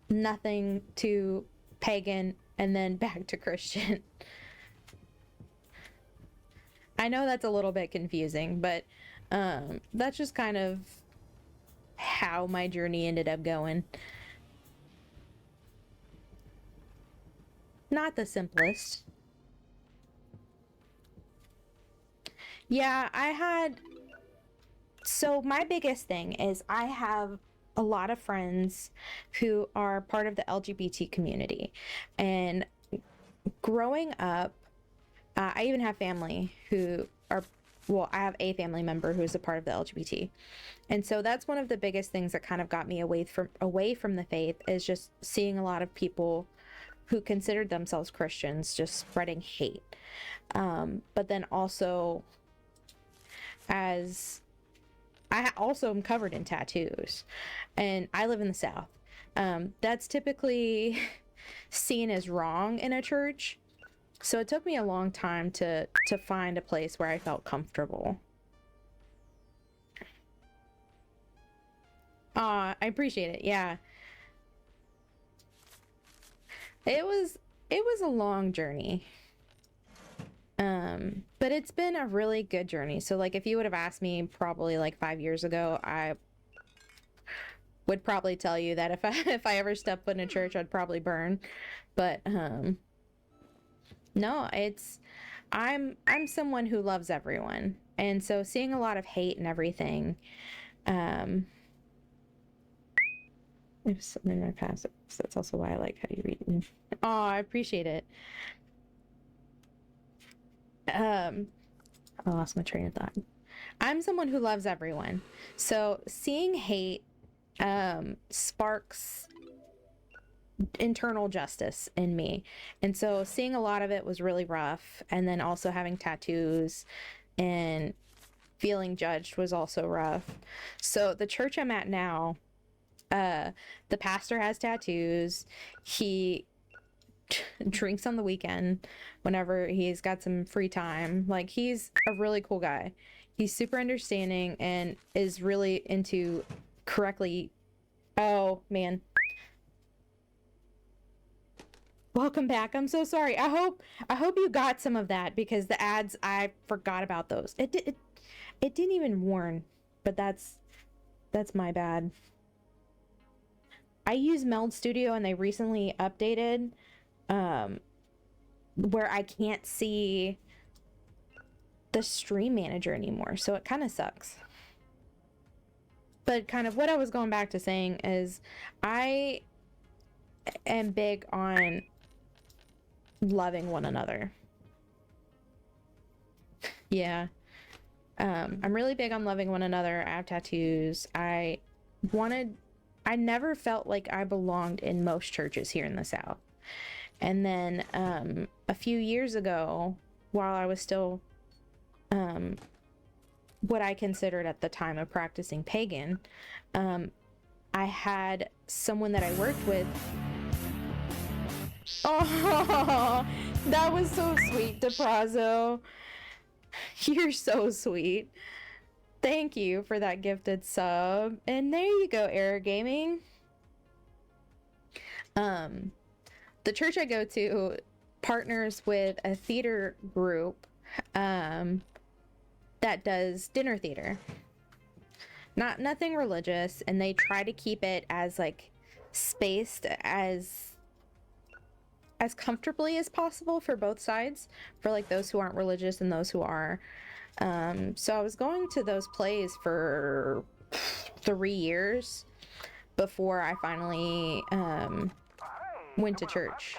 nothing to pagan and then back to Christian. I know that's a little bit confusing, but that's just kind of how my journey ended up going. Not the simplest. Yeah, so my biggest thing is I have a lot of friends who are part of the LGBT community. And growing up, I even have family who are, well, I have a family member who is a part of the LGBT. And so that's one of the biggest things that kind of got me away from the faith, is just seeing a lot of people who considered themselves Christians just spreading hate. But then also, as I also am covered in tattoos and I live in the South, that's typically seen as wrong in a church. So it took me a long time to find a place where I felt comfortable. I appreciate it. Yeah. it was a long journey. But it's been a really good journey. So like if you would have asked me probably like 5 years ago, I would probably tell you that if I ever step foot in a church, I'd probably burn. But no, I'm someone who loves everyone. And so seeing a lot of hate and everything, it was something in my past. So that's also why I like how you read it. Oh, I appreciate it. I lost my train of thought. I'm someone who loves everyone. So seeing hate sparks internal justice in me. And so seeing a lot of it was really rough. And then also having tattoos and feeling judged was also rough. So the church I'm at now, the pastor has tattoos. He drinks on the weekend whenever he's got some free time. Like, he's a really cool guy. He's super understanding and is really into correctly. Oh man, welcome back. I'm so sorry. I hope you got some of that, because the ads, I forgot about those. It didn't even warn, but that's my bad. I use Meld Studio and they recently updated where I can't see the stream manager anymore, so it kind of sucks. But kind of what I was going back to saying is I am big on loving one another. Yeah. I'm really big on loving one another. I have tattoos. I never felt like I belonged in most churches here in the South. And then a few years ago, while I was still what I considered at the time a practicing pagan, I had someone that I worked with. Oh, that was so sweet, DePrazo. You're so sweet. Thank you for that gifted sub. And there you go, Era Gaming. The church I go to partners with a theater group that does dinner theater. Nothing religious, and they try to keep it as like spaced as comfortably as possible for both sides, for like those who aren't religious and those who are. So I was going to those plays for 3 years before I finally went to church.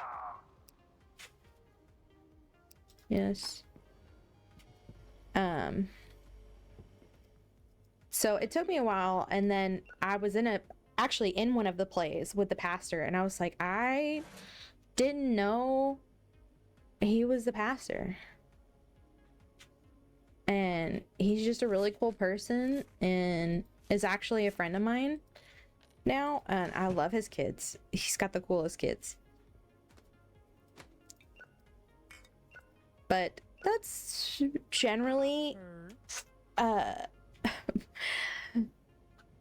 Yes. So it took me a while, and then I was actually in one of the plays with the pastor, and I was like, I didn't know he was the pastor. And he's just a really cool person and is actually a friend of mine now, and I love his kids. He's got the coolest kids. But that's generally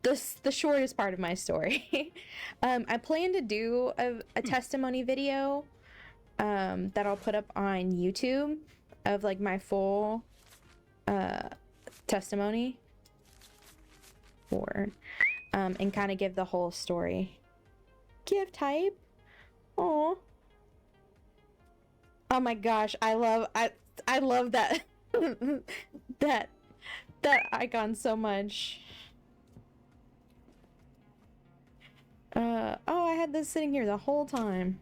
the shortest part of my story. I plan to do a testimony video that I'll put up on YouTube of like my full testimony and kind of give the whole story. Gift type. Oh my gosh, I love that that icon so much. Oh, I had this sitting here the whole time.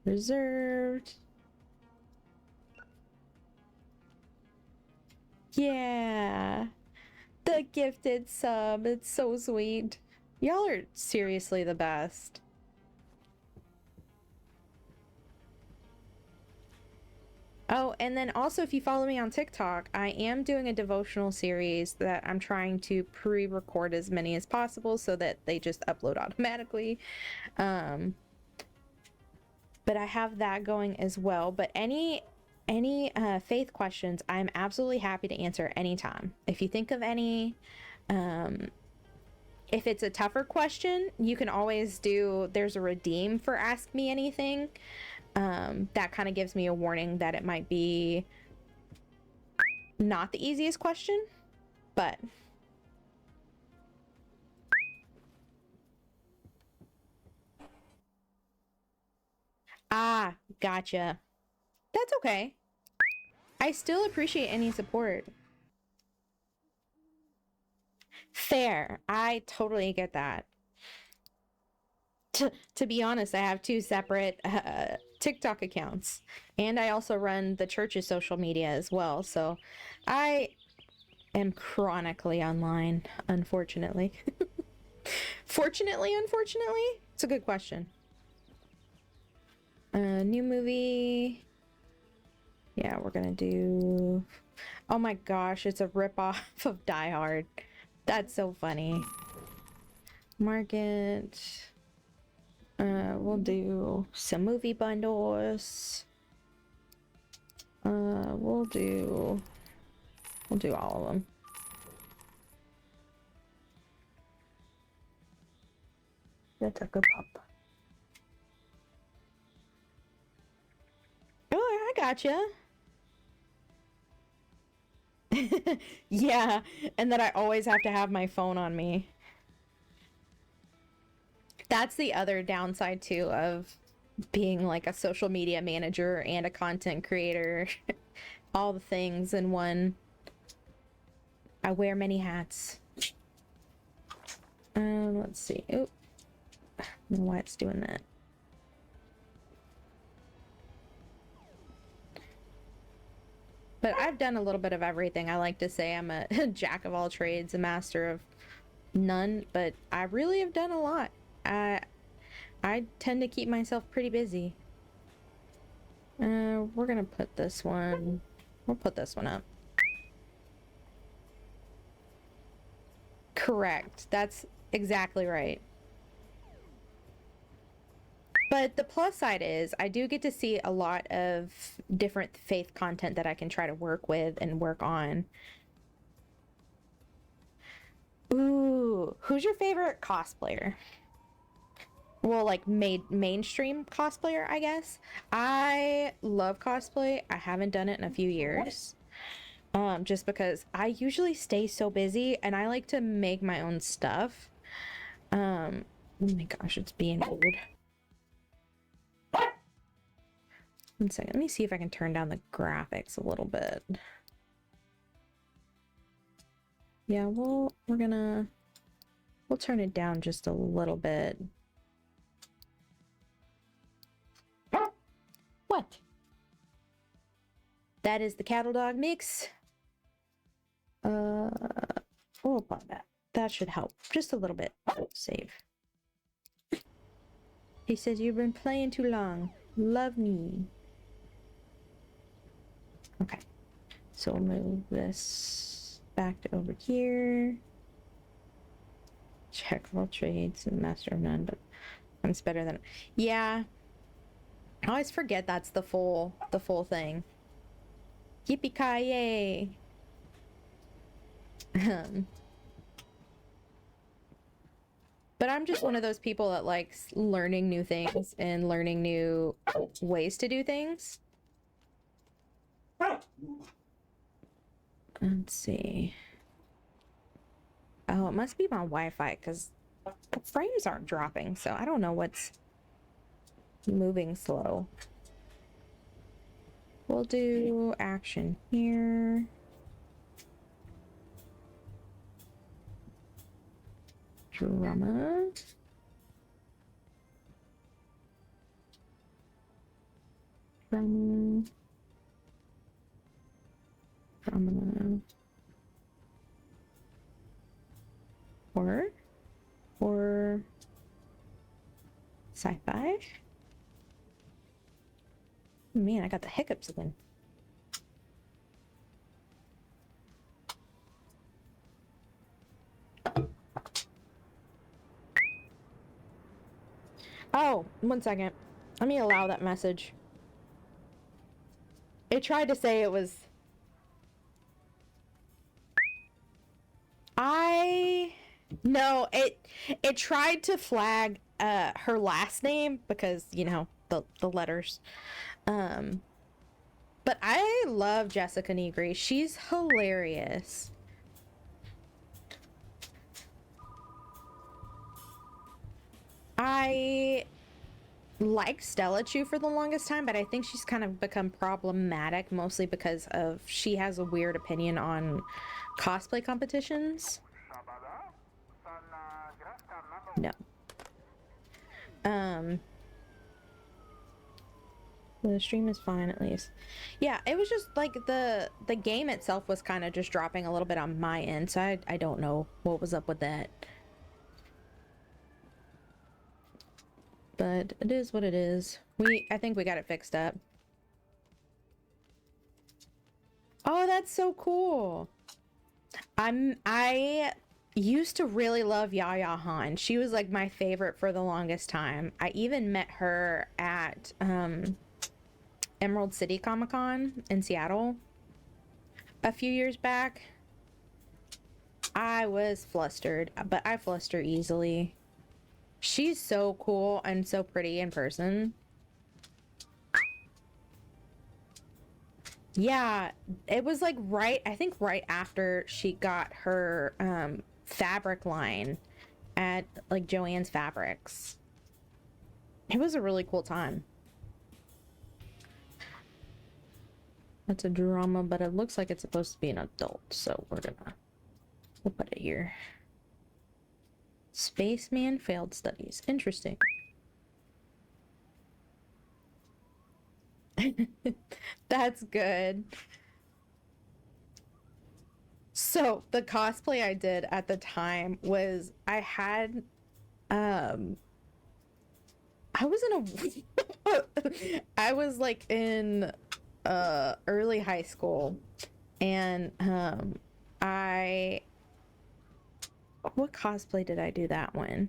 Reserved. Yeah. The gifted sub. It's so sweet. Y'all are seriously the best. Oh, and then also if you follow me on TikTok, I am doing a devotional series that I'm trying to pre-record as many as possible so that they just upload automatically. But I have that going as well. But any faith questions, I'm absolutely happy to answer anytime. If you think of any, if it's a tougher question, you can always do, there's a redeem for Ask Me Anything. That kind of gives me a warning that it might be not the easiest question, but ah, gotcha. That's okay. I still appreciate any support. Fair. I totally get that. To be honest, I have two separate TikTok accounts, and I also run the church's social media as well. So I am chronically online, unfortunately. Fortunately, unfortunately? It's a good question. New movie. Yeah, we're gonna do... Oh my gosh, it's a ripoff of Die Hard. That's so funny. Market. We'll do some movie bundles. We'll do all of them. That's a good pop. Oh, I gotcha. Yeah, and that I always have to have my phone on me. That's the other downside too of being like a social media manager and a content creator. All the things in one. I wear many hats. Let's see. Oop. I don't know why it's doing that. But I've done a little bit of everything. I like to say I'm a jack of all trades, a master of none, but I really have done a lot. I tend to keep myself pretty busy. We're gonna put this one... We'll put this one up. Correct. That's exactly right. But the plus side is I do get to see a lot of different faith content that I can try to work with and work on. Ooh, who's your favorite cosplayer? Well, like mainstream cosplayer, I guess. I love cosplay. I haven't done it in a few years. Just because I usually stay so busy and I like to make my own stuff. Oh my gosh, it's being weird. 1 second, let me see if I can turn down the graphics a little bit. Yeah, we'll turn it down just a little bit. What? That is the cattle dog mix. We'll apply that. That should help just a little bit. Save. He says you've been playing too long. Love me. Okay. So we'll move this back to over here. Check of all trades and master of none, but I'm better than... Yeah. I always forget that's the full thing. Yippee-ki-yay! But I'm just one of those people that likes learning new things and learning new ways to do things. Let's see. Oh, it must be my Wi-Fi because the frames aren't dropping, so I don't know what's moving slow. We'll do action here. Drama. Drama. Drama. Or sci-fi. Man, I got the hiccups again. Oh, 1 second. Let me allow that message. It tried to say it was... No, No, it tried to flag her last name because, you know, the letters. Um but I love Jessica Negri. She's hilarious. I liked Stella Chu for the longest time, but I think she's kind of become problematic mostly because of she has a weird opinion on cosplay competitions. No. The stream is fine at least. Yeah, it was just like the game itself was kind of just dropping a little bit on my end, so I don't know what was up with that. But it is what it is. I think we got it fixed up. Oh, that's so cool. I used to really love Yaya Han. She was like my favorite for the longest time. I even met her at Emerald City Comic Con in Seattle a few years back. I was flustered, but I fluster easily. She's so cool and so pretty in person. Yeah, it was like I think right after she got her fabric line at like Joann's Fabrics. It was a really cool time. It's a drama, but it looks like it's supposed to be an adult, so we'll put it here. Spaceman failed studies. Interesting. That's good. So the cosplay I did at the time was I was in a I was like in early high school, and what cosplay did I do that one?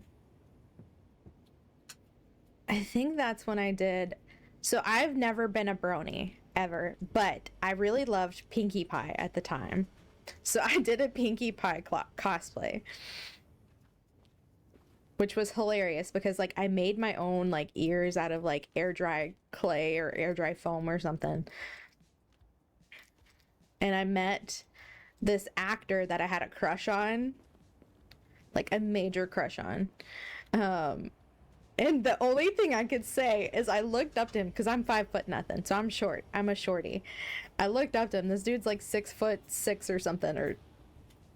I think that's when I did. So I've never been a brony ever, but I really loved Pinkie Pie at the time. So I did a Pinkie Pie cosplay, which was hilarious because like I made my own like ears out of like air dry clay or air dry foam or something. And I met this actor that I had a crush on, like a major crush on. And the only thing I could say is I looked up to him because I'm 5 foot nothing, so I'm short. I'm a shorty. I looked up to him. This dude's like 6'6" or something, or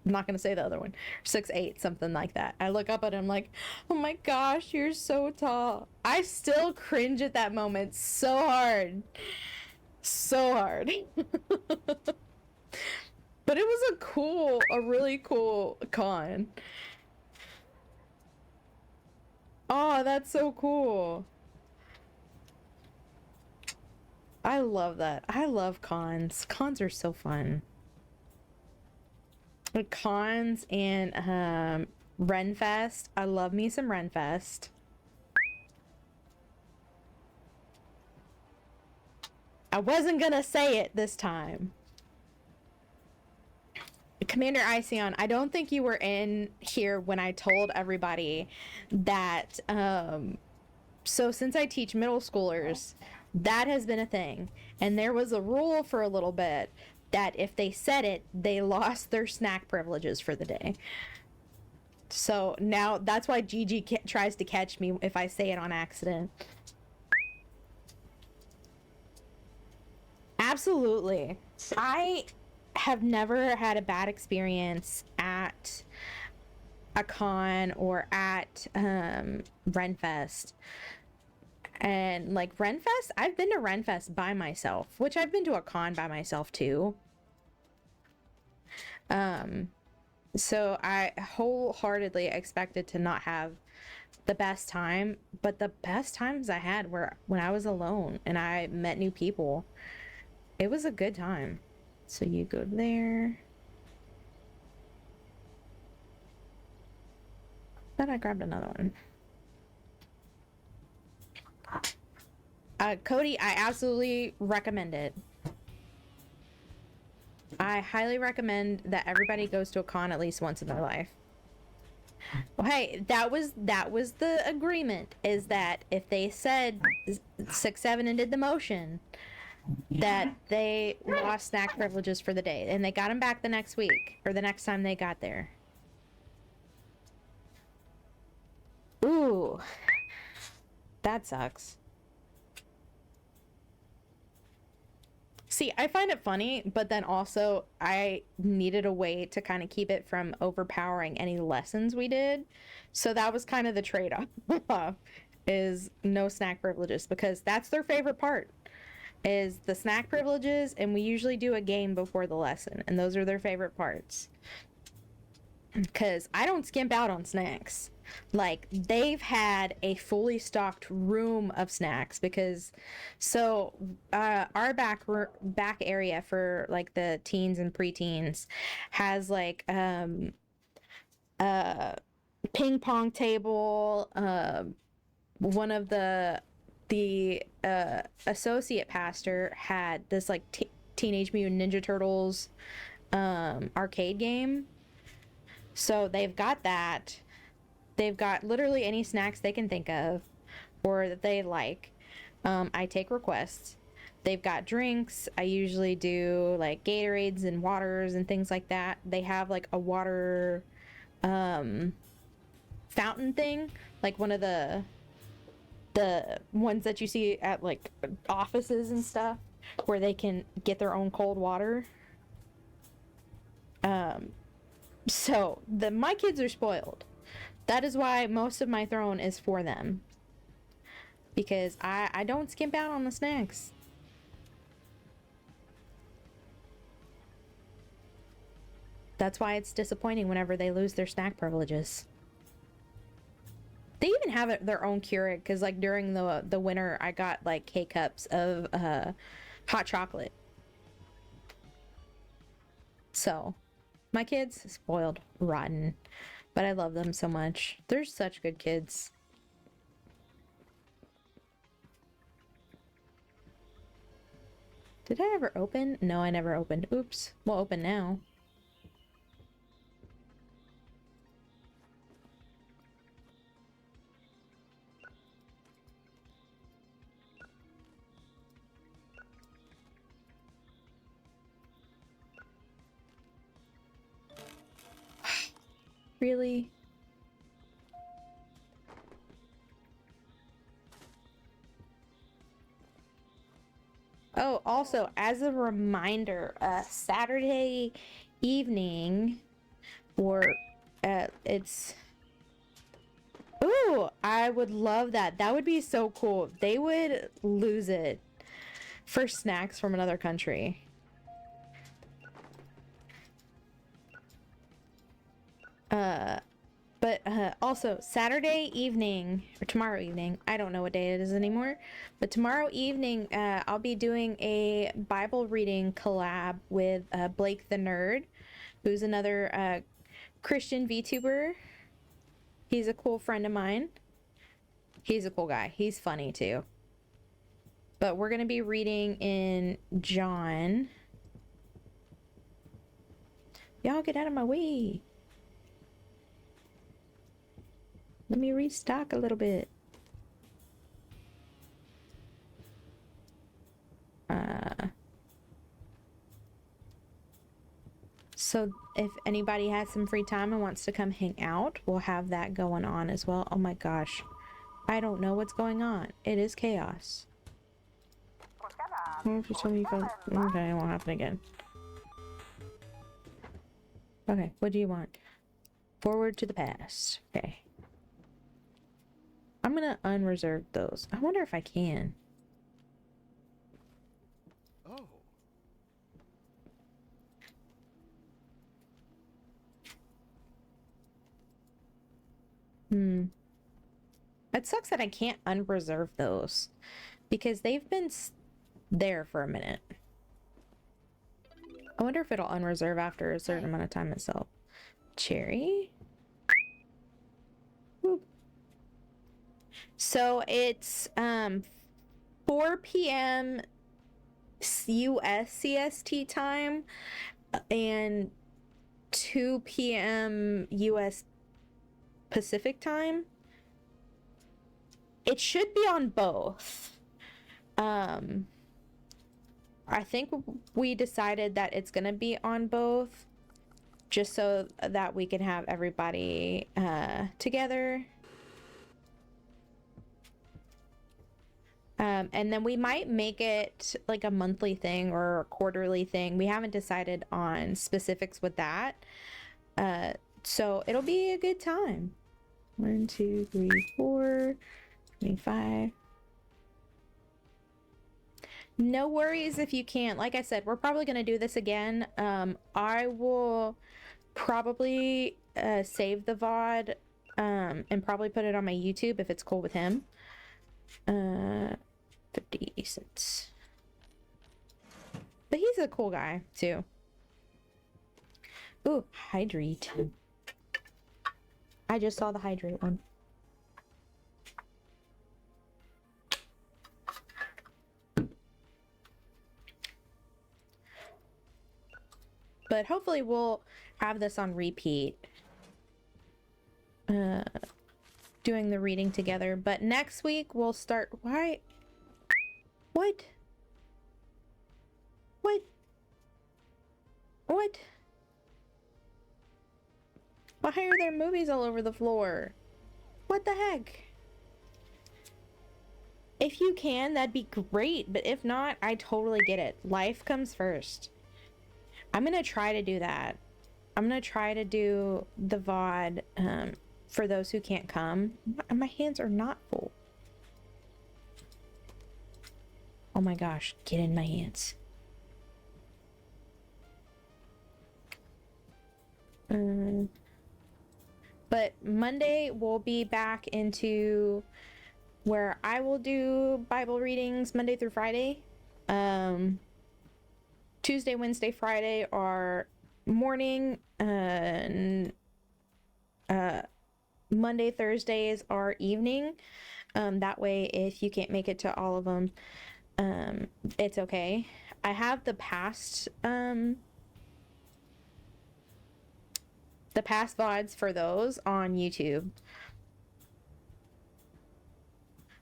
I'm not gonna say the other one, 6'8", something like that. I look up at him like, oh my gosh, you're so tall. I still cringe at that moment so hard. So hard. But it was a really cool con. Oh, that's so cool. I love that. I love cons. Cons are so fun. Like cons and Renfest. I love me some Renfest. I wasn't gonna say it this time. Commander Iceon, I don't think you were in here when I told everybody that so since I teach middle schoolers, that has been a thing. And there was a rule for a little bit that if they said it, they lost their snack privileges for the day. So now that's why Gigi tries to catch me if I say it on accident. Absolutely. I have never had a bad experience at a con or at Renfest. And like Renfest, I've been to Renfest by myself, which I've been to a con by myself too. So I wholeheartedly expected to not have the best time, but the best times I had were when I was alone and I met new people. It was a good time. So you go there. Then I grabbed another one. Cody, I absolutely recommend it. I highly recommend that everybody goes to a con at least once in their life. Well, hey, that was the agreement, is that if they said 6-7 and did the motion, that they lost snack privileges for the day, and they got them back the next week or the next time they got there. Ooh, that sucks. See, I find it funny, but then also I needed a way to kind of keep it from overpowering any lessons we did. So that was kind of the trade-off is no snack privileges, because that's their favorite part is the snack privileges, and we usually do a game before the lesson, and those are their favorite parts. Because I don't skimp out on snacks. Like, they've had a fully stocked room of snacks because, so our back area for like the teens and preteens has like ping pong table. One of the associate pastor had this like Teenage Mutant Ninja Turtles arcade game. So they've got that. They've got literally any snacks they can think of or that they like. I take requests. They've got drinks. I usually do like Gatorades and waters and things like that. They have like a water fountain thing, like one of the ones that you see at like offices and stuff, where they can get their own cold water. So my kids are spoiled. That is why most of my throne is for them. Because I don't skimp out on the snacks. That's why it's disappointing whenever they lose their snack privileges. They even have their own Keurig, because like during the winter I got like K-cups of hot chocolate. So my kids, spoiled rotten, but I love them so much. They're such good kids. Did I ever open? No, I never opened. Oops. We'll open now. Really? Oh, also, as a reminder, Saturday evening, or it's... Ooh, I would love that. That would be so cool. They would lose it for snacks from another country. But also Saturday evening, or tomorrow evening, I don't know what day it is anymore, but tomorrow evening I'll be doing a Bible reading collab with Blake the Nerd, who's another Christian VTuber. He's a cool friend of mine. He's a cool guy. He's funny too. But we're gonna be reading in John. Y'all get out of my way. Let me restock a little bit. So if anybody has some free time and wants to come hang out, we'll have that going on as well. Oh my gosh. I don't know what's going on. It is chaos. Okay, it won't happen again. Okay, what do you want? Forward to the past. Okay. I'm gonna unreserve those. I wonder if I can. Oh. It sucks that I can't unreserve those because they've been there for a minute. I wonder if it'll unreserve after a certain amount of time itself. Cherry? Whoop. So it's 4 p.m. US CST time and 2 p.m. US Pacific time. It should be on both. I think we decided that it's gonna be on both, just so that we can have everybody together. And then we might make it like a monthly thing or a quarterly thing. We haven't decided on specifics with that. So it'll be a good time. 1, 2, 3, 4, 25. No worries if you can't. Like I said, we're probably going to do this again. I will probably save the VOD and probably put it on my YouTube if it's cool with him. 50 cents. But he's a cool guy too. Ooh, hydrate. I just saw the hydrate one. But hopefully we'll have this on repeat. Doing the reading together. But next week we'll start... Why? What? What? What? Why are there movies all over the floor? What the heck? If you can, that'd be great. But if not, I totally get it. Life comes first. I'm gonna try to do that. I'm gonna try to do the VOD for those who can't come. My hands are not full. Oh my gosh, get in my hands. But Monday we'll be back into where I will do Bible readings Monday through Friday. Tuesday, Wednesday, Friday are morning, and Monday, Thursdays are evening. That way, if you can't make it to all of them, it's okay. I have the past VODs for those on YouTube.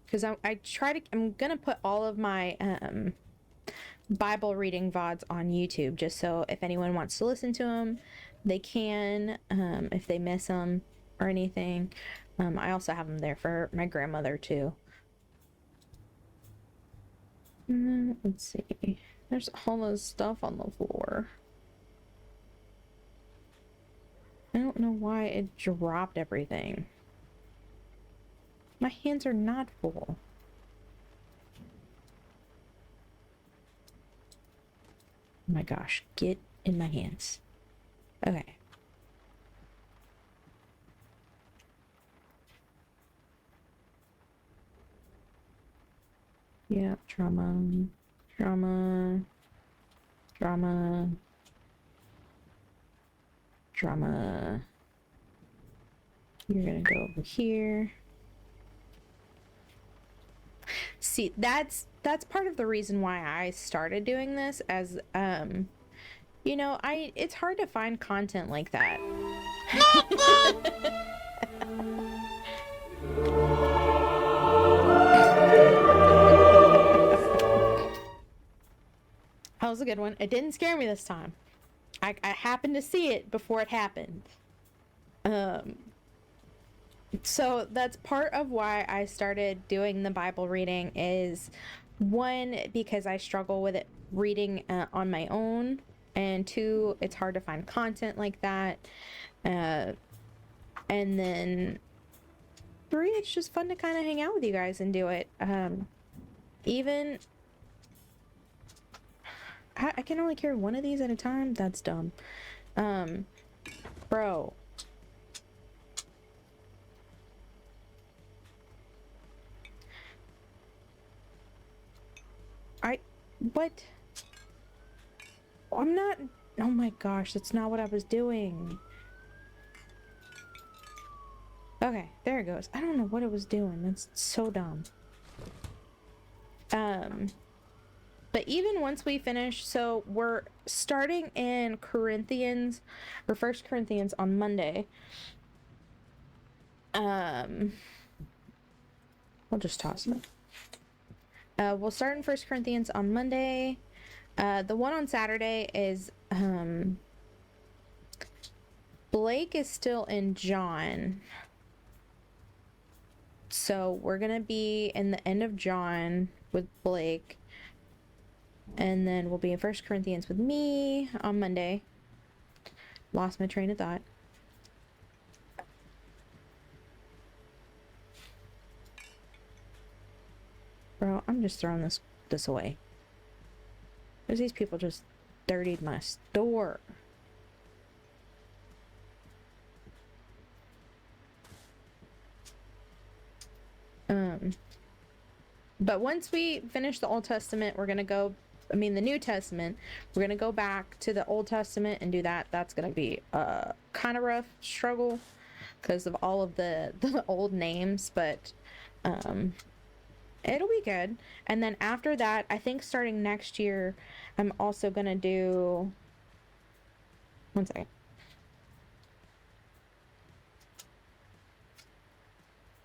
Because I'm gonna put all of my Bible reading VODs on YouTube, just so if anyone wants to listen to them, they can, if they miss them or anything. I also have them there for my grandmother too. Let's see. There's all this stuff on the floor. I don't know why it dropped everything. My hands are not full. Oh my gosh, get in my hands. Okay. Yeah, trauma. Drama. You're gonna go over here. See, that's part of the reason why I started doing this, as you know, it's hard to find content like that. That was a good one. It didn't scare me this time. I happened to see it before it happened. So that's part of why I started doing the Bible reading, is one, because I struggle with it reading on my own, and two, it's hard to find content like that, and then three, it's just fun to kind of hang out with you guys and do it. Even I can only carry one of these at a time. That's dumb. Bro. What? I'm not... Oh my gosh, that's not what I was doing. Okay, there it goes. I don't know what it was doing. That's so dumb. But even once we finish, so we're starting in Corinthians, or 1 Corinthians on Monday. Um, we'll just toss it. We'll start in First Corinthians on Monday. The one on Saturday is Blake is still in John. So we're gonna be in the end of John with Blake. And then we'll be in First Corinthians with me on Monday. Lost my train of thought. Bro, I'm just throwing this away. Because these people just dirtied my store. But once we finish the Old Testament, we're gonna go, the New Testament, we're gonna go back to the Old Testament and do that. That's gonna be a kind of rough struggle because of all of the old names, but it'll be good. And then after that, I think starting next year, I'm also gonna do, one second.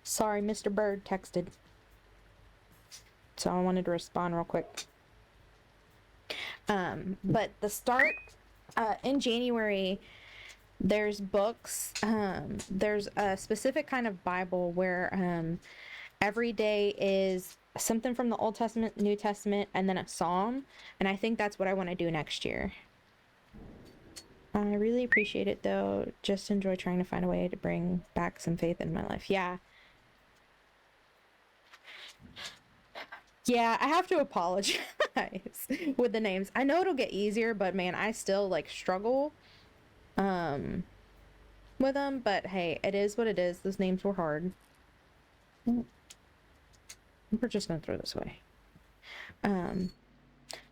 Sorry, Mr. Bird texted. So I wanted to respond real quick. But the start in January, there's books. There's a specific kind of Bible where every day is something from the Old Testament, New Testament, and then a psalm. And I think that's what I want to do next year. I really appreciate it though. Just enjoy trying to find a way to bring back some faith in my life. Yeah. Yeah, I have to apologize with the names. I know it'll get easier, but man, I still like struggle with them, but hey, it is what it is. Those names were hard. We're just gonna throw this away.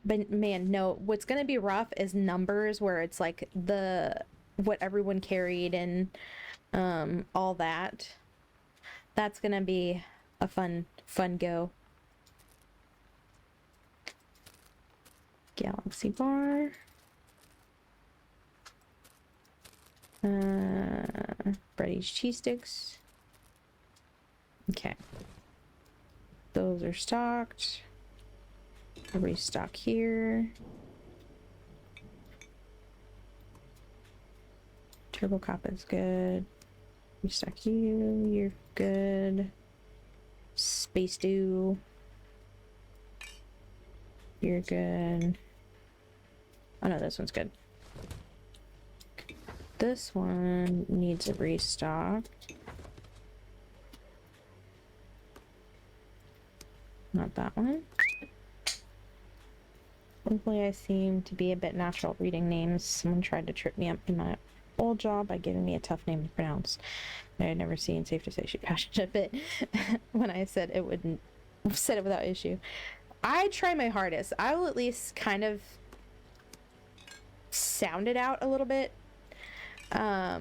But man, no, what's gonna be rough is numbers where it's like what everyone carried and all that. That's gonna be a fun go. Galaxy bar. Freddy's cheese sticks. Okay. Those are stocked. Restock here. Turbo Cop is good. Restock you. You're good. Space Dew. You're good. Oh no, this one's good. This one needs a restock. Not that one. Hopefully I seem to be a bit natural reading names. Someone tried to trip me up in my old job by giving me a tough name to pronounce. I had never seen Safe to Say she passionate a bit when I said it wouldn't said it without issue. I try my hardest. I will at least kind of sound it out a little bit. But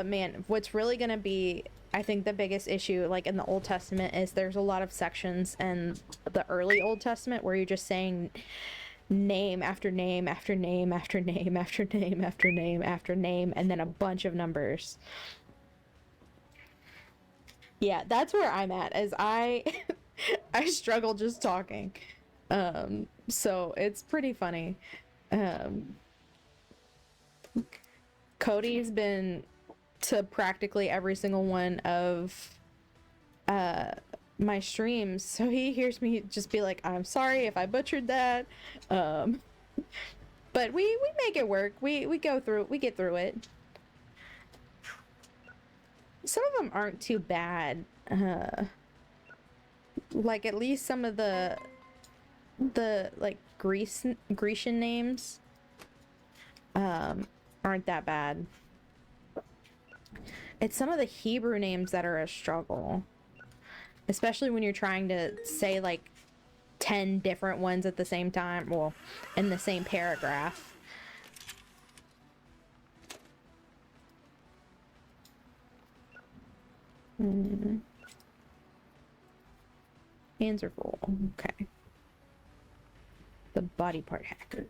man, what's really gonna be, I think the biggest issue, like in the Old Testament, is there's a lot of sections in the early Old Testament where you're just saying name after name after name after name after name after name after name, and then a bunch of numbers. Yeah, that's where I'm at, as I struggle just talking. So it's pretty funny. Cody's been to practically every single one of my streams, so he hears me just be like, I'm sorry if I butchered that. But we make it work. We go through, we get through it. Some of them aren't too bad. Like at least some of the like Grecian names aren't that bad. It's some of the Hebrew names that are a struggle, especially when you're trying to say like 10 different ones at the same time, well, in the same paragraph. Hands are full. Okay. The body part hacker.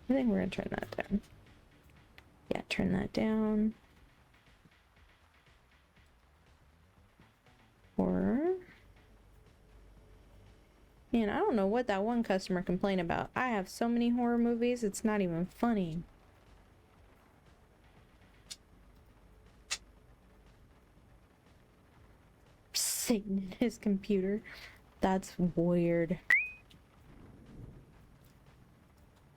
I think we're gonna turn that down. Yeah, turn that down. Horror. Man, I don't know what that one customer complained about. I have so many horror movies, it's not even funny. Satan in his computer. That's weird.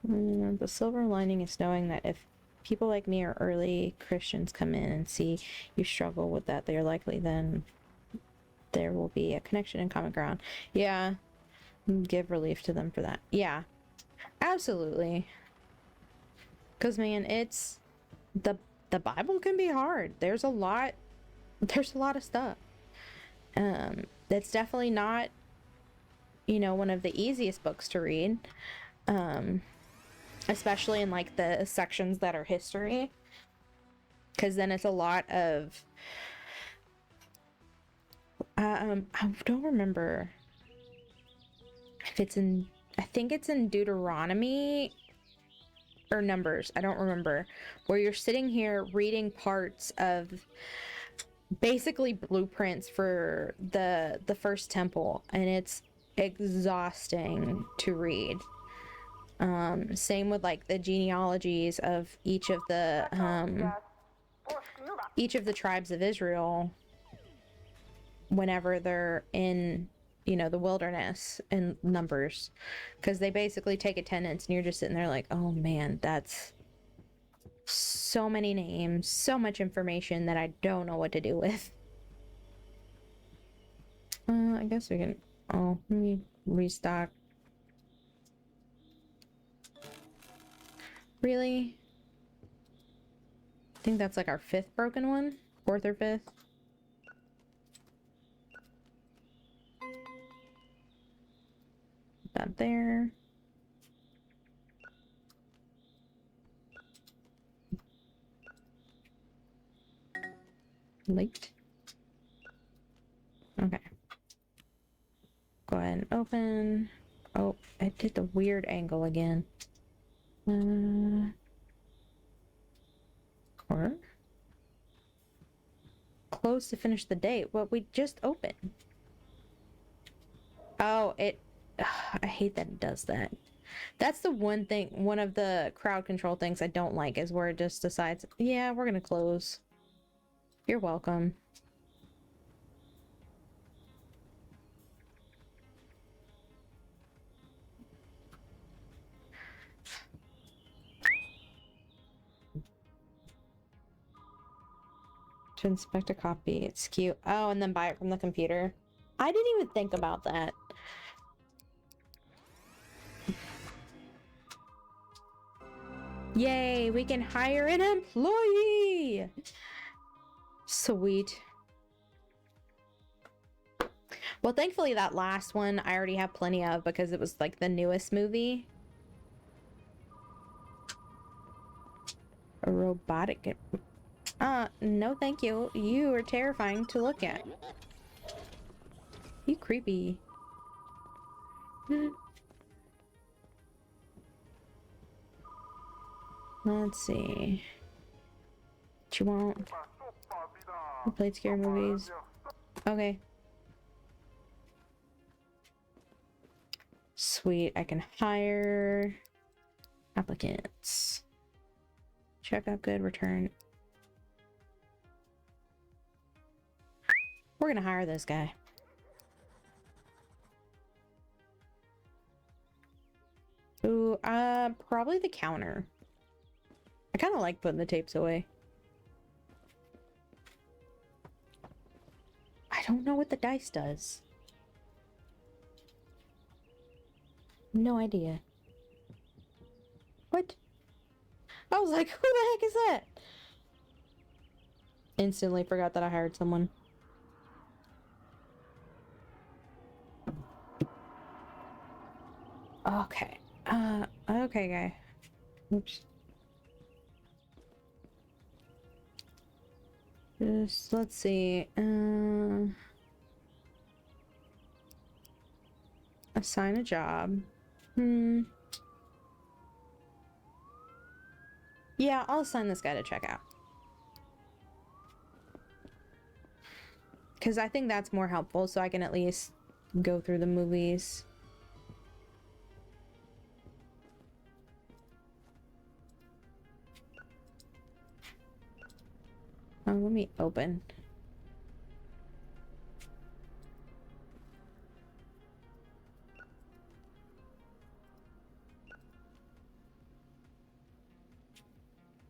The silver lining is knowing that if people like me or early Christians come in and see you struggle with that, they're likely then there will be a connection and common ground. Yeah. Give relief to them for that. Yeah. Absolutely. Because, man, it's... The Bible can be hard. There's a lot of stuff. That's definitely not, one of the easiest books to read. Especially in, like, the sections that are history. Because then it's a lot of... I don't remember if it's in... I think it's in Deuteronomy or Numbers. I don't remember. Where you're sitting here reading parts of basically blueprints for the first temple, and it's exhausting to read. Same with like the genealogies of each of the tribes of Israel whenever they're in, the wilderness in Numbers, because they basically take attendance and you're just sitting there like, oh man, that's so many names, so much information that I don't know what to do with. I guess we can... Oh, let me restock. Really? I think that's like our 5th broken one? 4th or 5th? That there. Leaked. Okay. Go ahead and open. Oh, I did the weird angle again. Or close to finish the date. Well, we just opened. Oh, I hate that it does that. That's the one thing, one of the crowd control things I don't like, is where it just decides, yeah, we're gonna close. You're welcome. To inspect a copy, it's cute. Oh, and then buy it from the computer. I didn't even think about that. Yay, we can hire an employee! Sweet. Well, thankfully that last one I already have plenty of because it was like the newest movie. A robotic... no thank you. You are terrifying to look at. You creepy. Let's see. What you want? I played scary movies. Okay. Sweet, I can hire applicants. Check out good, return. We're gonna hire this guy. Ooh, probably the counter. I kind of like putting the tapes away. I don't know what the dice does. No idea. What? I was like, who the heck is that? Instantly forgot that I hired someone. Okay. Okay, guy. Oops. Just, let's see. Assign a job. Yeah, I'll assign this guy to check out. Because I think that's more helpful, so I can at least go through the movies. Oh, let me open.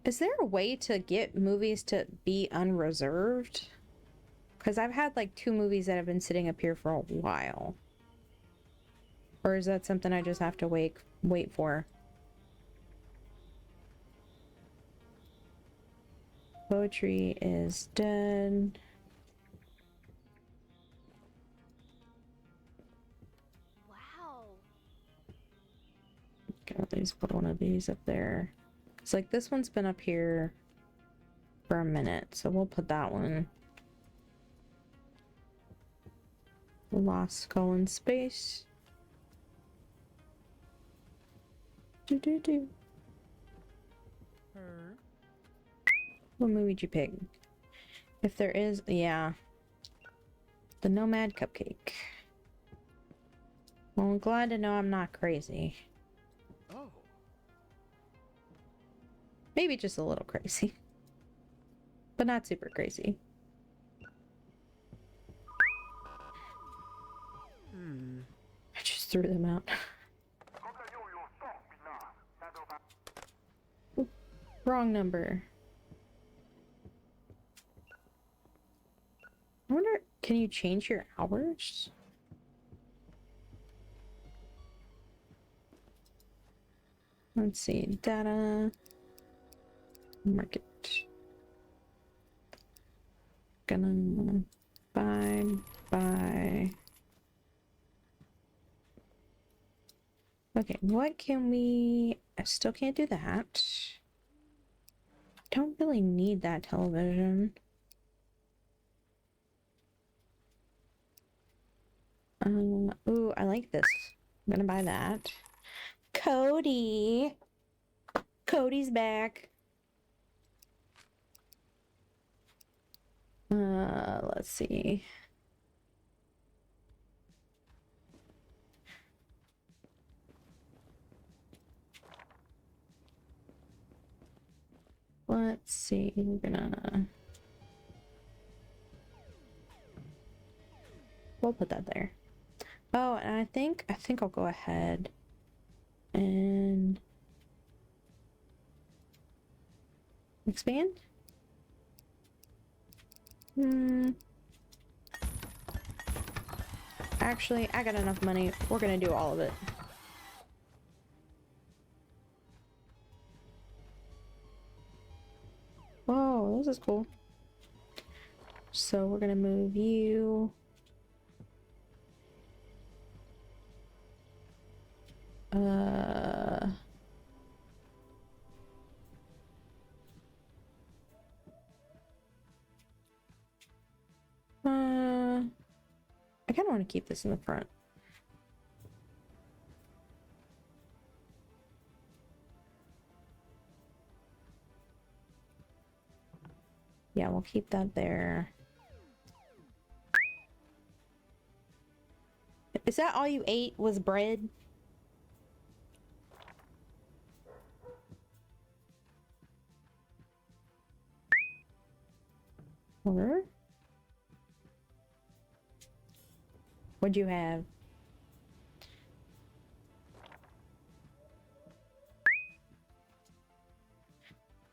Is there a way to get movies to be unreserved? Because I've had like 2 movies that have been sitting up here for a while. Or is that something I just have to wait for? Poetry is dead. Wow. Can at least put one of these up there. It's like this one's been up here for a minute, so we'll put that one. Lost Skull in Space. Do. What movie did you pick? If there is, yeah. The Nomad Cupcake. Well, I'm glad to know I'm not crazy. Oh. Maybe just a little crazy. But not super crazy. I just threw them out. Oop, wrong number. I wonder, can you change your hours? Let's see, data, market. Gonna buy. Okay, what can we... I still can't do that. Don't really need that television. Ooh, I like this. I'm gonna buy that. Cody! Cody's back. Let's see. Let's see, we're gonna... We'll put that there. Oh, and I think I'll go ahead and expand. Actually, I got enough money. We're gonna do all of it. Whoa, this is cool. So we're gonna move you. I kind of want to keep this in the front. Yeah, we'll keep that there. Is that all you ate was bread? Or what'd you have?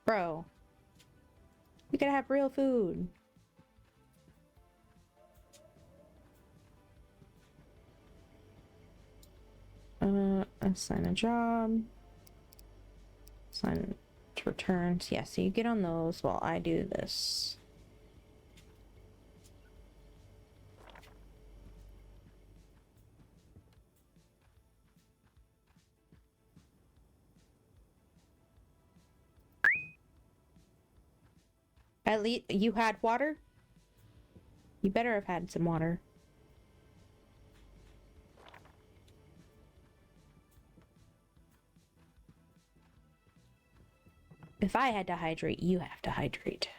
Bro, you gotta have real food. Assign a job. Assign to returns. Yeah, so you get on those while I do this. At least you had water? You better have had some water. If I had to hydrate, you have to hydrate.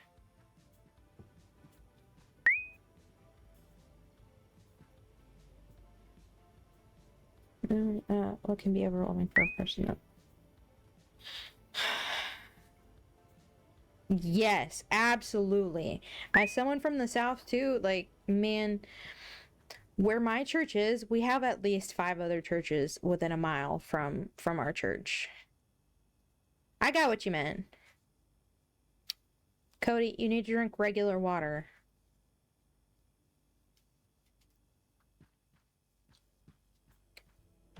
What can be overwhelming for a person? Yes, absolutely. As someone from the South too, like, man, where my church is, we have at least 5 other churches within a mile from our church. I got what you meant. Cody, you need to drink regular water.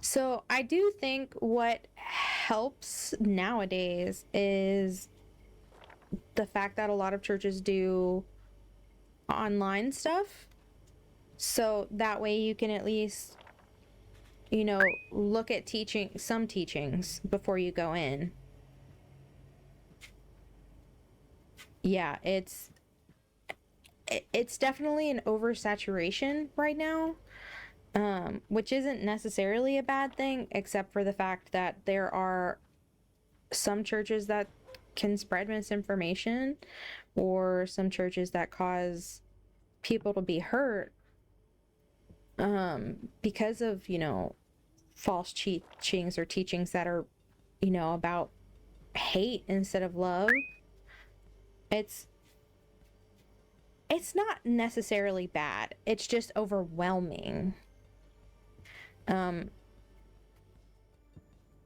So I do think what helps nowadays is the fact that a lot of churches do online stuff. So that way you can at least, you know, look at some teachings before you go in. Yeah, it's definitely an oversaturation right now, which isn't necessarily a bad thing, except for the fact that there are some churches that can spread misinformation, or some churches that cause people to be hurt because of, you know, false teachings or teachings that are, you know, about hate instead of love. It's not necessarily bad. It's just overwhelming.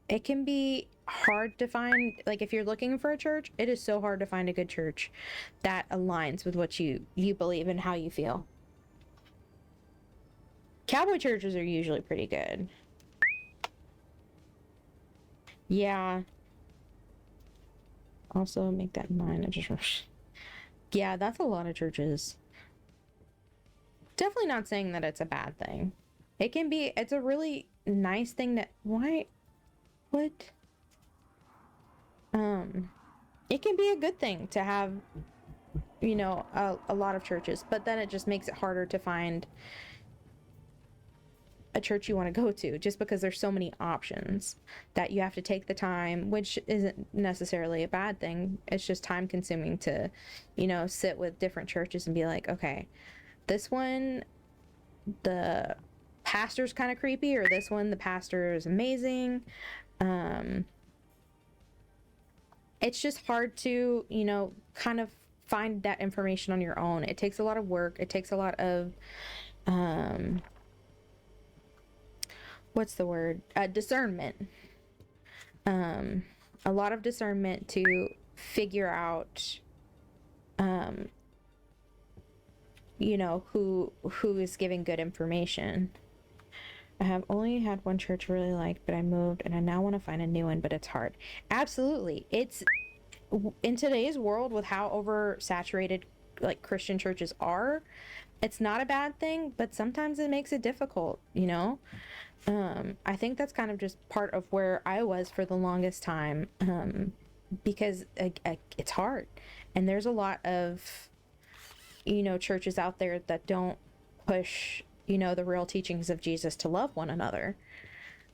It can be hard to find, like, if you're looking for a church, it is so hard to find a good church that aligns with what you believe and how you feel. Cowboy churches are usually pretty good. Yeah. Also make that in mind. Yeah, that's a lot of churches. Definitely not saying that it's a bad thing. It's a really nice thing that, why, what? It can be a good thing to have, you know, a lot of churches, but then it just makes it harder to find a church you want to go to, just because there's so many options that you have to take the time, which isn't necessarily a bad thing. It's just time consuming to, you know, sit with different churches and be like, okay, this one, the pastor's kind of creepy, or this one, the pastor is amazing. It's just hard to, you know, kind of find that information on your own. It takes a lot of work. It takes a lot of, what's the word? Discernment. A lot of discernment to figure out, you know, who is giving good information. I have only had one church I really liked, but I moved and I now want to find a new one, but it's hard. Absolutely. It's in today's world, with how oversaturated like Christian churches are, it's not a bad thing, but sometimes it makes it difficult, you know? I think that's kind of just part of where I was for the longest time, because it's hard. And there's a lot of, you know, churches out there that don't push, you know, the real teachings of Jesus to love one another,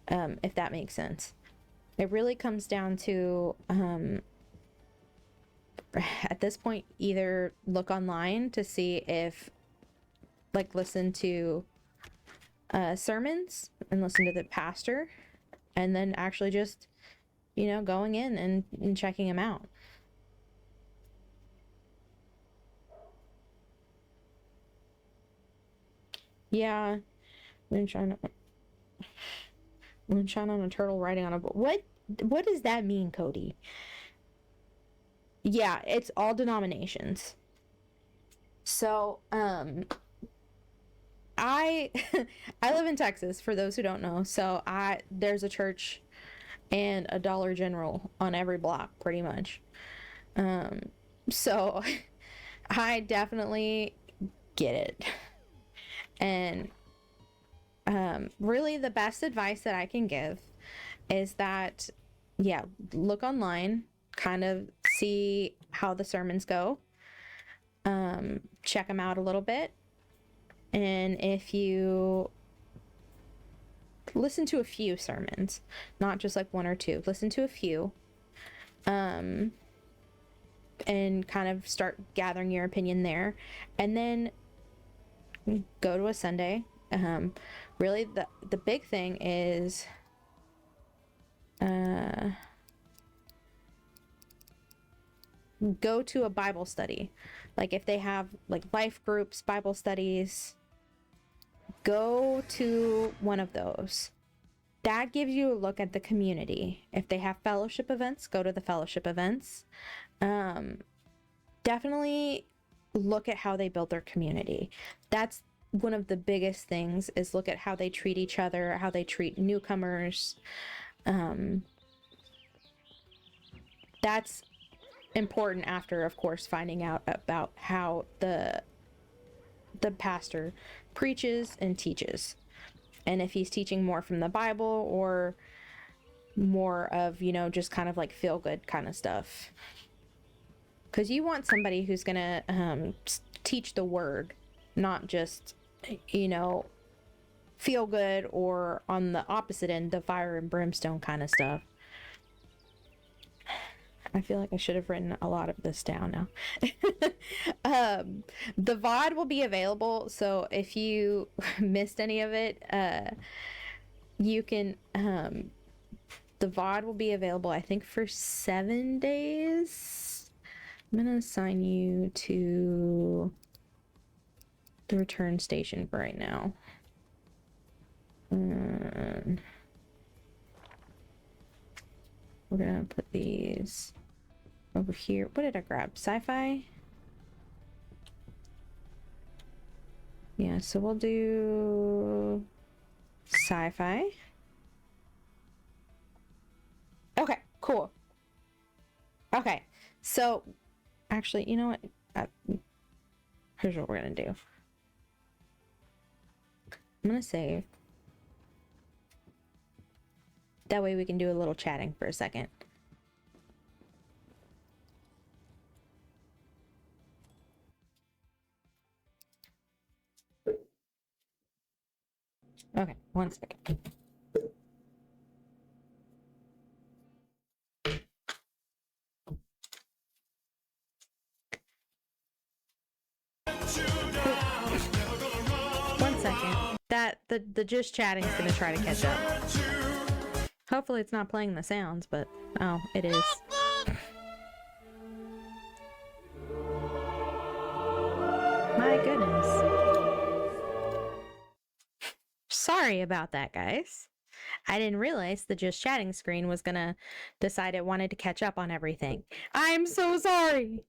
if that makes sense. It really comes down to, at this point, either look online to see if, like, listen to sermons and listen to the pastor, and then actually just, you know, going in and checking him out. Yeah, moonshine on a turtle riding on a boat. What does that mean, Cody? Yeah, it's all denominations. So, I I live in Texas, for those who don't know. So there's a church and a Dollar General on every block, pretty much. So I definitely get it. And really the best advice that I can give is that, yeah, look online, kind of see how the sermons go. Check them out a little bit. And if you listen to a few sermons, not just like one or two, listen to a few. and kind of start gathering your opinion there. And then go to a Sunday. Really, the big thing is go to a Bible study. Like if they have like life groups, Bible studies, go to one of those. That gives you a look at the community. If they have fellowship events, go to the fellowship events. Definitely look at how they build their community. That's one of the biggest things, is look at how they treat each other, how they treat newcomers. That's important after, of course, finding out about how the pastor preaches and teaches, and if he's teaching more from the Bible or more of, you know, just kind of like feel good kind of stuff. Because you want somebody who's gonna teach the word, not just, you know, feel good, or on the opposite end, the fire and brimstone kind of stuff. I feel like I should have written a lot of this down now. The VOD will be available, so if you missed any of it, you can, the VOD will be available, I think, for 7 days. I'm gonna assign you to the return station for right now. We're gonna put these over here. What did I grab? Sci-fi? Yeah, so we'll do sci-fi. Okay, cool. Okay, so actually, you know what? Here's what we're gonna do. I'm gonna save. That way we can do a little chatting for a second. Okay, 1 second. One second. That the just chatting is gonna try to catch up. Hopefully it's not playing the sounds, but oh, it is. My goodness. Sorry about that, guys. I didn't realize the just chatting screen was gonna decide it wanted to catch up on everything. I'm so sorry.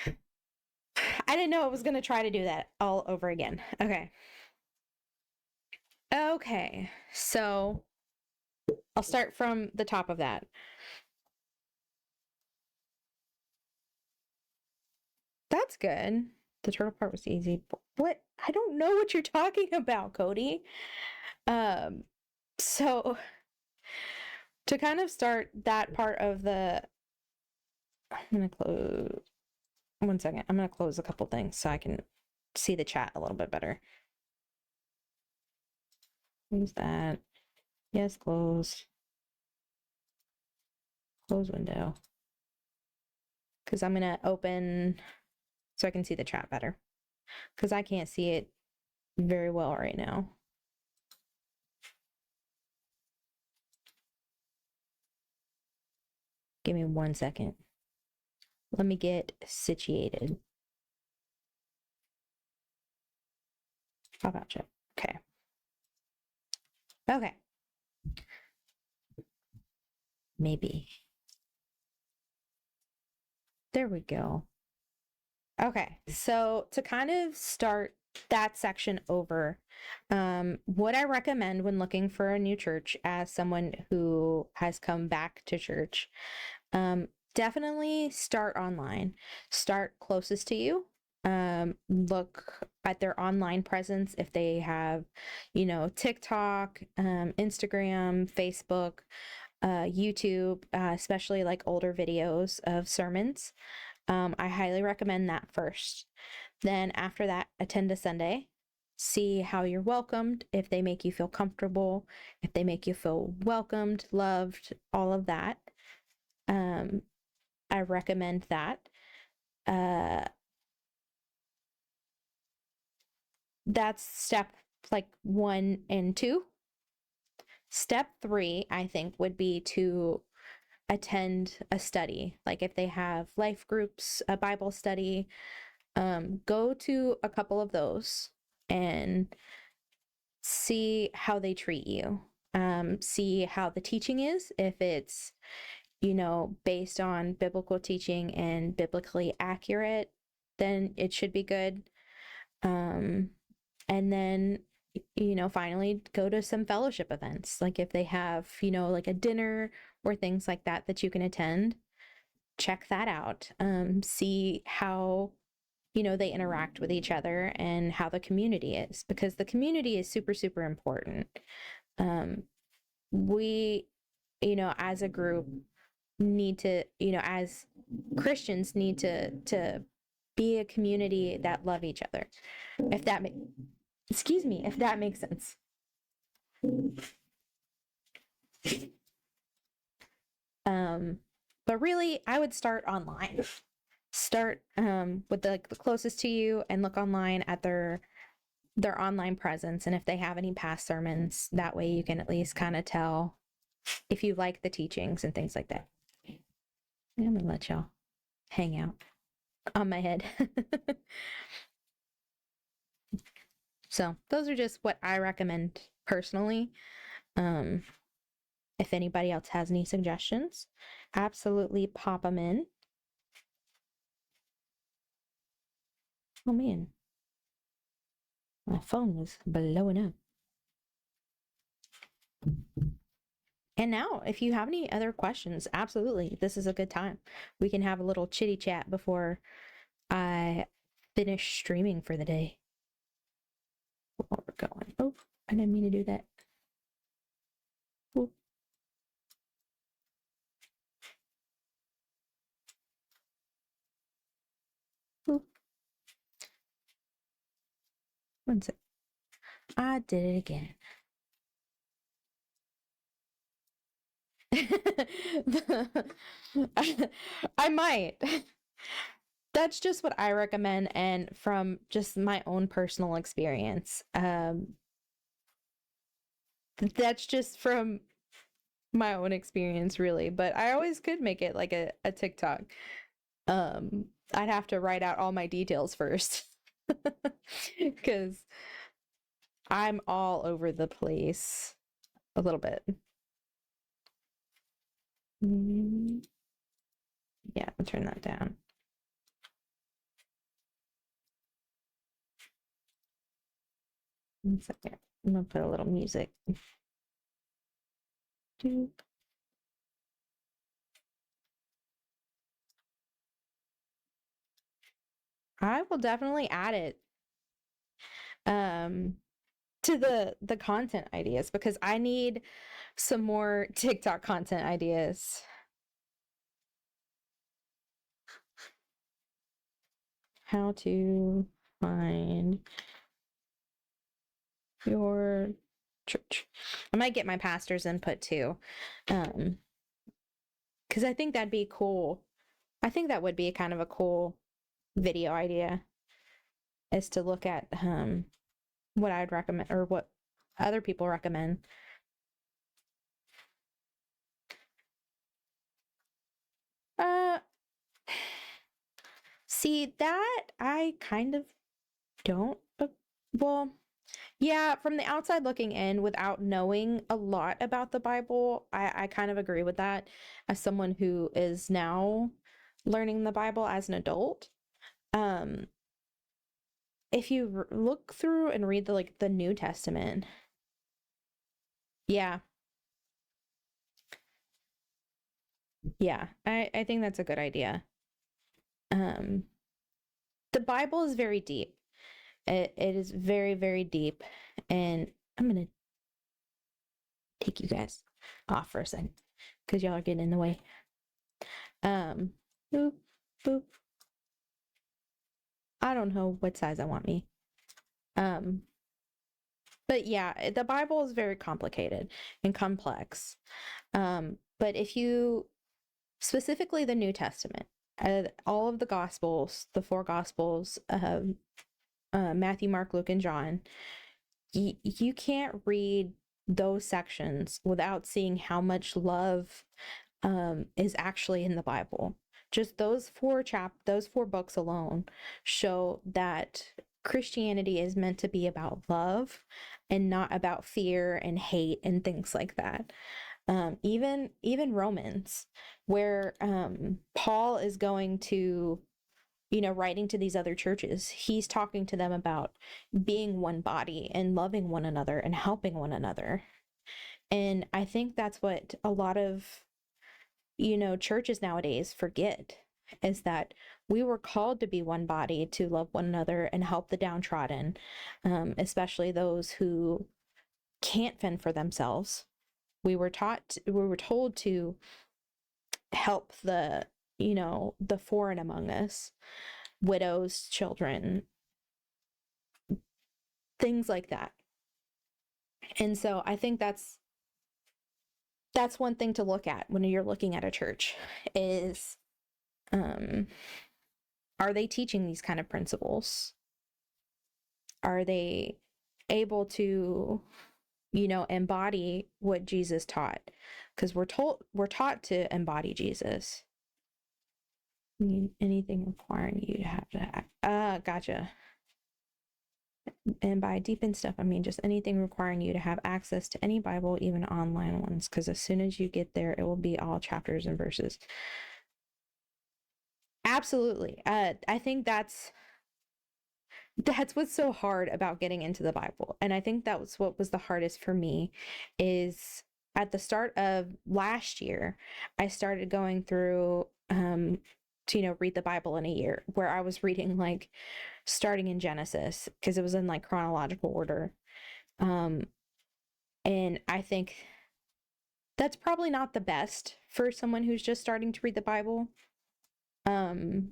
I didn't know it was gonna try to do that all over again. Okay. Okay, so I'll start from the top of that. That's good. The turtle part was easy. What? I don't know what you're talking about, Cody. So to kind of start that part of the, I'm gonna close. 1 second. I'm gonna close a couple things so I can see the chat a little bit better. Close that. Yes, close. Close window. Because I'm gonna open so I can see the chat better. Because I can't see it very well right now. Give me 1 second. Let me get situated. How about you? Okay. Okay. Maybe. There we go. Okay, so to kind of start that section over, what I recommend when looking for a new church as someone who has come back to church, definitely start online. Start closest to you. Look at their online presence if they have, you know, TikTok, Instagram, Facebook, YouTube, especially like older videos of sermons. I highly recommend that first. Then after that, attend a Sunday. See how you're welcomed, if they make you feel comfortable, if they make you feel welcomed, loved, all of that. I recommend that. uh that's step like 1 and 2. Step 3, I think, would be to attend a study. Like if they have life groups, a Bible study, go to a couple of those and see how they treat you. See how the teaching is. If it's, based on biblical teaching and biblically accurate, then it should be good. And then, finally go to some fellowship events. Like if they have, like a dinner or things like that that you can attend, check that out. See how, they interact with each other and how the community is, because the community is super, super important. We, as a group, need to, as Christians, need to be a community that love each other. If that makes, excuse me, if that makes sense. But really, I would start online. Start with the closest to you and look online at their online presence, and if they have any past sermons, that way you can at least kind of tell if you like the teachings and things like that. I'm gonna let y'all hang out on my head. So those are just what I recommend personally. If anybody else has any suggestions, absolutely pop them in. Oh man, my phone was blowing up. And now, if you have any other questions, absolutely, this is a good time. We can have a little chitty chat before I finish streaming for the day. Where we're going. Oh, I didn't mean to do that. Ooh. Ooh. One sec. I did it again. I might. That's just what I recommend, and from just my own personal experience. That's just from my own experience, really. But I always could make it like a TikTok. I'd have to write out all my details first because I'm all over the place a little bit. Yeah, I'll turn that down. One second. I'm gonna put a little music. Doop. I will definitely add it to the content ideas, because I need some more TikTok content ideas. How to find your church. I might get my pastor's input too. Because I think that'd be cool. I think that would be kind of a cool video idea, is to look at what I'd recommend or what other people recommend. Uh See, that I kind of don't well, yeah, from the outside looking in without knowing a lot about the Bible, I kind of agree with that, as someone who is now learning the Bible as an adult. Um, if you look through and read the New Testament, yeah, yeah, I think that's a good idea. Um, the Bible is very deep. It is very, very deep, and I'm gonna take you guys off for a second because y'all are getting in the way. Boop, boop. I don't know what size I want me. But yeah, the Bible is very complicated and complex. But if you, specifically the New Testament, all of the gospels, the four gospels, Matthew, Mark, Luke, and John, you can't read those sections without seeing how much love is actually in the Bible. Just those those four books alone show that Christianity is meant to be about love and not about fear and hate and things like that. Even Romans, where Paul is going to, writing to these other churches, he's talking to them about being one body and loving one another and helping one another. And I think that's what a lot of, churches nowadays forget, is that we were called to be one body, to love one another and help the downtrodden, especially those who can't fend for themselves. We were told to help the foreign among us, widows, children, things like that. And so I think that's one thing to look at when you're looking at a church is, are they teaching these kind of principles? Are they able to, embody what Jesus taught? Because we're taught to embody Jesus. Anything requiring you to have to gotcha. And by deep in stuff, I mean just anything requiring you to have access to any Bible, even online ones, because as soon as you get there, it will be all chapters and verses. Absolutely. I think that's what's so hard about getting into the Bible. And I think that was what was the hardest for me, is at the start of last year, I started going through to read the Bible in a year, where I was reading like starting in Genesis, because it was in like chronological order. And I think that's probably not the best for someone who's just starting to read the Bible. The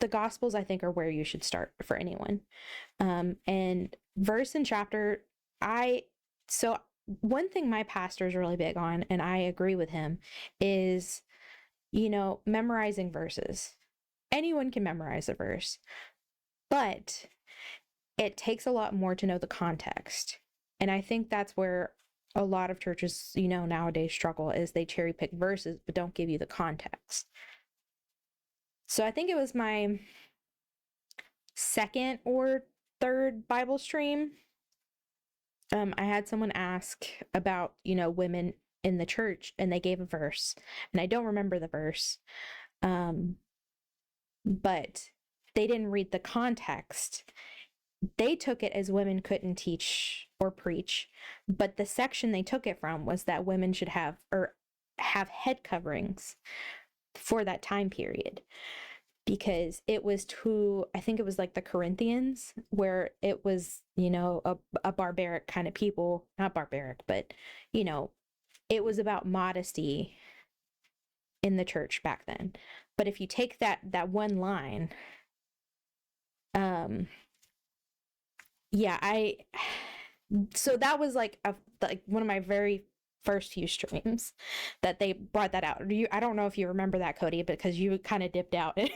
Gospels, I think, are where you should start for anyone. And verse and chapter, so one thing my pastor is really big on, and I agree with him, is, memorizing verses. Anyone can memorize a verse, but it takes a lot more to know the context. And I think that's where a lot of churches, nowadays struggle, is they cherry pick verses, but don't give you the context. So I think it was my second or third Bible stream. I had someone ask about, women in the church, and they gave a verse, and I don't remember the verse. But they didn't read the context. They took it as women couldn't teach or preach, but the section they took it from was that women should have head coverings for that time period, because it was I think it was like the Corinthians, where it was, a barbaric kind of people, not barbaric, but, it was about modesty in the church back then. But if you take that one line, so that was like one of my very first few streams that they brought that out. I don't know if you remember that, Cody, because you kind of dipped out and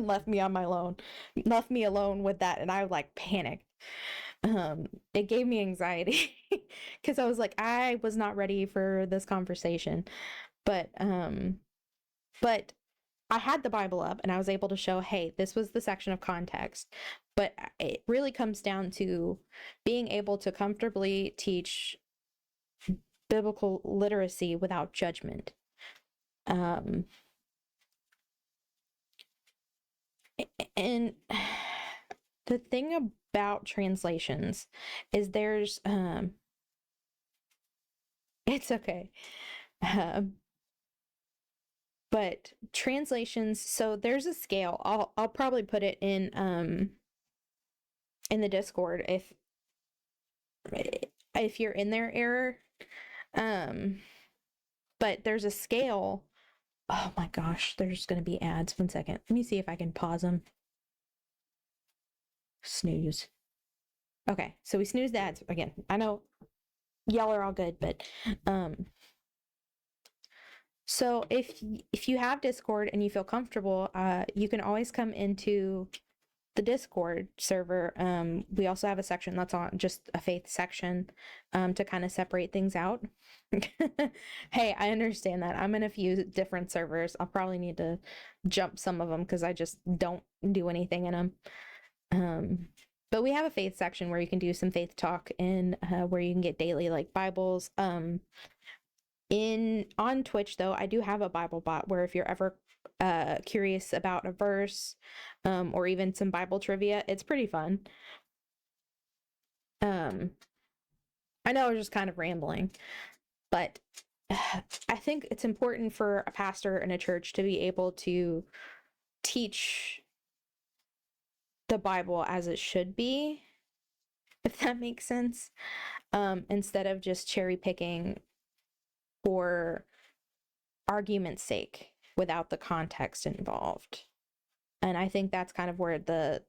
left me alone with that, and I like panicked. It gave me anxiety because I was like, I was not ready for this conversation, but I had the Bible up and I was able to show, hey, this was the section of context. But it really comes down to being able to comfortably teach biblical literacy without judgment. And the thing about translations is there's it's okay. But translations, so there's a scale. I'll probably put it in the Discord if you're in their error. But there's a scale. Oh my gosh, there's gonna be ads. 1 second. Let me see if I can pause them. Snooze. Okay, so we snooze the ads again. I know y'all are all good, but So if you have Discord and you feel comfortable, you can always come into the Discord server. We also have a section that's on just a faith section, to kind of separate things out. Hey, I understand that. I'm in a few different servers. I'll probably need to jump some of them because I just don't do anything in them. But we have a faith section where you can do some faith talk and where you can get daily like Bibles. In on Twitch though, I do have a Bible bot where if you're ever curious about a verse, or even some Bible trivia, it's pretty fun. I know I was just kind of rambling, but I think it's important for a pastor in a church to be able to teach the Bible as it should be, if that makes sense, instead of just cherry picking for argument's sake without the context involved. And I think that's kind of where the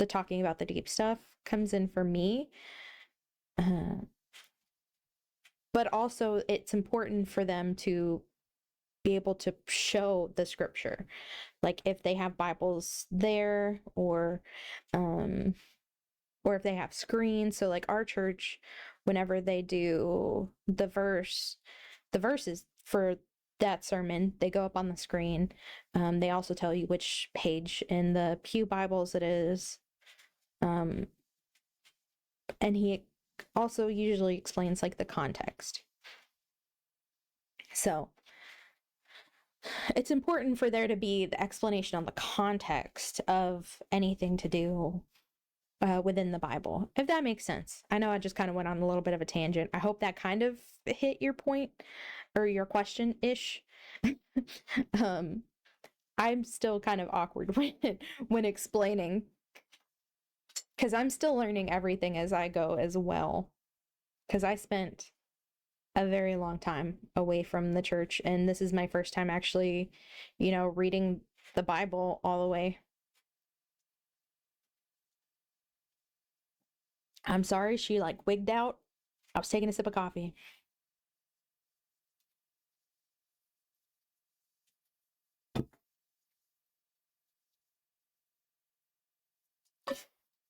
talking about the deep stuff comes in for me. But also it's important for them to be able to show the scripture, like if they have Bibles there, or if they have screens. So like our church, whenever they do the verses for that sermon, they go up on the screen. They also tell you which page in the Pew Bibles it is. And he also usually explains like the context. So it's important for there to be the explanation on the context of anything to do within the Bible, if that makes sense. I know I just kind of went on a little bit of a tangent. I hope that kind of hit your point or your question-ish. I'm still kind of awkward when explaining, because I'm still learning everything as I go as well, because I spent a very long time away from the church, and this is my first time actually, reading the Bible all the way. I'm sorry, she like wigged out. I was taking a sip of coffee.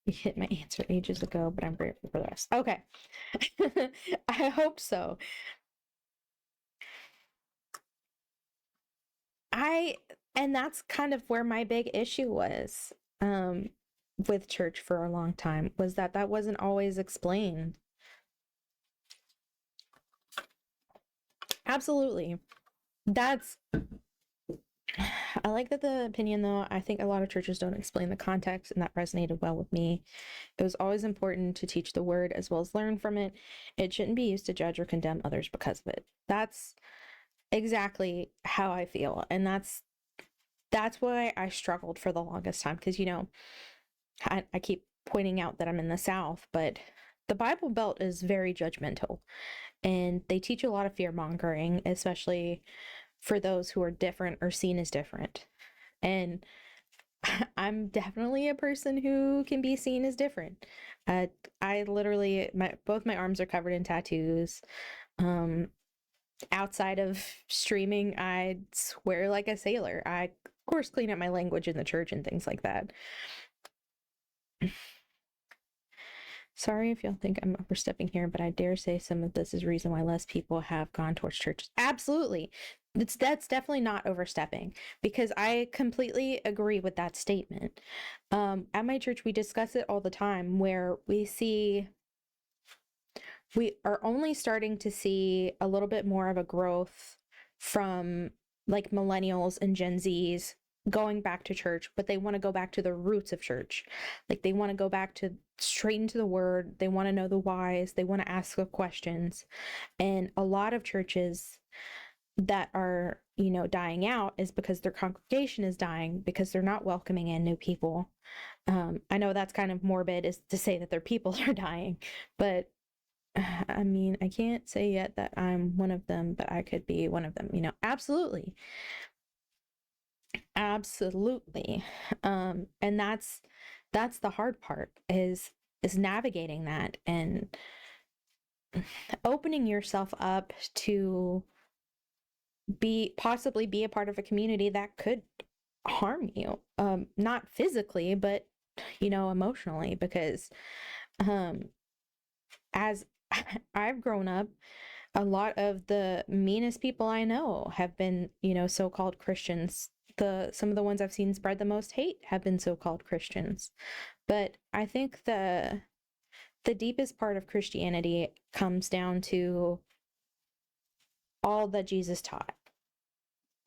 You hit my answer ages ago, but I'm grateful for the rest. Okay. I hope so. And that's kind of where my big issue was with church for a long time, was that wasn't always explained. Absolutely. I like that the opinion, though. I think a lot of churches don't explain the context, and that resonated well with me. It was always important to teach the word as well as learn from it. It shouldn't be used to judge or condemn others because of it. That's exactly how I feel. And that's why I struggled for the longest time, because, I keep pointing out that I'm in the South, but the Bible Belt is very judgmental, and they teach a lot of fear mongering, especially for those who are different or seen as different. And I'm definitely a person who can be seen as different. I literally, both my arms are covered in tattoos. Outside of streaming, I swear like a sailor. I, of course, clean up my language in the church and things like that. Sorry if y'all think I'm overstepping here, but I dare say some of this is reason why less people have gone towards churches. Absolutely. That's definitely not overstepping, because I completely agree with that statement. At my church, we discuss it all the time, where we are only starting to see a little bit more of a growth from like millennials and Gen Zs going back to church, but they want to go back to the roots of church. Like they want to go back to straight into the word. They want to know the whys. They want to ask the questions. And a lot of churches that are, dying out is because their congregation is dying, because they're not welcoming in new people. I know that's kind of morbid, is to say that their people are dying, but I mean, I can't say yet that I'm one of them, but I could be one of them, absolutely. Absolutely. And that's the hard part, is navigating that and opening yourself up to possibly be a part of a community that could harm you, not physically, but emotionally, because um as I've grown up, a lot of the meanest people I know have been, so-called Christians. Some of the ones I've seen spread the most hate have been so-called Christians. But I think the deepest part of Christianity comes down to all that Jesus taught.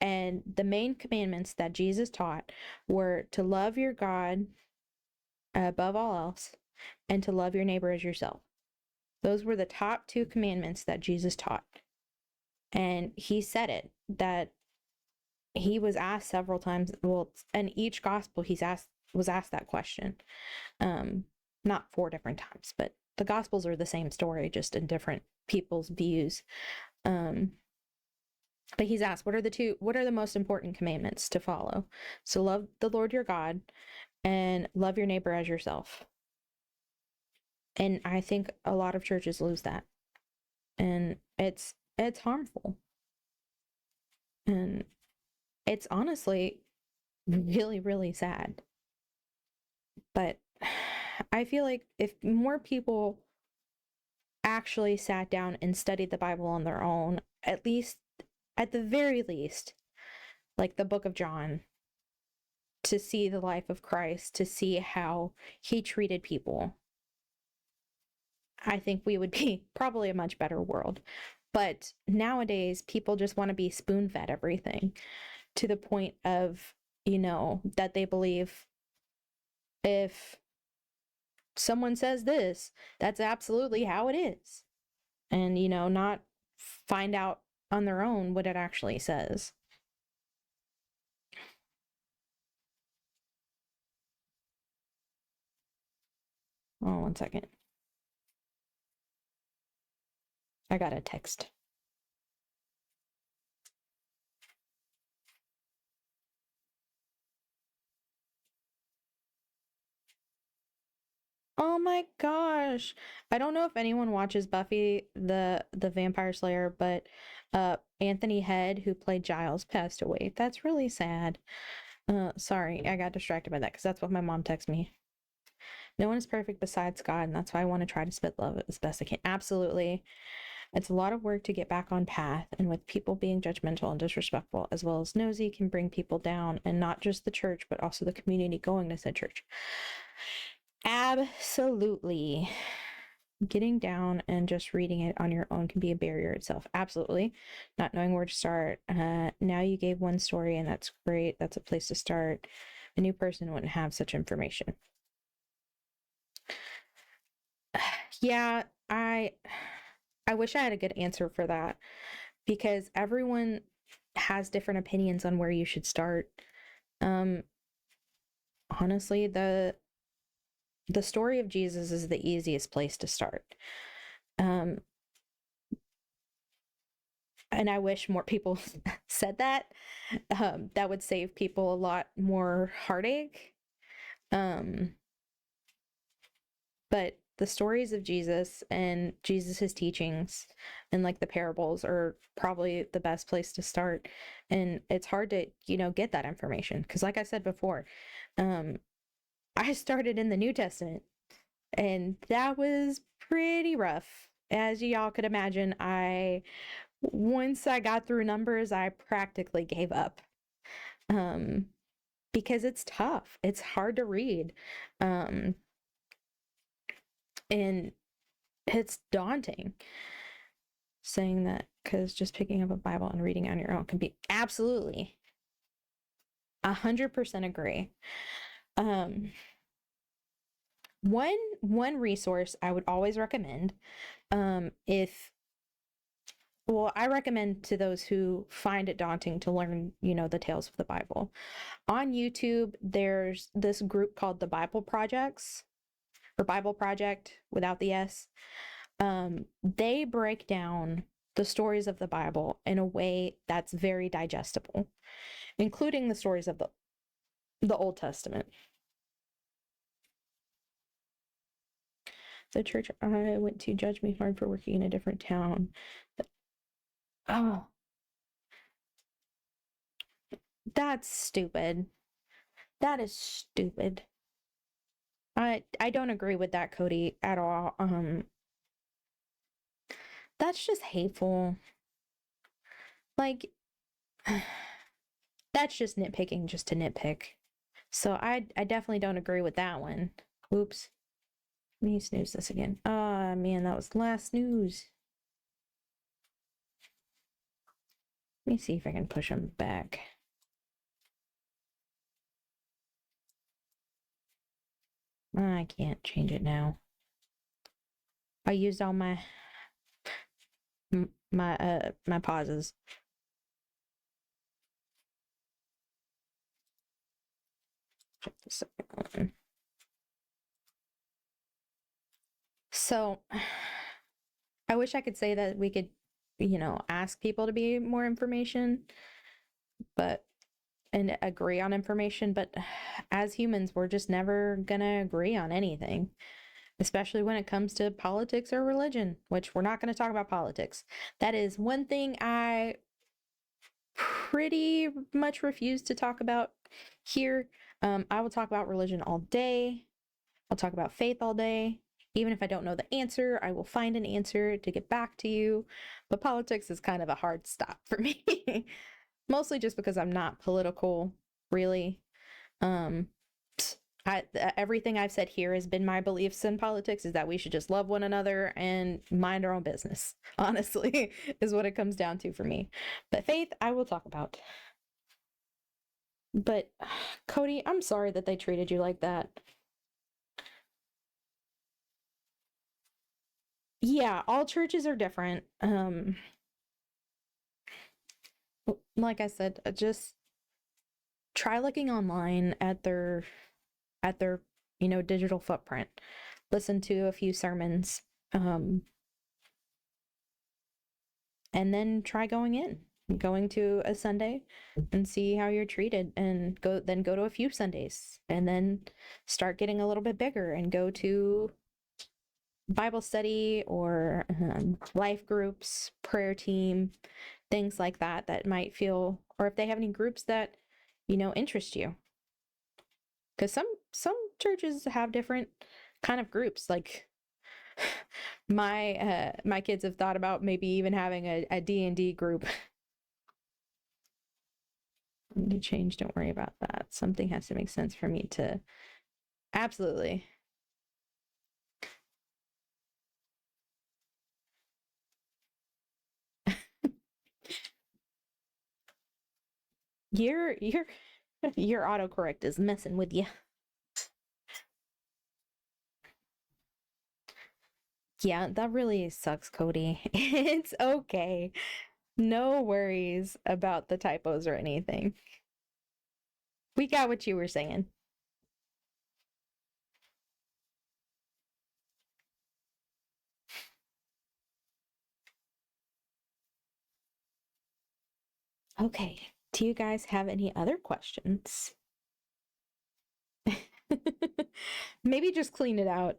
And the main commandments that Jesus taught were to love your God above all else and to love your neighbor as yourself. Those were the top two commandments that Jesus taught. And he said it, that he was asked several times. Well, in each gospel, was asked that question. Not 4 different times, but the gospels are the same story, just in different people's views. But he's asked, what are the most important commandments to follow? So love the Lord your God and love your neighbor as yourself. And I think a lot of churches lose that. And it's harmful. And it's honestly really, really sad. But I feel like if more people actually sat down and studied the Bible on their own, at the very least, like the book of John, to see the life of Christ, to see how he treated people, I think we would be probably a much better world. But nowadays, people just want to be spoon-fed everything to the point of, that they believe if someone says this, that's absolutely how it is. And, not find out on their own what it actually says. Oh, one second. I got a text. Oh my gosh. I don't know if anyone watches Buffy the Vampire Slayer, but Anthony Head, who played Giles, passed away. That's really sad. Sorry, I got distracted by that because that's what my mom texted me. No one is perfect besides God, and that's why I want to try to spread love as best I can. Absolutely. It's a lot of work to get back on path, and with people being judgmental and disrespectful, as well as nosy, can bring people down, and not just the church, but also the community going to said church. Absolutely. Getting down and just reading it on your own can be a barrier itself. Absolutely. Not knowing where to start. Now you gave one story, and that's great. That's a place to start. A new person wouldn't have such information. Yeah, I wish I had a good answer for that, because everyone has different opinions on where you should start. Honestly, the story of Jesus is the easiest place to start. And I wish more people said that. That would save people a lot more heartache. But the stories of Jesus and Jesus's teachings and like the parables are probably the best place to start. And it's hard to, get that information. Because like I said before, I started in the New Testament, and that was pretty rough. As y'all could imagine, once I got through Numbers, I practically gave up. Because it's tough. It's hard to read. And it's daunting. Saying that, because just picking up a Bible and reading on your own can be absolutely 100% agree. One resource I would always recommend, I recommend to those who find it daunting to learn, the tales of the Bible. On YouTube, there's this group called the Bible Projects, or Bible Project without the S. They break down the stories of the Bible in a way that's very digestible, including the stories of the Old Testament. The church I went to judged me hard for working in a different town. Oh, That's stupid. That is stupid. I don't agree with that, Cody, at all. That's just hateful. Like, that's just nitpicking just to nitpick. So I definitely don't agree with that one. Oops. Let me snooze this again. Ah, man, that was the last snooze. Let me see if I can push him back. I can't change it now. I used all my my pauses. Check the second one. So I wish I could say that we could, ask people to be more information, but and agree on information, but as humans, we're just never gonna agree on anything, especially when it comes to politics or religion, which we're not going to talk about politics. That is one thing I pretty much refuse to talk about here. I will talk about religion all day. I'll talk about faith all day. Even if I don't know the answer, I will find an answer to get back to you. But politics is kind of a hard stop for me. Mostly just because I'm not political, really. Um, Everything I've said here has been my beliefs in politics is that we should just love one another and mind our own business, honestly, is what it comes down to for me. But faith, I will talk about. But Cody, I'm sorry that they treated you like that. Yeah, all churches are different. Like I said, just try looking online at their, digital footprint. Listen to a few sermons. And then try going to a Sunday and see how you're treated, and go to a few Sundays, and then start getting a little bit bigger and go to Bible study or life groups, prayer team, things like that might feel, or if they have any groups that interest you, because some churches have different kind of groups. Like my kids have thought about maybe even having a D&D group. To change, don't worry about that. Something has to make sense for me to absolutely. Your your autocorrect is messing with you. Yeah, that really sucks, Cody. It's okay. No worries about the typos or anything. We got what you were saying. Okay. Do you guys have any other questions? Maybe just clean it out.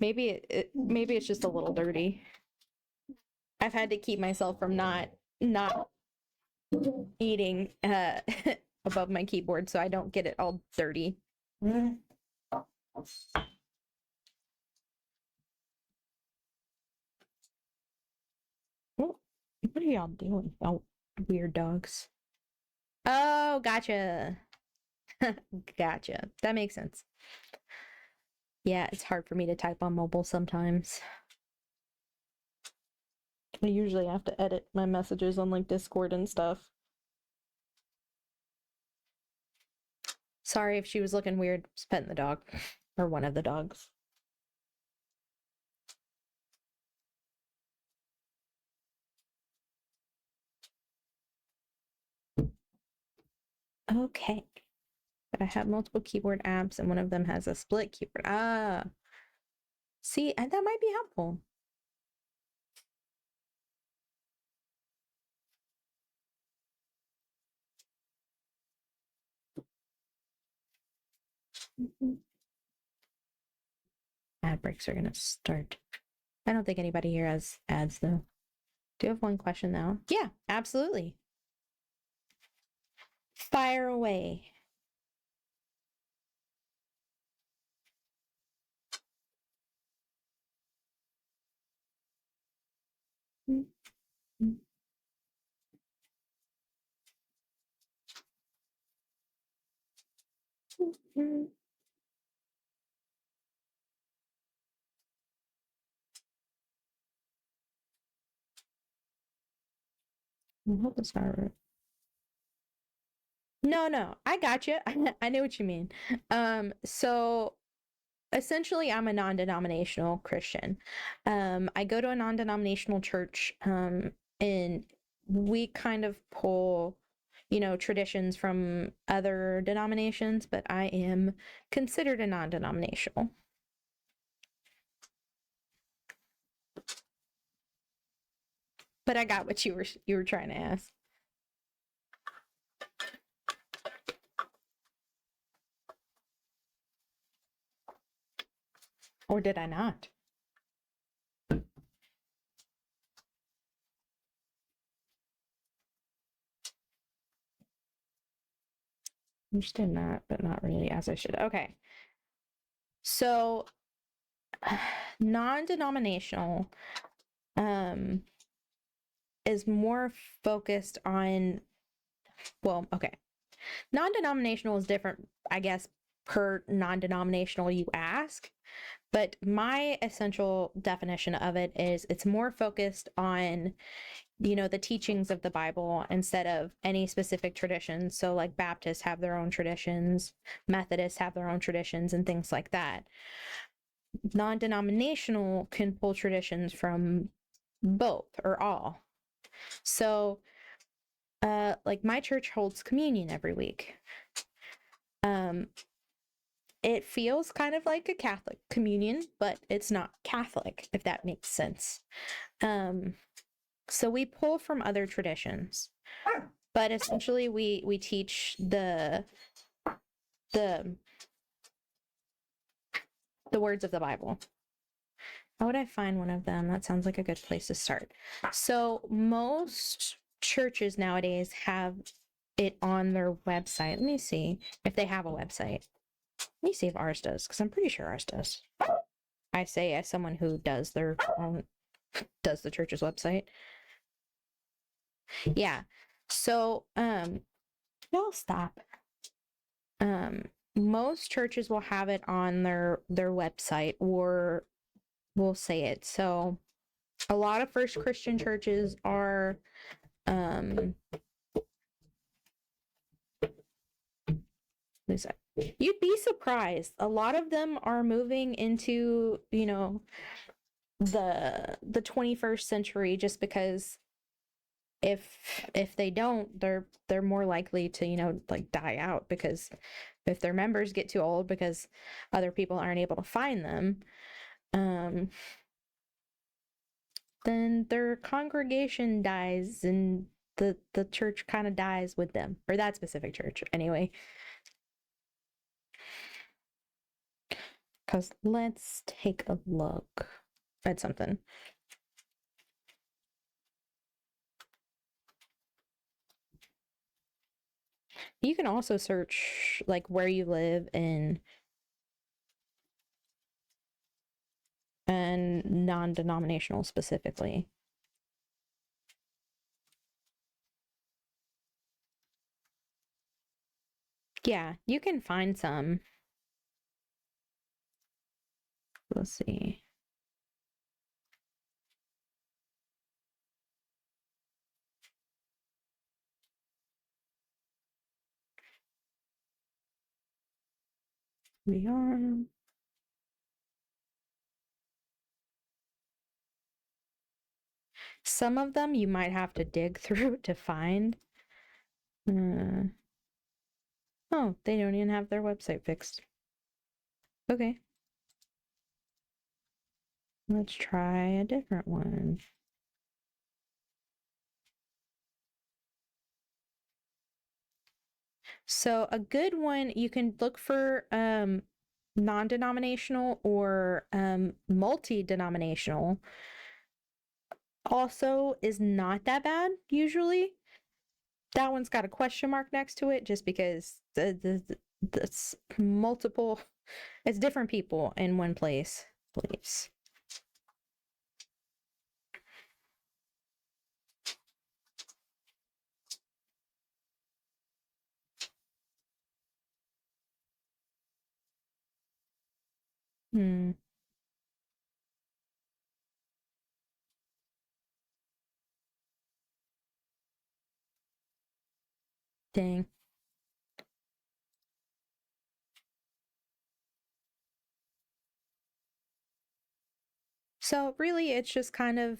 Maybe it's just a little dirty. I've had to keep myself from not eating above my keyboard so I don't get it all dirty. What are y'all doing? Oh, weird dogs. Oh, gotcha. Gotcha. That makes sense. Yeah, it's hard for me to type on mobile sometimes. I usually have to edit my messages on like Discord and stuff. Sorry if she was looking weird. Just petting the dog. Or one of the dogs. Okay. But I have multiple keyboard apps and one of them has a split keyboard. Ah. See, and that might be helpful. Ad breaks are gonna start. I don't think anybody here has ads though. Do you have one question now? Yeah, absolutely. Fire away. I hope it's not rude. No, I got you. I know what you mean. So essentially, I'm a non-denominational Christian. I go to a non-denominational church, and we kind of pull, traditions from other denominations, but I am considered a non-denominational. But I got what you were trying to ask. Or did I not? I'm just in that, but not really as I should. Okay. So non-denominational is more focused on, well, okay. Non-denominational is different, I guess, per non-denominational you ask. But my essential definition of it is it's more focused on, the teachings of the Bible instead of any specific traditions. So, like Baptists have their own traditions, Methodists have their own traditions, and things like that. Non denominational can pull traditions from both or all. So, like my church holds communion every week. It feels kind of like a Catholic communion, but it's not Catholic, if that makes sense. So we pull from other traditions, but essentially we teach the words of the Bible. How would I find one of them? That sounds like a good place to start. So most churches nowadays have it on their website. Let me see if they have a website. Let me see if ours does, because I'm pretty sure ours does. I say as someone who does the church's website. Yeah. So, y'all stop. Most churches will have it on their website, or will say it. So, a lot of First Christian churches are, you'd be surprised. A lot of them are moving into, the 21st century, just because if they don't, they're more likely to, like die out, because if their members get too old because other people aren't able to find them, then their congregation dies, and the church kind of dies with them, or that specific church anyway. Because let's take a look at something. You can also search like where you live and non-denominational specifically. Yeah, you can find some. Let's see. We are. Some of them you might have to dig through to find. Oh, they don't even have their website fixed. Okay. Let's try a different one. So a good one, you can look for non-denominational or multi-denominational. Also is not that bad usually. That one's got a question mark next to it just because that's multiple, it's different people in one place beliefs. Hmm. Dang. So really, it's just kind of,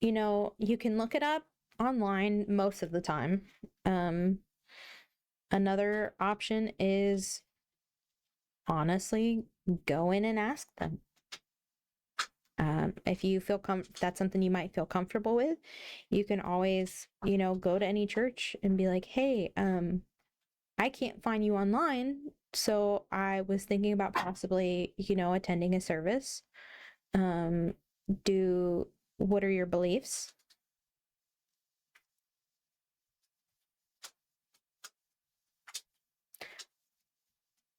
you can look it up online most of the time. Um, Another option is honestly go in and ask them. If you feel if that's something you might feel comfortable with, you can always, go to any church and be like, hey, I can't find you online, so I was thinking about possibly, attending a service. Um, what are your beliefs?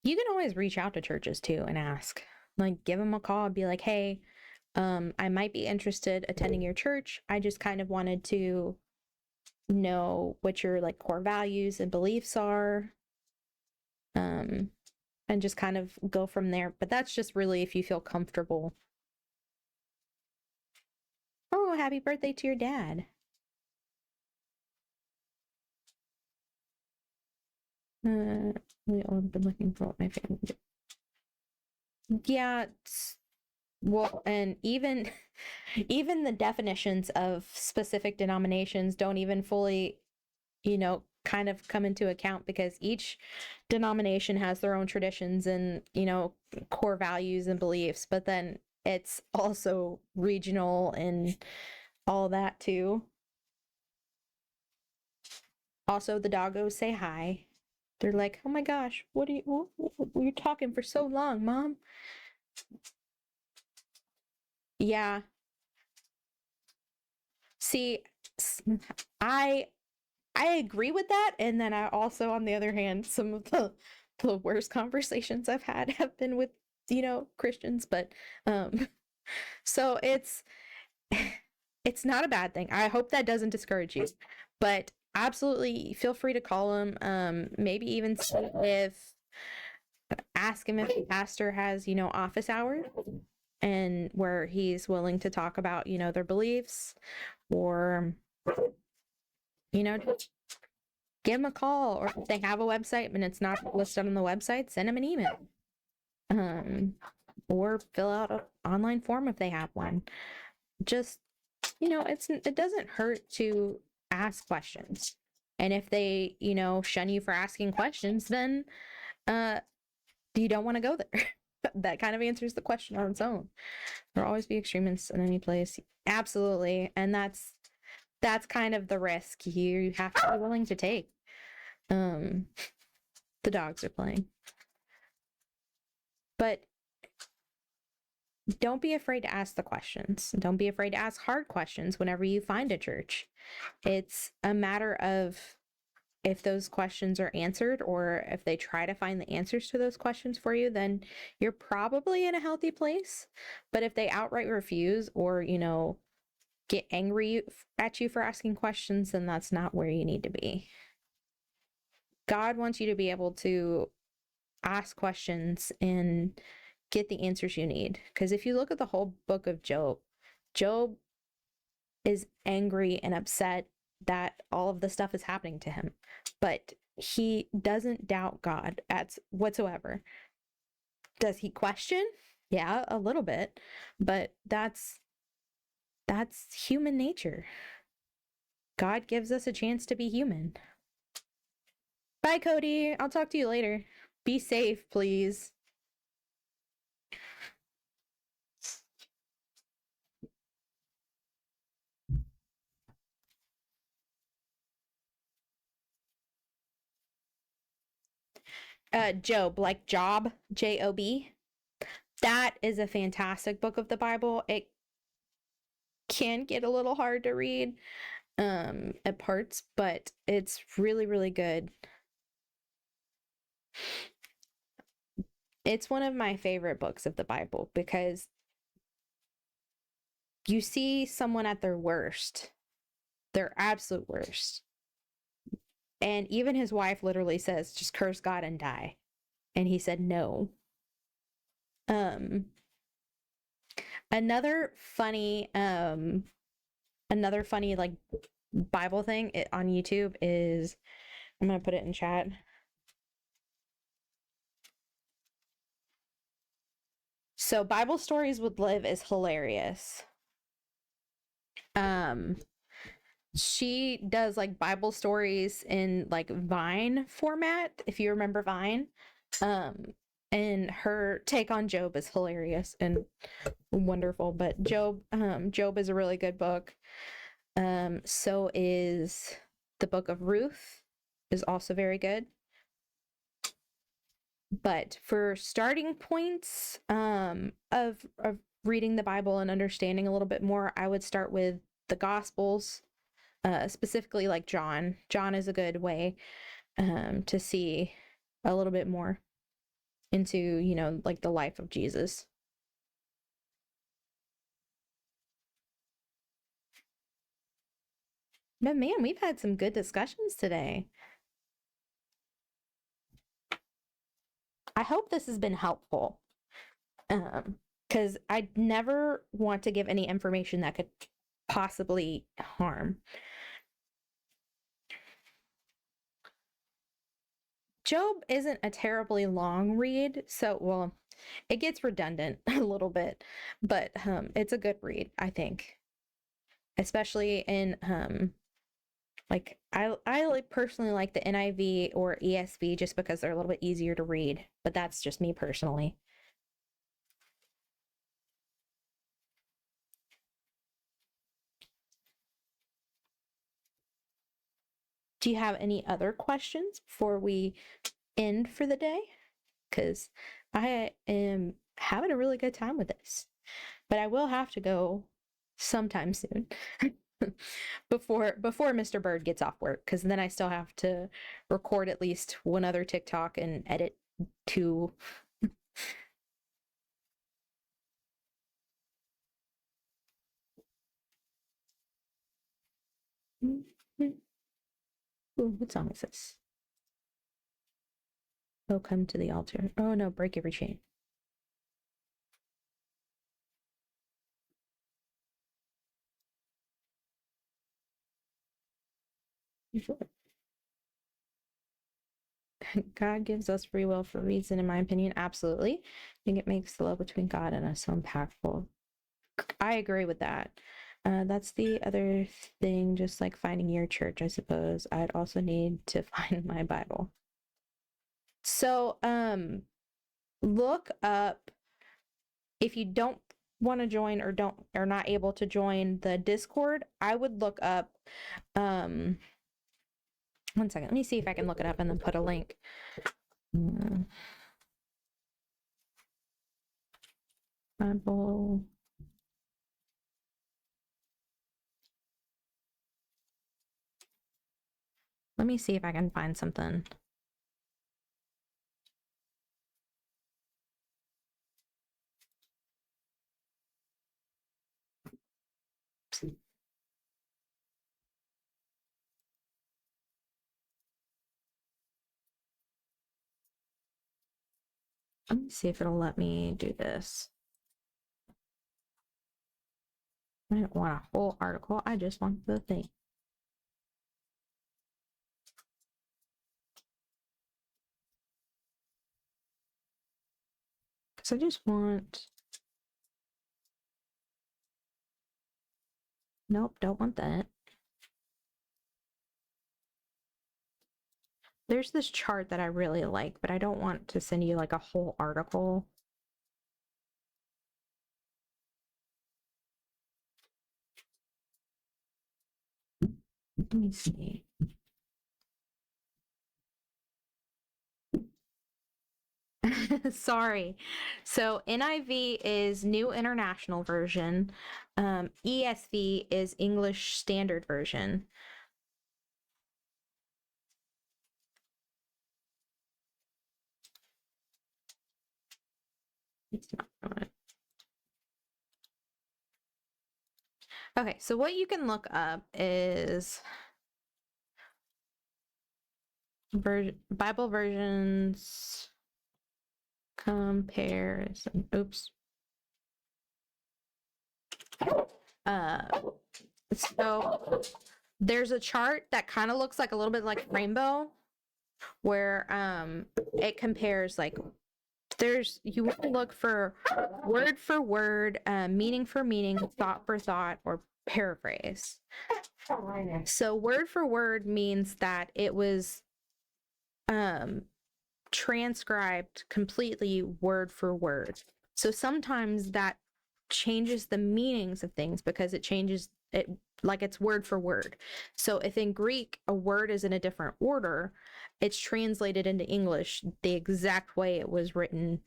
You can always reach out to churches too and ask. Like, give them a call and be like, hey, I might be interested attending your church. I just kind of wanted to know what your like core values and beliefs are. Um, and just kind of go from there. But that's just really if you feel comfortable. Oh, happy birthday to your dad. We all been looking for what my family did. Yeah, well, and even even the definitions of specific denominations don't even fully, kind of come into account because each denomination has their own traditions and, core values and beliefs, but then it's also regional and all that too. Also, the doggos say hi. They're like, "Oh my gosh, what are you? You're talking for so long, Mom." Yeah. See, I I agree with that, and then I also, on the other hand, some of the worst conversations I've had have been with, Christians, but um, so it's not a bad thing. I hope that doesn't discourage you, but absolutely feel free to call them. Maybe even see if ask him if the pastor has, office hours and where he's willing to talk about, their beliefs or, just give them a call, or if they have a website and it's not listed on the website, send them an email. Or fill out an online form if they have one. Just, it doesn't hurt to ask questions. And if they, shun you for asking questions, then you don't want to go there. That kind of answers the question on its own. There'll always be extremists in any place. Absolutely. And that's kind of the risk you have to be willing to take. The dogs are playing. But don't be afraid to ask the questions. Don't be afraid to ask hard questions whenever you find a church. It's a matter of if those questions are answered or if they try to find the answers to those questions for you, then you're probably in a healthy place. But if they outright refuse or, get angry at you for asking questions, then that's not where you need to be. God wants you to be able to ask questions and get the answers you need. Because if you look at the whole book of Job, Job is angry and upset that all of the stuff is happening to him, but he doesn't doubt God at whatsoever. Does he question? Yeah, a little bit, but that's human nature. God gives us a chance to be human. Bye, Cody. I'll talk to you later. Be safe, please. Job, like Job, Job. That is a fantastic book of the Bible. It can get a little hard to read. at parts, but it's really, really good. It's one of my favorite books of the Bible because you see someone at their worst, their absolute worst. And even his wife literally says, just curse God and die. And he said no. Um another funny like Bible thing on YouTube is, I'm gonna put it in chat. So Bible Stories with Liv is hilarious. She does like Bible stories in like Vine format, if you remember Vine. And her take on Job is hilarious and wonderful. But Job is a really good book. So is the book of Ruth is also very good. But for starting points of reading the Bible and understanding a little bit more, I would start with the Gospels, specifically like John. John is a good way to see a little bit more into, you know, like the life of Jesus. But man, we've had some good discussions today. I hope this has been helpful. Because I never want to give any information that could possibly harm. Job isn't a terribly long read, so well, it gets redundant a little bit, but it's a good read, I think. Especially in like I like personally like the NIV or ESV just because they're a little bit easier to read, but that's just me personally. Do you have any other questions before we end for the day? Because I am having a really good time with this, but I will have to go sometime soon before Mr. Bird gets off work, because then I still have to record at least one other TikTok and edit two. Ooh, what song is this? Oh, come to the altar. Oh no, break every chain. God gives us free will for a reason, in my opinion. Absolutely. I think it makes the love between God and us so impactful. I agree with that. That's the other thing, just like finding your church, I suppose. I'd also need to find my Bible. So, look up, if you don't want to join or not able to join the Discord, I would look up, one second, let me see if I can look it up and then put a link. Bible. Let me see if I can find something. Let me see if it'll let me do this. I don't want a whole article. I just want the thing. Because I just want... Nope, don't want that. There's this chart that I really like, but I don't want to send you like a whole article. Let me see. Sorry. So NIV is New International Version. ESV is English Standard Version. It's not going. Okay, so what you can look up is Bible versions comparison. Oops. Uh, so there's a chart that kind of looks like a little bit like rainbow, where it compares like you want to look for word, meaning for meaning, thought for thought, or paraphrase. So word for word means that it was transcribed completely word for word. So sometimes that changes the meanings of things because it changes it, like it's word for word. So if in Greek a word is in a different order, it's translated into English the exact way it was written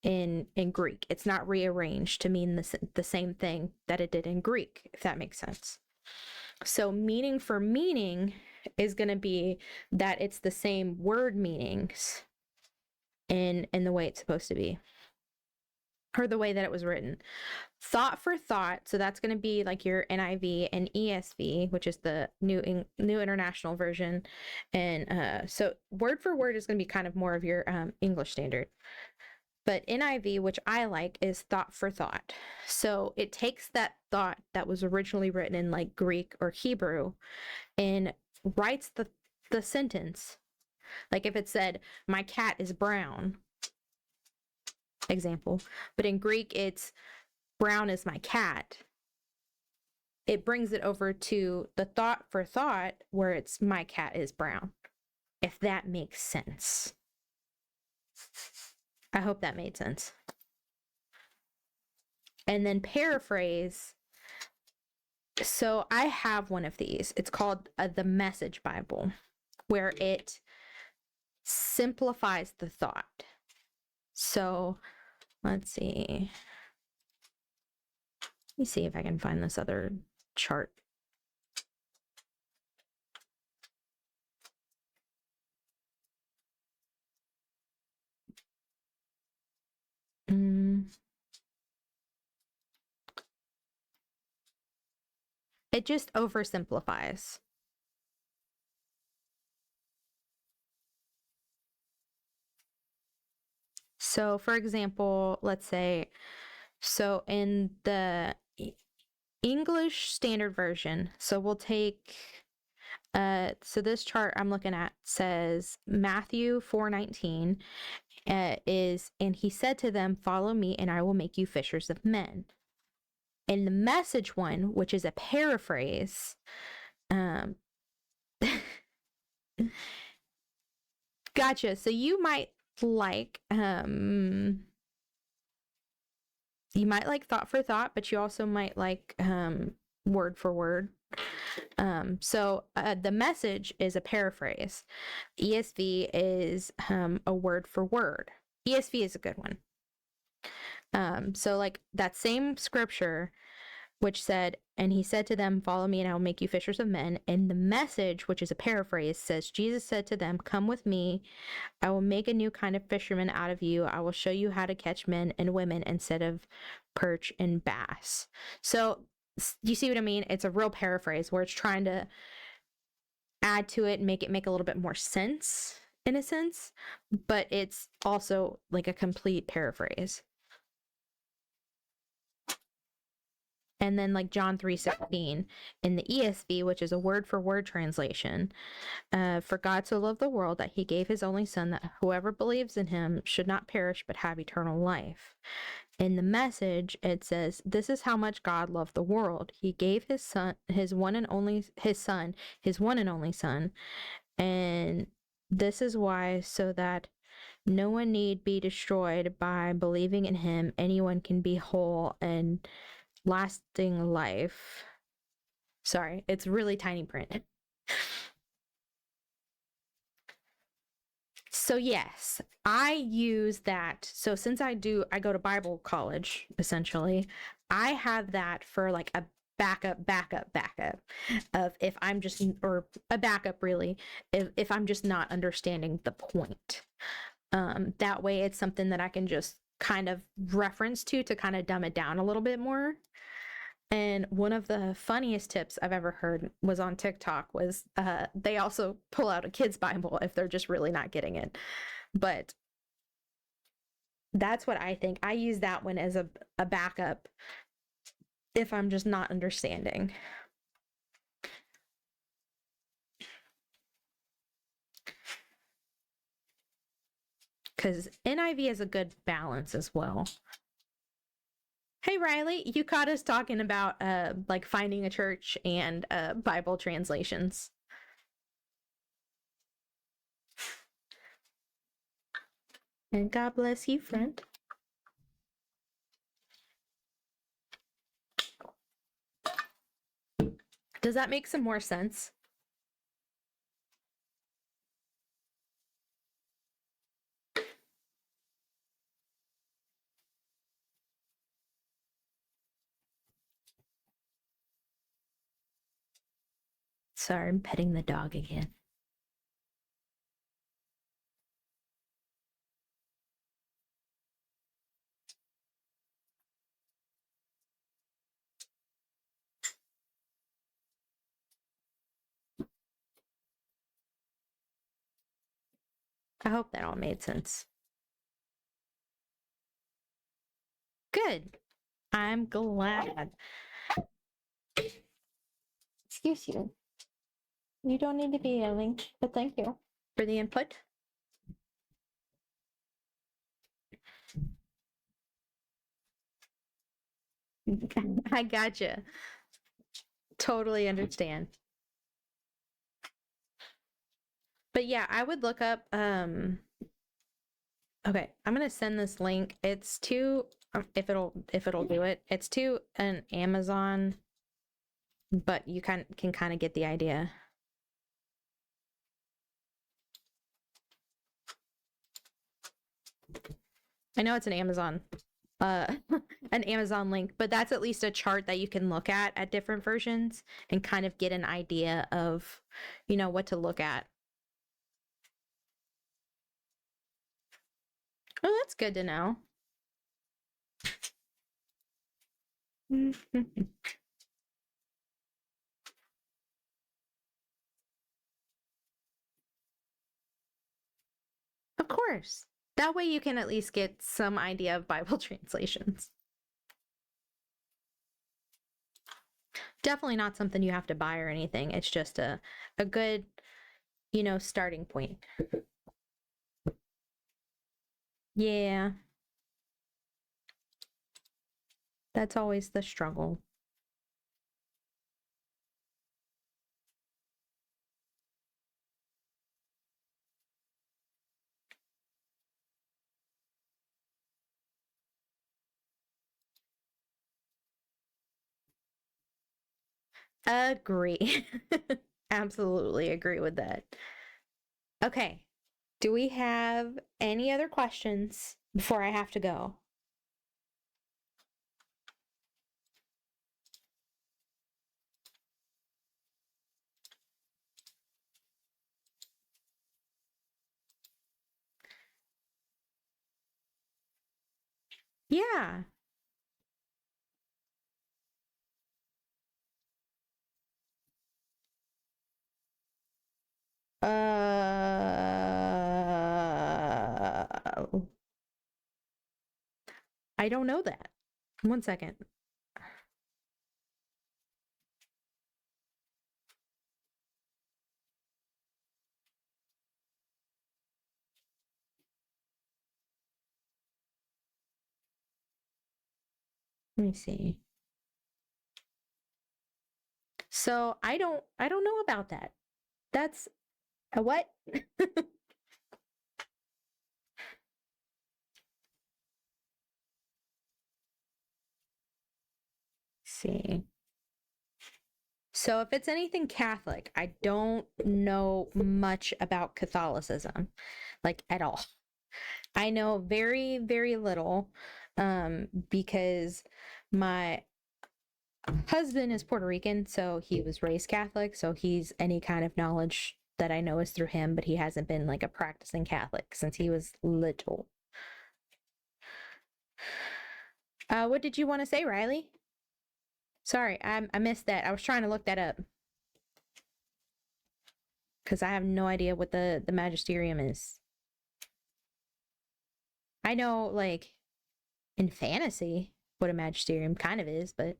in Greek. It's not rearranged to mean the same thing that it did in Greek, if that makes sense. So meaning for meaning is going to be that it's the same word meanings in the way it's supposed to be, or the way that it was written. Thought for thought, so that's going to be like your NIV and ESV, which is the New International Version, and so word for word is going to be kind of more of your English Standard. But NIV, which I like, is thought for thought. So it takes that thought that was originally written in like Greek or Hebrew and writes the sentence. Like if it said, "My cat is brown," example, but in Greek it's "brown is my cat." It brings it over to the thought for thought where it's "my cat is brown," if that makes sense. I hope that made sense. And then paraphrase. So I have one of these. It's called the Message Bible, where it simplifies the thought. So let's see. Let me see if I can find this other chart. It just oversimplifies. So, for example, let's say, so in the English Standard Version, so we'll take, so this chart I'm looking at says Matthew 4:19 is, "And he said to them, 'Follow me, and I will make you fishers of men.'" In the Message one, which is a paraphrase, gotcha. So you might like thought for thought, but you also might like word for word. So the Message is a paraphrase. ESV is a word for word. ESV is a good one. So like that same scripture, which said, "And he said to them, 'Follow me, and I will make you fishers of men.'" And the Message, which is a paraphrase, says, "Jesus said to them, 'Come with me. I will make a new kind of fisherman out of you. I will show you how to catch men and women instead of perch and bass.'" So you see what I mean? It's a real paraphrase where it's trying to add to it and make it make a little bit more sense in a sense, but it's also like a complete paraphrase. And then like John 3:16 in the ESV, which is a word for word translation, "For God so loved the world that he gave his only son, that whoever believes in him should not perish but have eternal life." In the Message, it says, "This is how much God loved the world. He gave his one and only son, and this is why, so that no one need be destroyed by believing in him. Anyone can be whole and lasting life." Sorry, it's really tiny print. So yes, I use that. So since I go to Bible college essentially, I have that for like a backup of if I'm just, or a backup really, if I'm just not understanding the point. That way it's something that I can just kind of reference to kind of dumb it down a little bit more. And one of the funniest tips I've ever heard was on TikTok was they also pull out a kid's Bible if they're just really not getting it. But that's what I think. I use that one as a backup if I'm just not understanding. Because NIV is a good balance as well. Hey Riley, you caught us talking about like finding a church and Bible translations. And God bless you, friend. Does that make some more sense? Sorry, I'm petting the dog again. I hope that all made sense. Good. I'm glad. Excuse you. You don't need to be yelling, but thank you for the input. I gotcha. Totally understand. But yeah, I would look up okay, I'm gonna send this link. It's to if it'll do it. It's to an Amazon, but you can kind of get the idea. I know it's an Amazon an Amazon link, but that's at least a chart that you can look at different versions and kind of get an idea of, what to look at. Oh, that's good to know. Of course. That way you can at least get some idea of Bible translations. Definitely not something you have to buy or anything. It's just a good, starting point. Yeah. That's always the struggle. Agree. Absolutely agree with that. Okay. Do we have any other questions before I have to go? Yeah. I don't know that. One second. Let me see. So I don't know about that. That's a what? See. So if it's anything Catholic, I don't know much about Catholicism, like at all. I know very, very little, because my husband is Puerto Rican, so he was raised Catholic, so he's any kind of knowledge that I know is through him, but he hasn't been like a practicing Catholic since he was little. What did you want to say, Riley? Sorry, I missed that. I was trying to look that up because I have no idea what the magisterium is. I know, like, in fantasy what a magisterium kind of is, but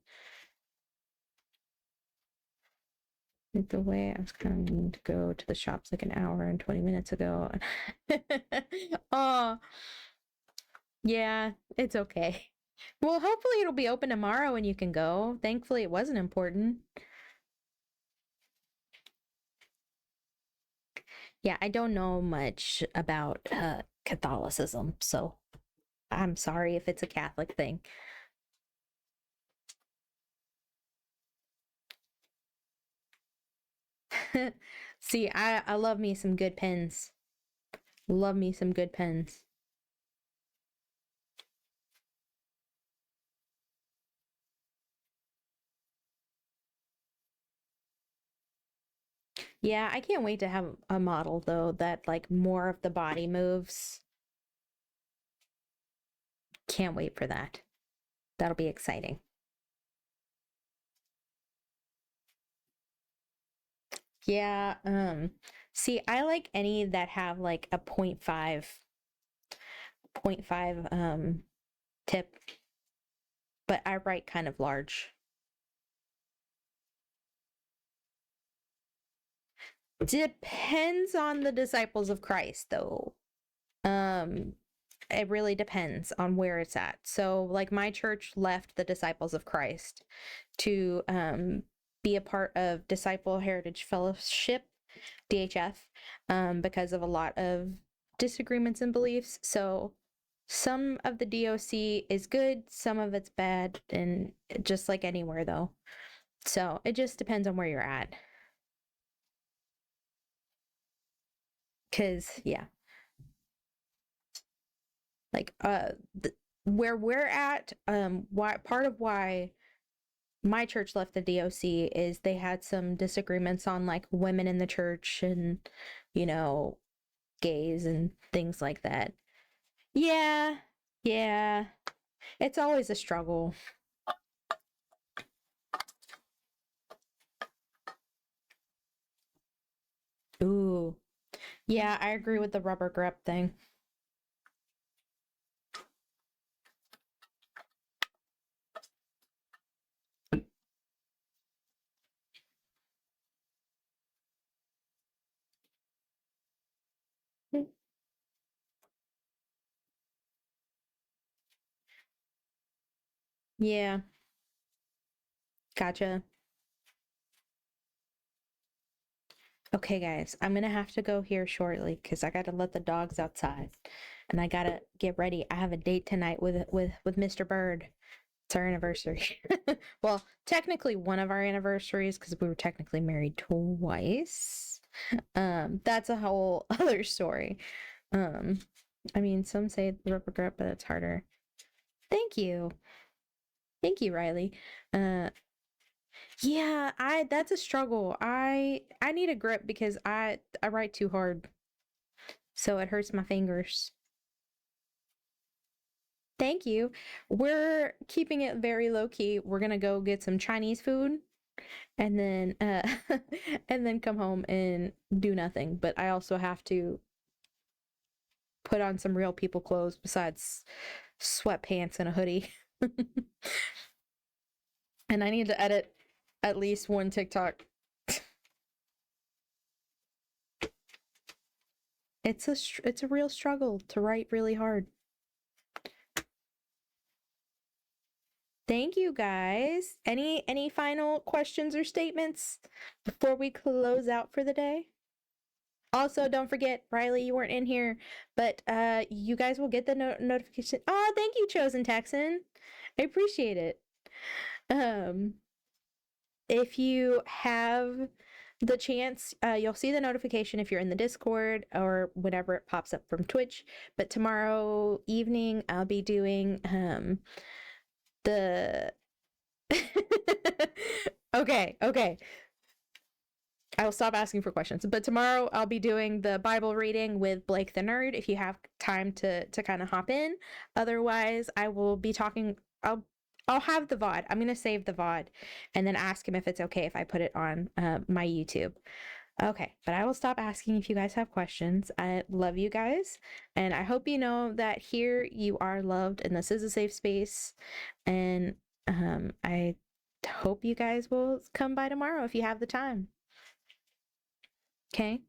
the way I was coming to go to the shops like an hour and 20 minutes ago. Oh, yeah, it's okay. Well, hopefully it'll be open tomorrow and you can go. Thankfully, it wasn't important. Yeah, I don't know much about Catholicism, so I'm sorry if it's a Catholic thing. See, I love me some good pens. Love me some good pens. Yeah, I can't wait to have a model though that like more of the body moves. Can't wait for that. That'll be exciting. Yeah, see, I like any that have like a point five tip, but I write kind of large. Depends on the disciples of Christ though. Um it really depends on where it's at. So like my church left the disciples of Christ to be a part of Disciple Heritage Fellowship, DHF, because of a lot of disagreements and beliefs. So some of the DOC is good, some of it's bad, and just like anywhere though. So it just depends on where you're at. Cause yeah, like where we're at, why part of why my church left the DOC is they had some disagreements on like women in the church and you know gays and things like that. Yeah, yeah, it's always a struggle. Ooh, yeah, I agree with the rubber grip thing. Yeah, gotcha. Okay, guys, I'm gonna have to go here shortly because I gotta let the dogs outside, and I gotta get ready. I have a date tonight with Mr. Bird. It's our anniversary. Well, technically one of our anniversaries because we were technically married twice. That's a whole other story. Um, I mean, some say rubber grip, but it's harder. Thank you. Thank you, Riley. Uh, yeah, I that's a struggle. I need a grip because I write too hard, so it hurts my fingers. Thank you. We're keeping it very low key. We're gonna go get some Chinese food and then and then come home and do nothing. But I also have to put on some real people clothes besides sweatpants and a hoodie. And I need to edit at least one TikTok. It's a real struggle to write really hard. Thank you guys. Any final questions or statements before we close out for the day? Also, don't forget, Riley, you weren't in here, but you guys will get the notification. Oh, thank you, Chosen Texan. I appreciate it. Um, if you have the chance, you'll see the notification if you're in the Discord or whatever it pops up from Twitch. But tomorrow evening, I'll be doing the. Okay. I will stop asking for questions. But tomorrow I'll be doing the Bible reading with Blake the Nerd if you have time to kind of hop in. Otherwise, I will be talking. I'll have the VOD. I'm gonna save the VOD and then ask him if it's okay if I put it on my YouTube. Okay, but I will stop asking if you guys have questions. I love you guys, and I hope you know that here you are loved, and this is a safe space. And I hope you guys will come by tomorrow if you have the time. Okay.